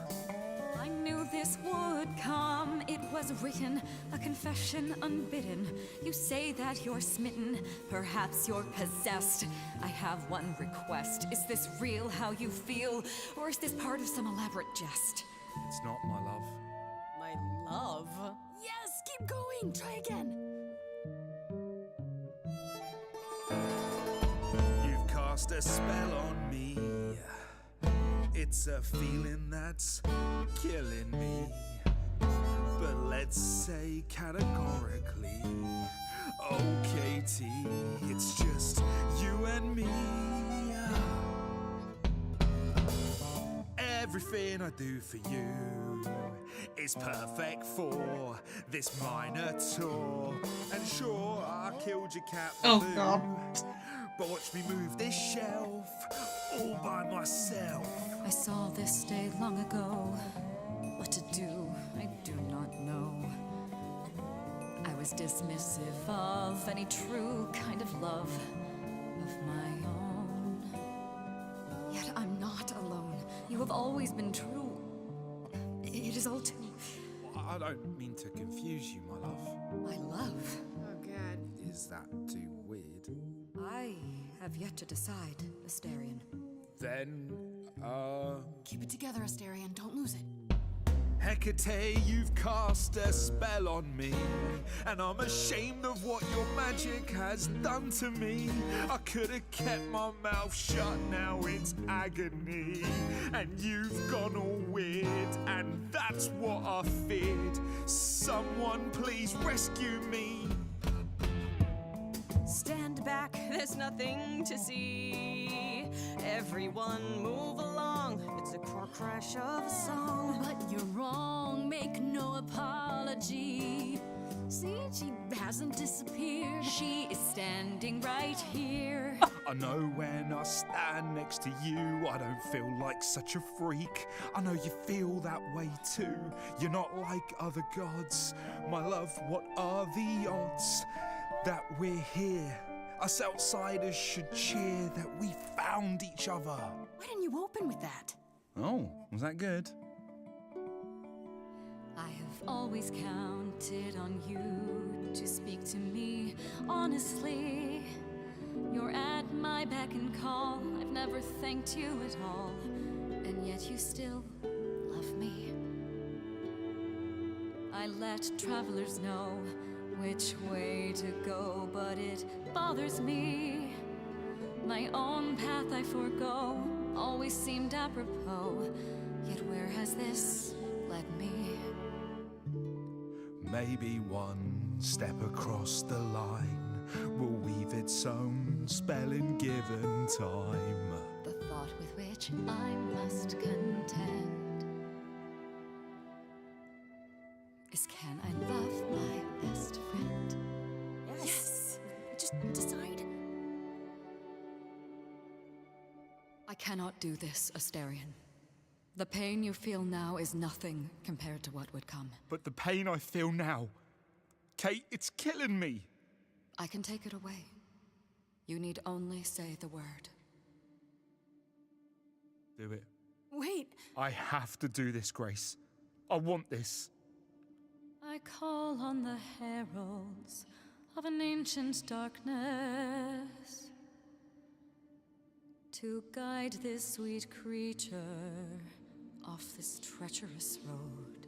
I knew this would come. It was written, a confession unbidden. You say that you're smitten, perhaps you're possessed. I have one request. Is this real how you feel, or is this part of some elaborate jest? It's not, my love. My love? Yes, keep going. Try again. You've cast a spell on me. It's a feeling that's killing me. But let's say categorically, oh Katie, it's just you and me. Everything I do for you is perfect for this minor tour. And sure, I killed your cat, Oh, Baloo, God. but watch me move this shelf all by myself. I saw this day long ago. What to do, I do not know. I was dismissive of any true kind of love of my own. Yet I'm not alone. You have always been true. It is all too... I don't mean to confuse you, my love. My love? Oh, God. Is that too weird? I have yet to decide, Asterion. Then, Keep it together, Asterion. Don't lose it. Hecate, you've cast a spell on me, and I'm ashamed of what your magic has done to me. I could have kept my mouth shut, now it's agony. And you've gone all weird, and that's what I feared. Someone please rescue me. Stand back, there's nothing to see. Everyone move along, it's a car crash of a song. But you're wrong, make no apology. See, she hasn't disappeared. She is standing right here. I know when I stand next to you, I don't feel like such a freak. I know you feel that way too. You're not like other gods. My love, what are the odds that we're here? Us outsiders should cheer that we found each other. Why didn't you open with that? Oh, was that good? I have always counted on you to speak to me honestly. You're at my beck and call. I've never thanked you at all, and yet you still love me. I let travelers know which way to go, but it bothers me. My own path I forego, always seemed apropos. Yet where has this led me? Maybe one step across the line will weave its own spell in given time. The thought with which I must contend is, can I love my best friend? Yes! Just decide. I cannot do this, Asterion. The pain you feel now is nothing compared to what would come. But the pain I feel now, Kate, it's killing me. I can take it away. You need only say the word. Do it. Wait. I have to do this, Grace. I want this. I call on the heralds of an ancient darkness to guide this sweet creature off this treacherous road.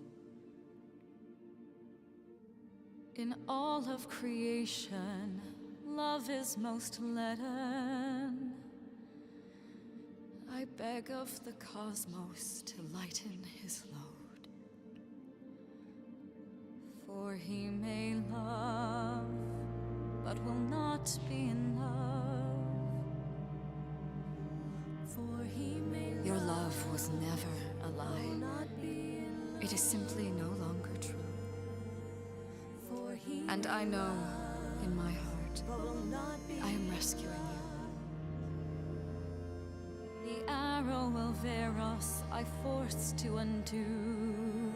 In all of creation, love is most leaden. I beg of the cosmos to lighten his load. For he may love, but will not be in love. For he may Your love was never a lie. It is simply no longer true. And I know, in my heart, I am rescuing you. The arrow of Eros I forced to undo.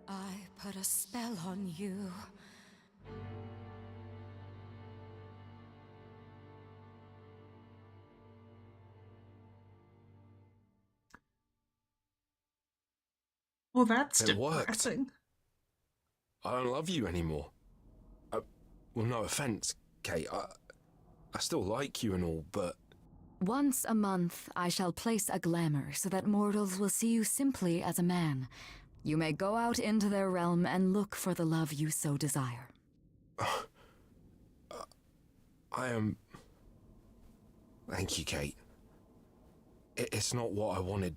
I put a spell on you. Well, that's It worked. depressing. I don't love you anymore. Well, no offense, Kate. I still like you and all, but Once a month, I shall place a glamour so that mortals will see you simply as a man. You may go out into their realm and look for the love you so desire. I am. Thank you, Kate. It's not what I wanted,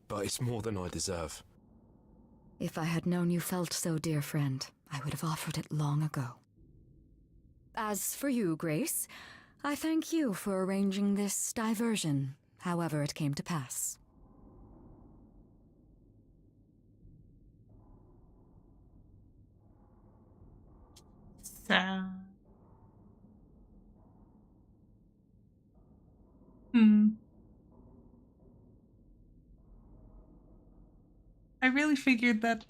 but it's more than I deserve. If I had known you felt so, dear friend, I would have offered it long ago. As for you, Grace, I thank you for arranging this diversion, however it came to pass. Sad. I really figured that,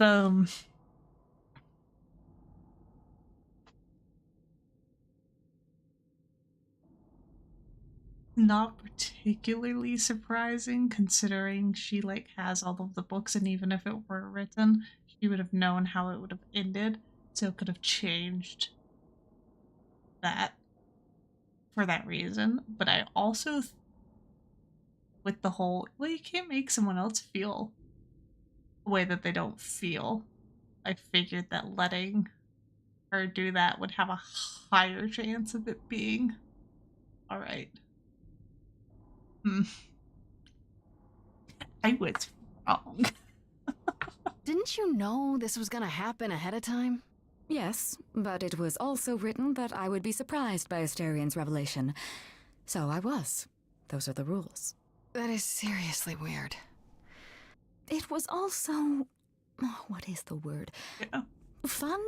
not particularly surprising considering she, like, has all of the books, and even if it were written, she would have known how it would have ended, so it could have changed that for that reason. But I also, with the whole, well, you can't make someone else feel a way that they don't feel, I figured that letting her do that would have a higher chance of it being alright. I was wrong. Didn't you know this was gonna happen ahead of time? Yes, but it was also written that I would be surprised by Asterian's revelation. So I was. Those are the rules. That is seriously weird. It was also... what is the word? Yeah. Fun?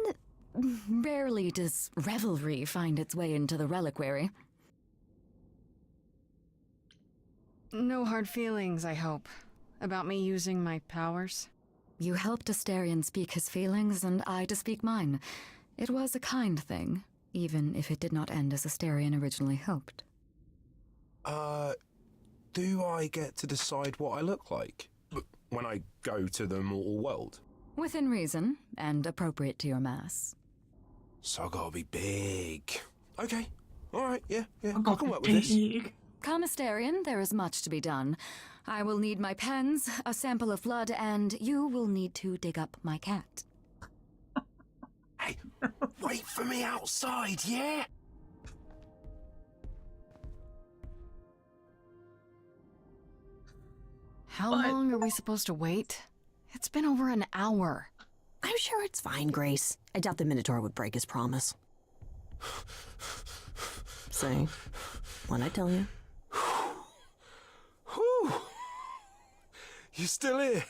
Rarely does revelry find its way into the reliquary. No hard feelings, I hope, about me using my powers? You helped Asterian speak his feelings, and I to speak mine. It was a kind thing, even if it did not end as Asterian originally hoped. Do I get to decide what I look like when I go to the mortal world? Within reason, and appropriate to your mass. So I gotta be big. Okay. Alright, yeah. I can work with this. Come, Asterian, there is much to be done. I will need my pens, a sample of blood, and you will need to dig up my cat. Hey, wait for me outside, yeah? How long are we supposed to wait? It's been over an hour. I'm sure it's fine, Grace. I doubt the Minotaur would break his promise. See? What'd I tell you? Whew. You still here?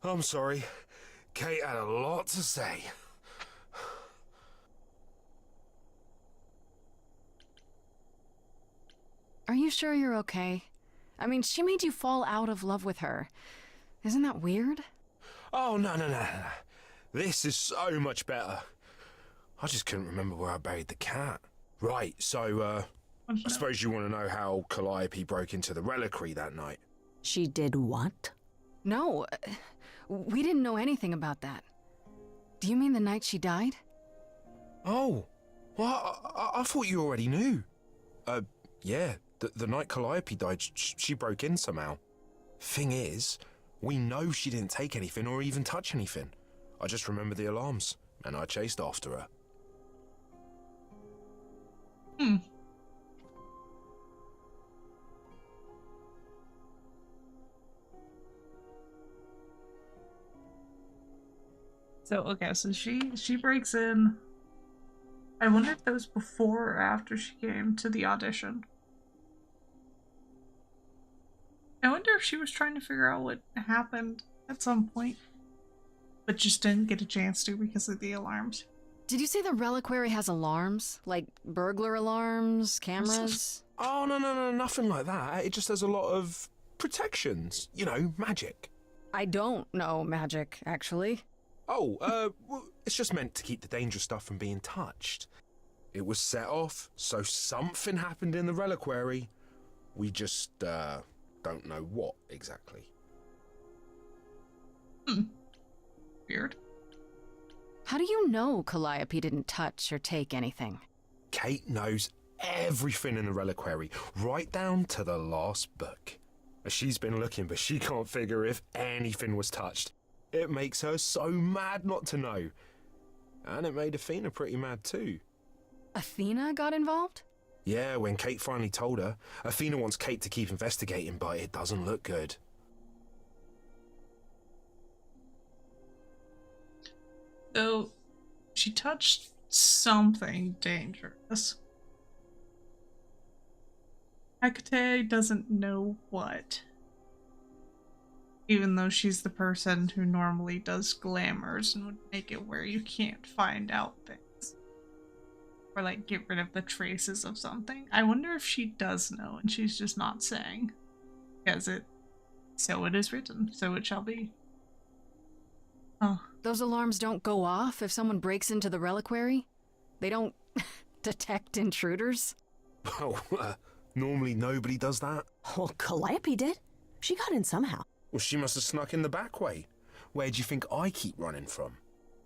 I'm sorry. Kate had a lot to say. Are you sure you're okay? I mean, she made you fall out of love with her. Isn't that weird? Oh, no. This is so much better. I just couldn't remember where I buried the cat. Right, so, I suppose you want to know how Calliope broke into the reliquary that night. She did what? No, we didn't know anything about that. Do you mean the night she died? Oh, well, I thought you already knew. Yeah, the night Calliope died, she broke in somehow. Thing is, we know she didn't take anything or even touch anything. I just remember the alarms, and I chased after her. So, okay, so she breaks in. I wonder if that was before or after she came to the audition. I wonder if she was trying to figure out what happened at some point. but just didn't get a chance to because of the alarms. Did you say the reliquary has alarms? Like burglar alarms, cameras? Oh, no, nothing like that. It just has a lot of protections. You know, magic. I don't know magic, actually. Oh, well, it's just meant to keep the dangerous stuff from being touched. It was set off, so something happened in the reliquary. We just, don't know what exactly. Weird. How do you know Calliope didn't touch or take anything? Kate knows everything in the reliquary, right down to the last book. She's been looking, but she can't figure if anything was touched. It makes her so mad not to know. And it made Athena pretty mad too. Athena got involved? Yeah, when Kate finally told her. Athena wants Kate to keep investigating, but it doesn't look good. So, she touched something dangerous. Hecate doesn't know what. Even though she's the person who normally does glamours and would make it where you can't find out things. Or like get rid of the traces of something. I wonder if she does know and she's just not saying. Because so it is written, so it shall be. Oh. Those alarms don't go off if someone breaks into the reliquary? They don't detect intruders? Well, normally nobody does that. Well, Calliope did. She got in somehow. Well, she must have snuck in the back way. Where do you think I keep running from?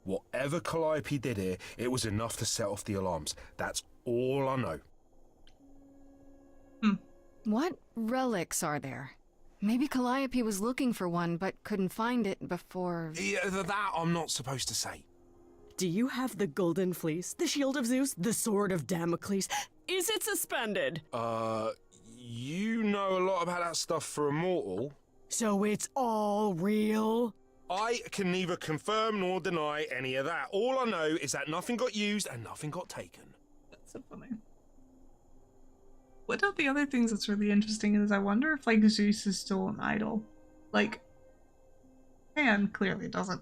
Whatever Calliope did here, it was enough to set off the alarms. That's all I know. What relics are there? Maybe Calliope was looking for one, but couldn't find it before... Yeah, that I'm not supposed to say. Do you have the Golden Fleece, the Shield of Zeus, the Sword of Damocles? Is it suspended? You know a lot about that stuff for a mortal. So it's all real? I can neither confirm nor deny any of that. All I know is that nothing got used and nothing got taken. That's so funny. One of the other things that's really interesting is I wonder if, like, Zeus is still an idol. Like, Pan clearly doesn't,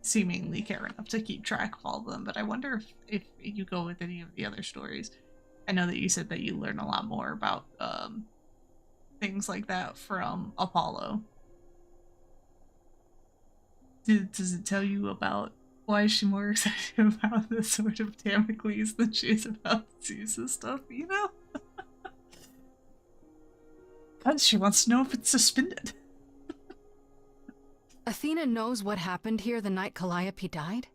seemingly care enough to keep track of all of them, but I wonder if you go with any of the other stories. I know that you said that you learn a lot more about, things like that from Apollo. Does it tell you about why is she more excited about the Sword of Damocles than she is about Zeus's stuff, you know? Because she wants to know if it's suspended. Athena knows what happened here the night Calliope died?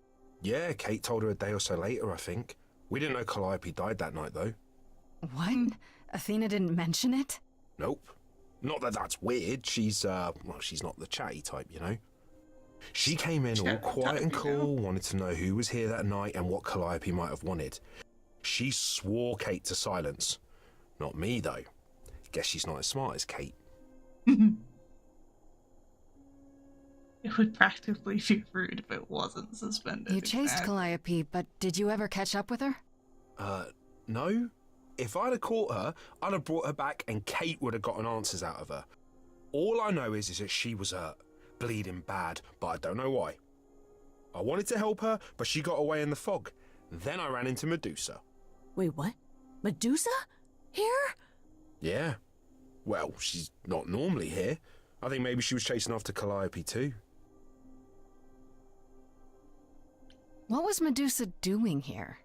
Yeah, Kate told her a day or so later, I think. We didn't know Calliope died that night, though. What? Athena didn't mention it? Nope. Not that that's weird. She's, well, she's not the chatty type, you know? She came in all quiet and cool, wanted to know who was here that night and what Calliope might have wanted. She swore Kate to silence. Not me, though. Guess she's not as smart as Kate. It would practically be rude if it wasn't suspended. You chased Calliope, but did you ever catch up with her? No. If I'd have caught her, I'd have brought her back and Kate would have gotten answers out of her. All I know is that she was hurt, bleeding bad, but I don't know why. I wanted to help her, but she got away in the fog. Then I ran into Medusa. Wait, what? Medusa? Here? Yeah. Well, she's not normally here. I think maybe she was chasing after Calliope too. What was Medusa doing here?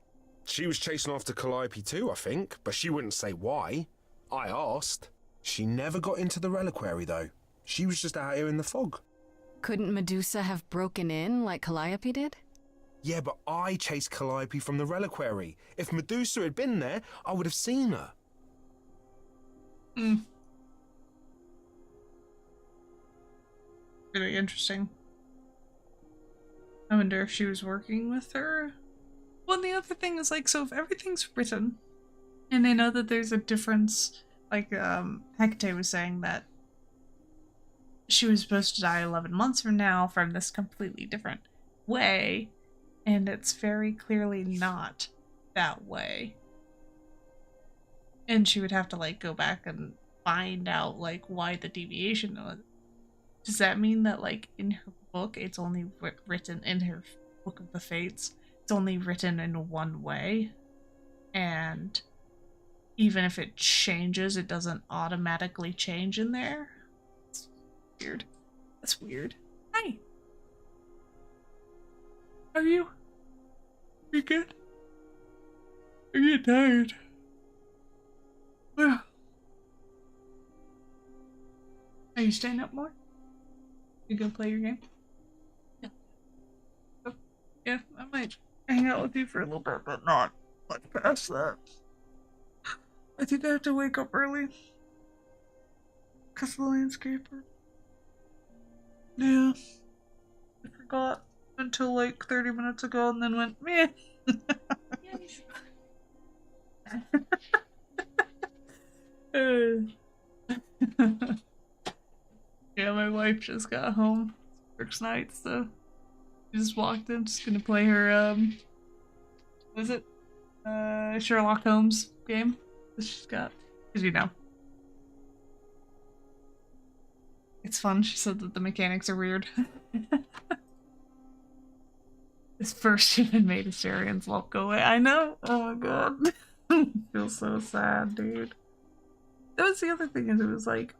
She was chasing after Calliope too, I think, but she wouldn't say why. I asked. She never got into the reliquary, though. She was just out here in the fog. Couldn't Medusa have broken in like Calliope did? Yeah, but I chased Calliope from the reliquary. If Medusa had been there, I would have seen her. Really interesting. I wonder if she was working with her. Well, and the other thing is, like, so if everything's written, and they know that there's a difference, like, Hecate was saying that she was supposed to die 11 months from now from this completely different way, and it's very clearly not that way. And she would have to, like, go back and find out, like, why the deviation was. does that mean that, like, in her book, it's only written in her Book of the Fates, it's only written in one way, and even if it changes, it doesn't automatically change in there? It's weird. That's weird. Hi. How are you? You good? Are you tired? Well. Are you staying up more? You gonna play your game? Yeah. Oh, yeah, I might hang out with you for a little bit, but not much past that. I think I have to wake up early. Cause the landscaper. Yeah. I forgot until like 30 minutes ago and then went, meh. Yeah, my wife just got home. Works nights, so she just walked in, just gonna play her what is it? Sherlock Holmes game that she's got. Cause you know. It's fun. She said that the mechanics are weird. This first human made Assyrians won't go away. I know. Oh my god. I feel so sad, dude. That was the other thing, is it was like,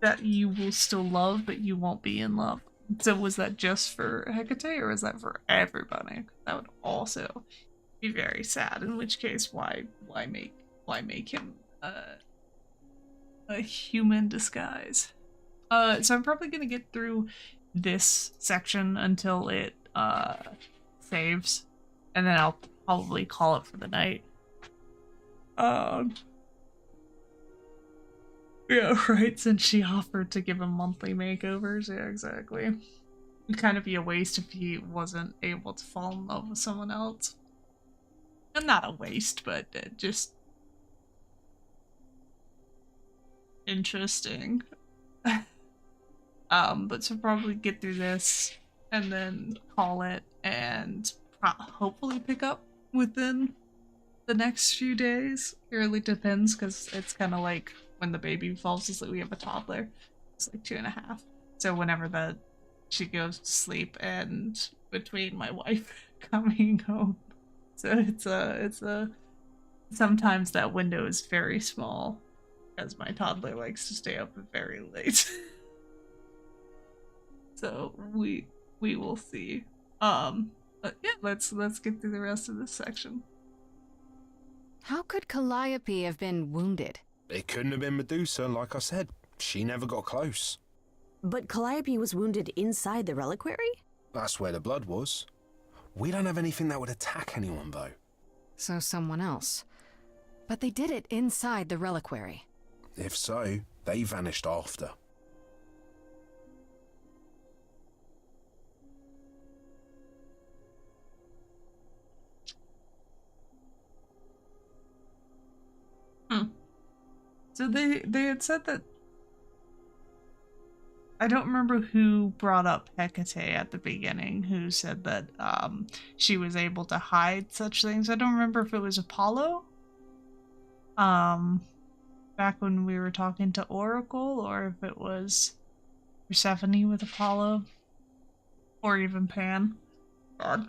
that you will still love, but you won't be in love. So was that just for Hecate, or was that for everybody? That would also be very sad. In which case, why make him a human disguise? So I'm probably gonna get through this section until it saves, and then I'll probably call it for the night. Yeah, right, since she offered to give him monthly makeovers. Yeah, exactly. It'd kind of be a waste if he wasn't able to fall in love with someone else. And not a waste, but just interesting. But so probably get through this and then call it, and hopefully pick up within the next few days. It really depends, because it's kind of like when the baby falls asleep. We have a toddler. It's like 2.5. So whenever she goes to sleep, and between my wife coming home, so it's a sometimes that window is very small, because my toddler likes to stay up very late. So we will see. But yeah, let's get through the rest of this section. How could Calliope have been wounded? It couldn't have been Medusa, like I said. She never got close. But Calliope was wounded inside the reliquary? That's where the blood was. We don't have anything that would attack anyone, though. So someone else. But they did it inside the reliquary. If so, they vanished after. So they had said that, I don't remember who brought up Hecate at the beginning, who said that she was able to hide such things. I don't remember if it was Apollo, back when we were talking to Oracle, or if it was Persephone with Apollo, or even Pan. God.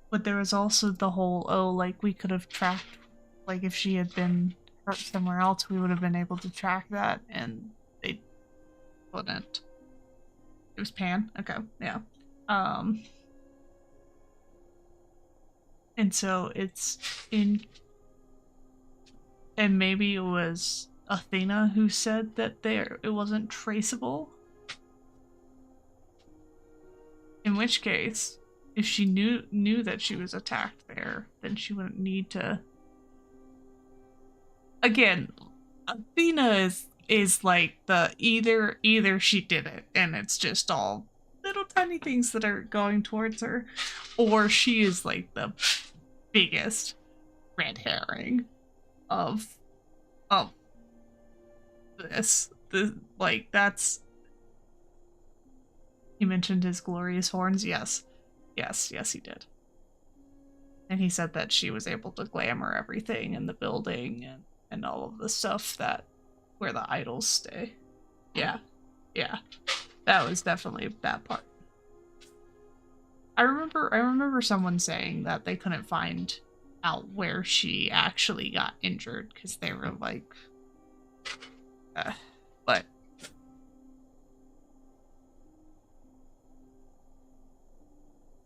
But there was also the whole, like, we could have tracked, like, if she had been hurt somewhere else, we would have been able to track that, and they couldn't. It was Pan? Okay, yeah. And so it's in... And maybe it was Athena who said that it wasn't traceable? In which case, if she knew that she was attacked there, then she wouldn't need to. Again, Athena is like the either she did it and it's just all little tiny things that are going towards her, or she is like the biggest red herring of this. Like, that's. He mentioned his glorious horns. Yes, he did. And he said that she was able to glamour everything in the building, and and all of the stuff that where the idols stay. Yeah. Yeah. That was definitely that part. I remember someone saying that they couldn't find out where she actually got injured because they were like but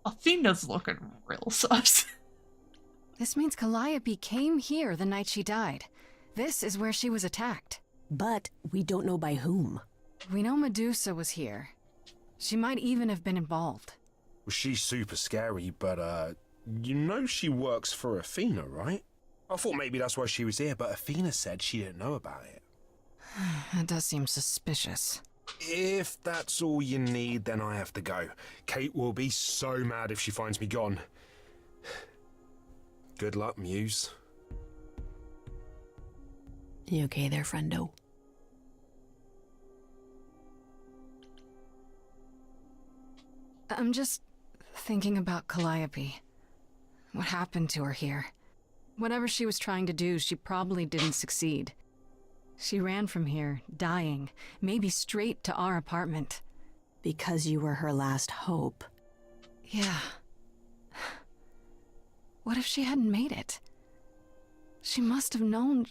Athena's looking real sus. This means Calliope came here the night she died. This is where she was attacked. But we don't know by whom. We know Medusa was here. She might even have been involved. Well, she's super scary, but, you know she works for Athena, right? I thought maybe that's why she was here, but Athena said she didn't know about it. That does seem suspicious. If that's all you need, then I have to go. Kate will be so mad if she finds me gone. Good luck, Muse. You okay there, friendo? I'm just thinking about Calliope. What happened to her here? Whatever she was trying to do, she probably didn't succeed. She ran from here, dying, maybe straight to our apartment. Because you were her last hope. Yeah. What if she hadn't made it? She must have known...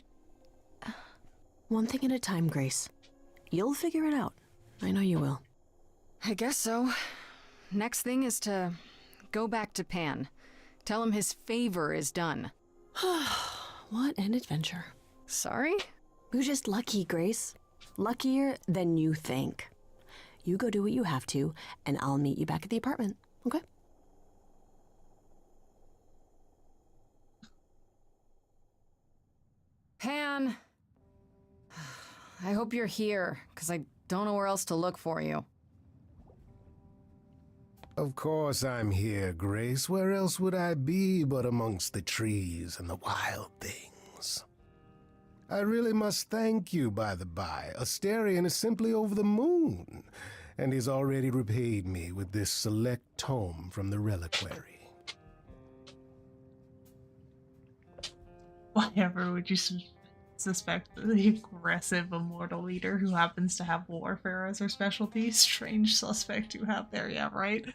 One thing at a time, Grace. You'll figure it out. I know you will. I guess so. Next thing is to go back to Pan. Tell him his favor is done. What an adventure. Sorry? You're just lucky, Grace. Luckier than you think. You go do what you have to, and I'll meet you back at the apartment, okay? Pan! I hope you're here, because I don't know where else to look for you. Of course I'm here, Grace. Where else would I be but amongst the trees and the wild things? I really must thank you, by the by. Asterion is simply over the moon, and he's already repaid me with this select tome from the reliquary. Whatever would you suspect the aggressive immortal leader who happens to have warfare as her specialty? Strange suspect you have there, yeah, right?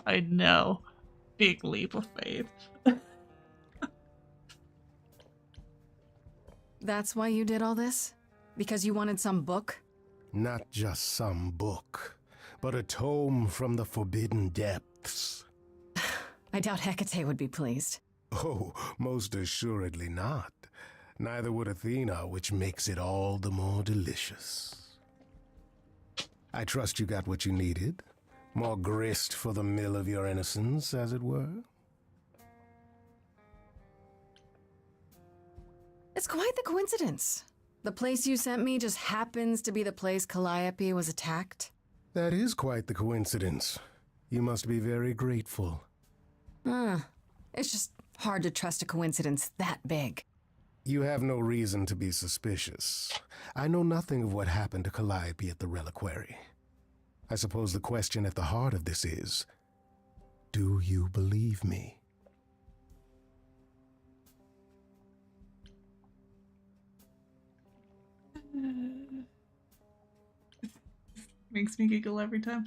I know. Big leap of faith. That's why you did all this? Because you wanted some book? Not just some book, but a tome from the forbidden depths. I doubt Hecate would be pleased. Oh, most assuredly not. Neither would Athena, which makes it all the more delicious. I trust you got what you needed. More grist for the mill of your innocence, as it were. It's quite the coincidence. The place you sent me just happens to be the place Calliope was attacked. That is quite the coincidence. You must be very grateful. It's just hard to trust a coincidence that big. You have no reason to be suspicious. I know nothing of what happened to Calliope at the reliquary. I suppose the question at the heart of this is, do you believe me? Makes me giggle every time.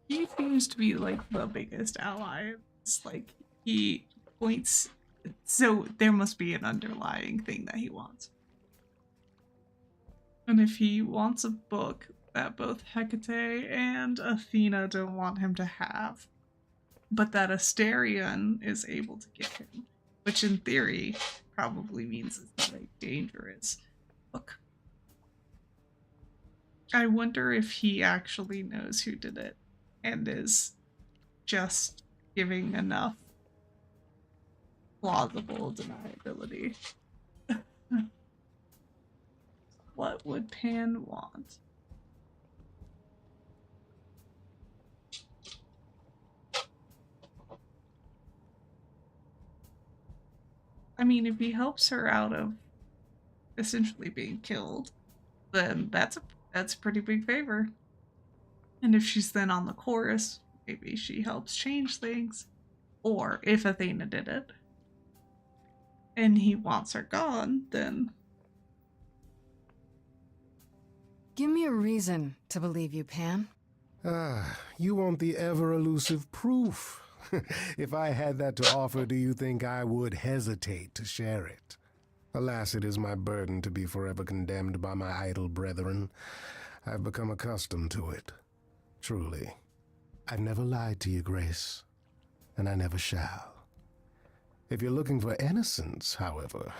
He seems to be like the biggest ally. It's like he points, so there must be an underlying thing that he wants. And if he wants a book that both Hecate and Athena don't want him to have, but that Asterion is able to give him, which in theory probably means it's not a dangerous book. I wonder if he actually knows who did it and is just giving enough plausible deniability. What would Pan want? I mean, if he helps her out of essentially being killed, then that's a pretty big favor. And if she's then on the chorus, maybe she helps change things. Or if Athena did it, and he wants her gone, then... Give me a reason to believe you, Pan. You want the ever-elusive proof. If I had that to offer, do you think I would hesitate to share it? Alas, it is my burden to be forever condemned by my idle brethren. I've become accustomed to it. Truly. I've never lied to you, Grace, and I never shall. If you're looking for innocence, however,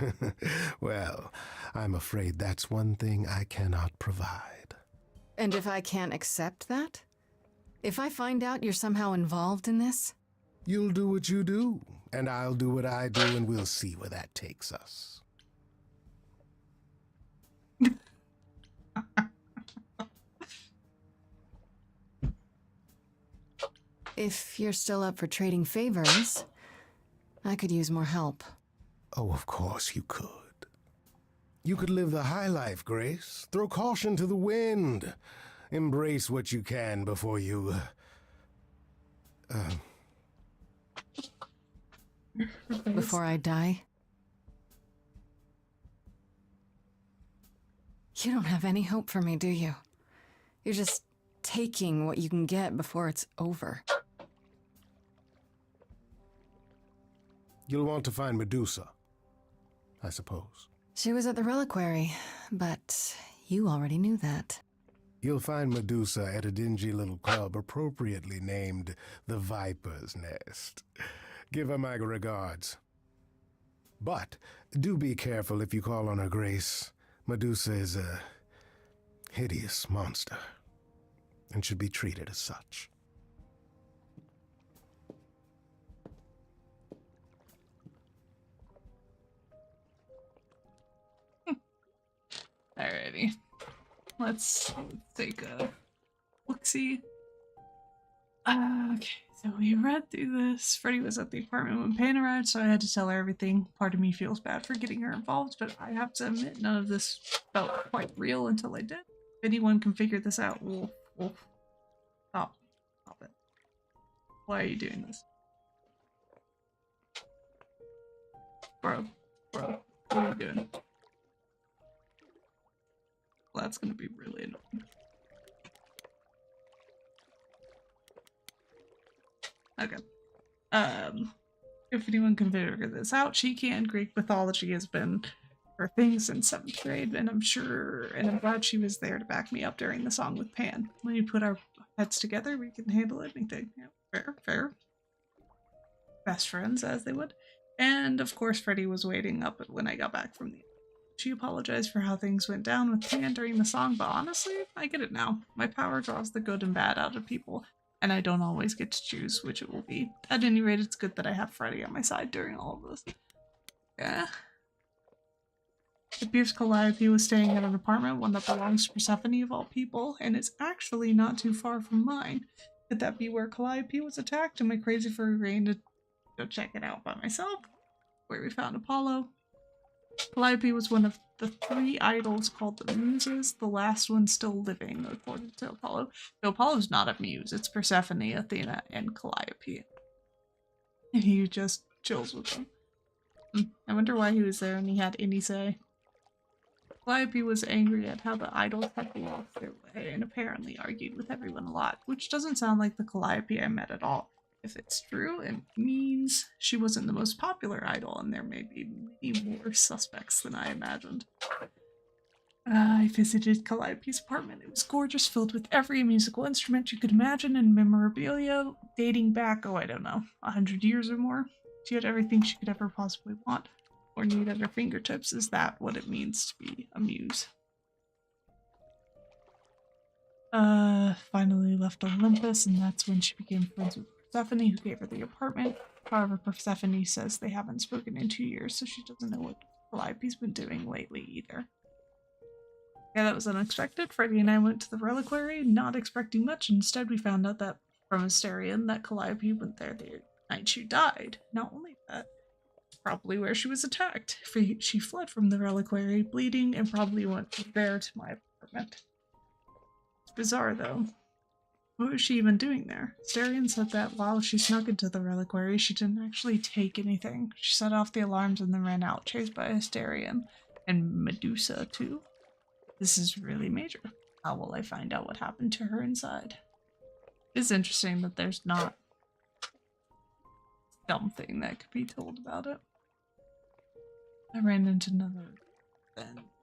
well, I'm afraid that's one thing I cannot provide. And if I can't accept that? If I find out you're somehow involved in this? You'll do what you do, and I'll do what I do, and we'll see where that takes us. If you're still up for trading favors, I could use more help. Oh, of course you could. You could live the high life, Grace. Throw caution to the wind. Embrace what you can before you... Before I die? You don't have any hope for me, do you? You're just taking what you can get before it's over. You'll want to find Medusa, I suppose. She was at the reliquary, but you already knew that. You'll find Medusa at a dingy little club appropriately named the Viper's Nest. Give her my regards. But do be careful if you call on her, Grace. Medusa is a hideous monster and should be treated as such. Alrighty. Let's take a look-see. Okay, so we read through this. Freddy was at the apartment when Pan arrived, so I had to tell her everything. Part of me feels bad for getting her involved, but I have to admit none of this felt quite real until I did. If anyone can figure this out, Wolf. Stop it. Why are you doing this? Bro, what are you doing? Well, that's gonna be really annoying. Okay. If anyone can figure this out, she can. Greek mythology has been her thing since 7th grade, and I'm glad she was there to back me up during the song with Pan. When you put our heads together, we can handle anything. Yeah, fair. Best friends, as they would. And, of course, Freddy was waiting up when I got back from the... She apologized for how things went down with Pan during the song, but honestly, I get it now. My power draws the good and bad out of people, and I don't always get to choose which it will be. At any rate, it's good that I have Freddy on my side during all of this. Yeah. It appears Calliope was staying at an apartment, one that belongs to Persephone of all people, and it's actually not too far from mine. Could that be where Calliope was attacked? Am I crazy for agreeing to go check it out by myself? Where we found Apollo. Calliope was one of the 3 idols called the Muses, the last one still living, according to Apollo. No, Apollo's not a muse, it's Persephone, Athena, and Calliope. And he just chills with them. I wonder why he was there and he had any say. Calliope was angry at how the idols had lost their way and apparently argued with everyone a lot, which doesn't sound like the Calliope I met at all. If it's true, it means she wasn't the most popular idol, and there may be many more suspects than I imagined. I visited Calliope's apartment. It was gorgeous, filled with every musical instrument you could imagine and memorabilia dating back, I don't know, 100 years or more. She had everything she could ever possibly want or need at her fingertips. Is that what it means to be a muse? Finally left Olympus, and that's when she became friends with Persephone, who gave her the apartment. However, Persephone says they haven't spoken in 2 years, so she doesn't know what Calliope's been doing lately either. Yeah, that was unexpected. Freddy and I went to the reliquary, not expecting much. Instead, we found out that from Asterion that Calliope went there the night she died. Not only that, probably where she was attacked. She fled from the reliquary, bleeding, and probably went there to my apartment. It's bizarre, though. What was she even doing there? Astarion said that while she snuck into the reliquary, she didn't actually take anything. She set off the alarms and then ran out, chased by Astarion. And Medusa, too. This is really major. How will I find out what happened to her inside? It's interesting that there's not something that could be told about it. I ran into another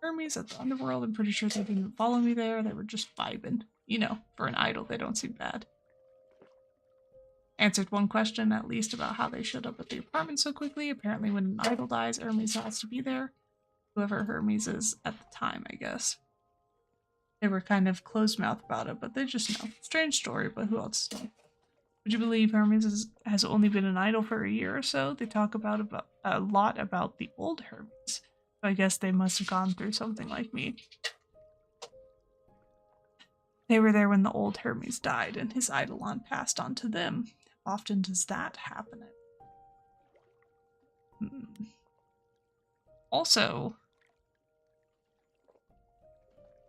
Hermes at the underworld. I'm pretty sure they didn't follow me there. They were just vibing. You know, for an idol, they don't seem bad. Answered one question, at least, about how they showed up at the apartment so quickly. Apparently, when an idol dies, Hermes has to be there. Whoever Hermes is at the time, I guess. They were kind of closed-mouthed about it, but they just know. Strange story, but who else knows? Would you believe Hermes has only been an idol for a year or so? They talk about a lot about the old Hermes. So I guess they must have gone through something like me. They were there when the old Hermes died, and his eidolon passed on to them. How often does that happen? Also,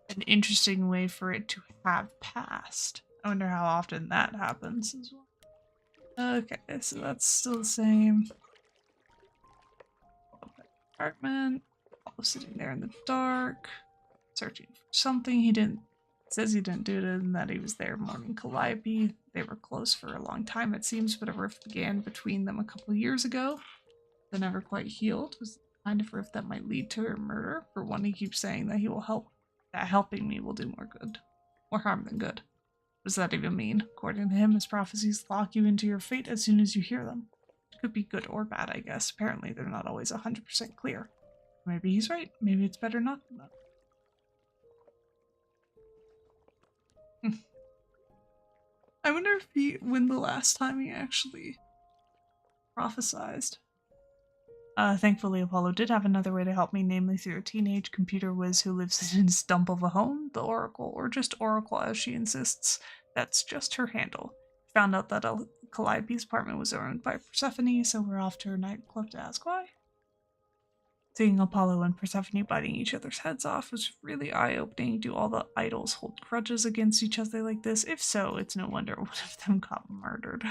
an interesting way for it to have passed. I wonder how often that happens as well. Okay, so that's still the same. Apartment. Sitting there in the dark, searching for something. Says he didn't do it, and that he was there mourning Calliope. They were close for a long time, it seems, but a rift began between them a couple of years ago that never quite healed. It was the kind of rift that might lead to her murder. For one, he keeps saying that he will help. That helping me will do more harm than good. What does that even mean? According to him, his prophecies lock you into your fate as soon as you hear them. It could be good or bad, I guess. Apparently, they're not always 100% clear. Maybe he's right. Maybe it's better not than that. I wonder if when the last time he actually prophesized. Thankfully, Apollo did have another way to help me, namely through a teenage computer whiz who lives in his dump of a home, the Oracle, or just Oracle as she insists. That's just her handle. Found out that Calliope's apartment was owned by Persephone, so we're off to her nightclub to ask why. Seeing Apollo and Persephone biting each other's heads off was really eye-opening. Do all the idols hold grudges against each other like this? If so, it's no wonder one of them got murdered.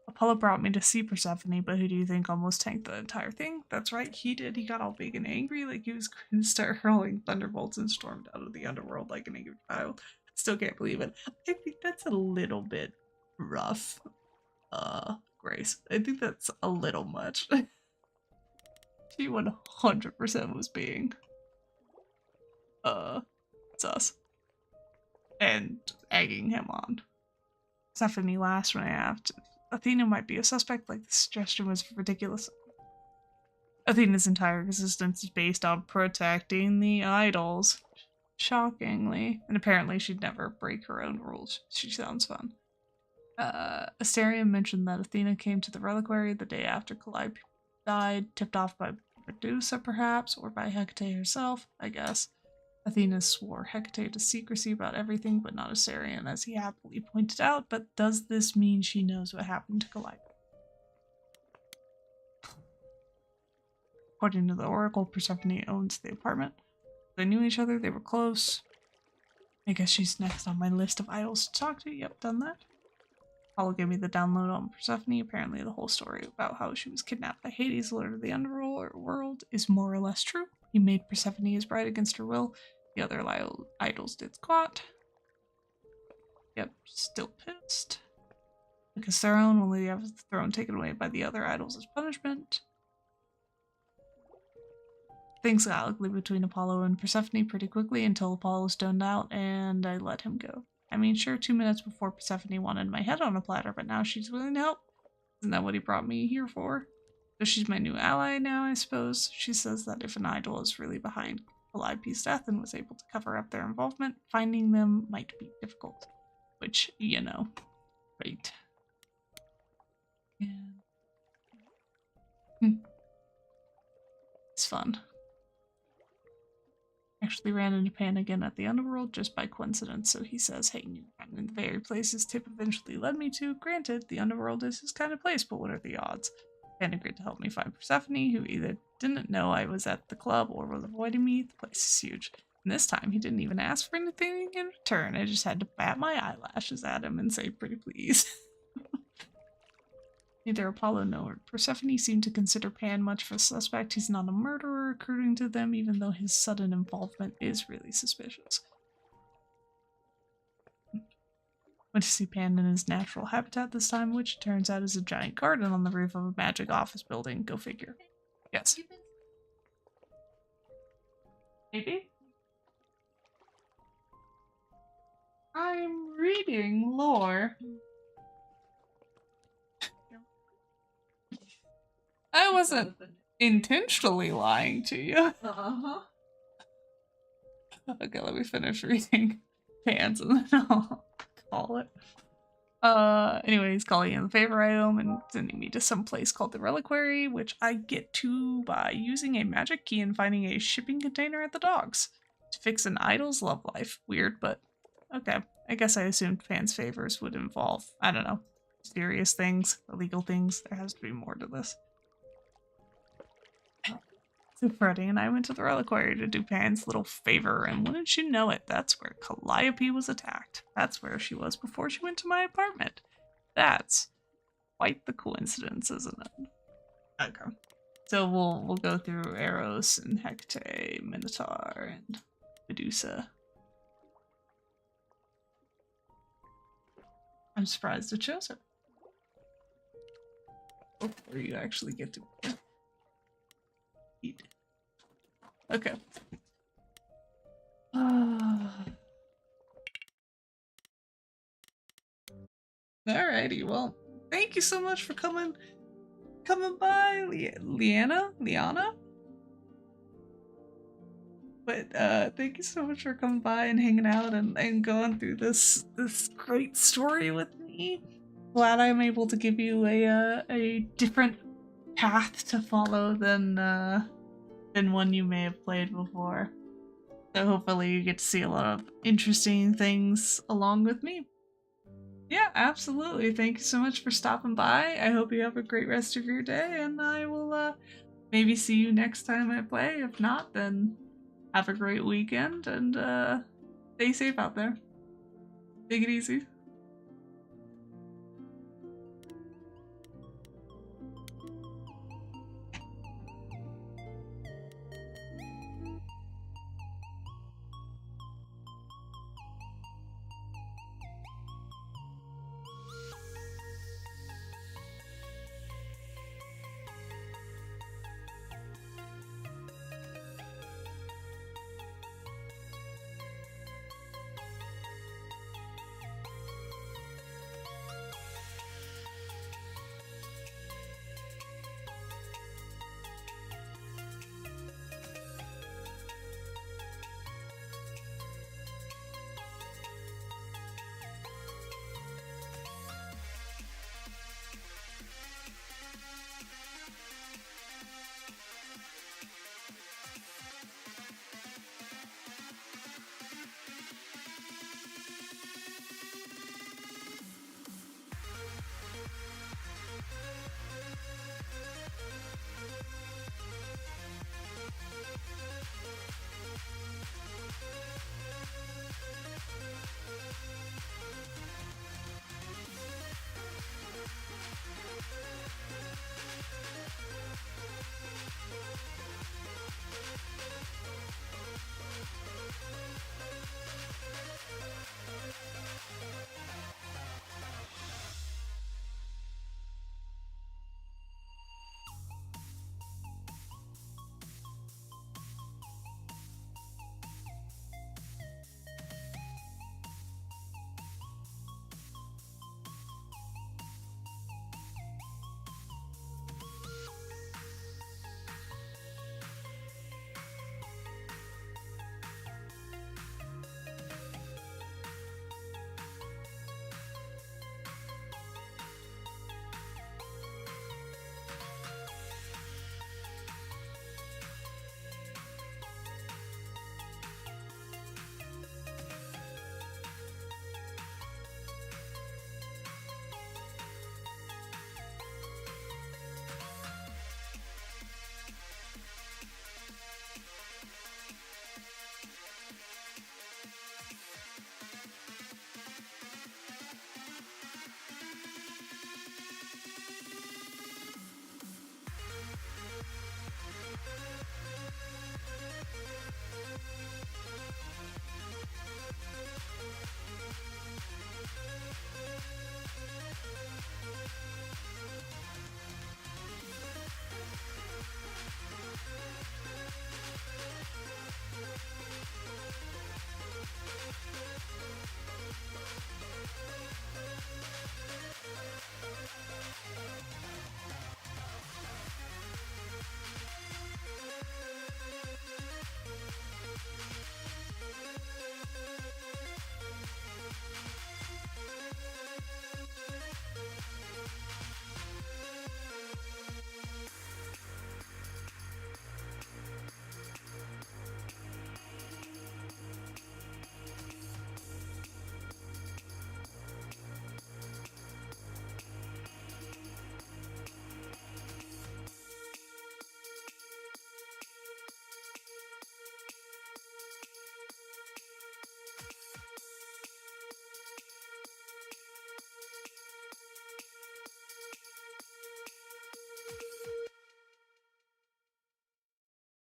Apollo brought me to see Persephone, but who do you think almost tanked the entire thing? That's right, he did. He got all big and angry, like he was going to start hurling thunderbolts and stormed out of the underworld like an angry child. Still can't believe it. I think that's a little bit rough. Grace. I think that's a little much. She 100% was being sus. And egging him on. Persephone laughed when I asked Athena might be a suspect, like the suggestion was ridiculous. Athena's entire existence is based on protecting the idols. Shockingly. And apparently she'd never break her own rules. She sounds fun. Astarion mentioned that Athena came to the reliquary the day after Calliope died, tipped off by Medusa perhaps, or by Hecate herself, I guess. Athena swore Hecate to secrecy about everything, but not Astarion, as he happily pointed out, but does this mean she knows what happened to Calliope? According to the Oracle, Persephone owns the apartment. They knew each other, they were close. I guess she's next on my list of idols to talk to. Yep, done that. Apollo gave me the download on Persephone. Apparently the whole story about how she was kidnapped by Hades, lord of the underworld, is more or less true. He made Persephone his bride against her will. The other idols did squat. Yep, still pissed. Because their own will have the throne taken away by the other idols as punishment. Things got ugly between Apollo and Persephone pretty quickly until Apollo stoned out and I let him go. I mean, sure, 2 minutes before Persephone wanted my head on a platter, but now she's willing to help. Isn't that what he brought me here for? So she's my new ally now, I suppose. She says that if an idol is really behind Calliope's death and was able to cover up their involvement, finding them might be difficult. Which, you know, right. Yeah. It's fun. Actually ran into Pan again at the underworld just by coincidence, so he says, hey, you ran in the very places Tip eventually led me to. Granted, the underworld is his kind of place, but what are the odds? Pan agreed to help me find Persephone, who either didn't know I was at the club or was avoiding me. The place is huge. And this time, he didn't even ask for anything in return. I just had to bat my eyelashes at him and say, pretty please. Neither Apollo nor Persephone seem to consider Pan much of a suspect. He's not a murderer, according to them, even though his sudden involvement is really suspicious. Went to see Pan in his natural habitat this time, which turns out is a giant garden on the roof of a magic office building. Go figure. Yes. Maybe? I'm reading lore. I wasn't intentionally lying to you. Uh-huh. Okay, let me finish reading Pans and then I'll call it. Anyway, he's calling in the favor item and sending me to some place called the Reliquary, which I get to by using a magic key and finding a shipping container at the docks to fix an idol's love life. Weird, but okay. I guess I assumed Pan's favors would involve, I don't know, serious things, illegal things. There has to be more to this. So Freddie and I went to the Reliquary to do Pan's little favor, and wouldn't you know it, that's where Calliope was attacked. That's where she was before she went to my apartment. That's quite the coincidence, isn't it? Okay. So we'll go through Eros and Hecate, Minotaur, and Medusa. I'm surprised it shows her. Before you actually get to eat. Okay. Alrighty, well, thank you so much for coming by, Liana? But thank you so much for coming by and hanging out and going through this great story with me. Glad I'm able to give you a different path to follow than one you may have played before. So hopefully you get to see a lot of interesting things along with me. Yeah, absolutely. Thank you so much for stopping by. I hope you have a great rest of your day, and I will maybe see you next time I play. If not, then have a great weekend and stay safe out there. Take it easy.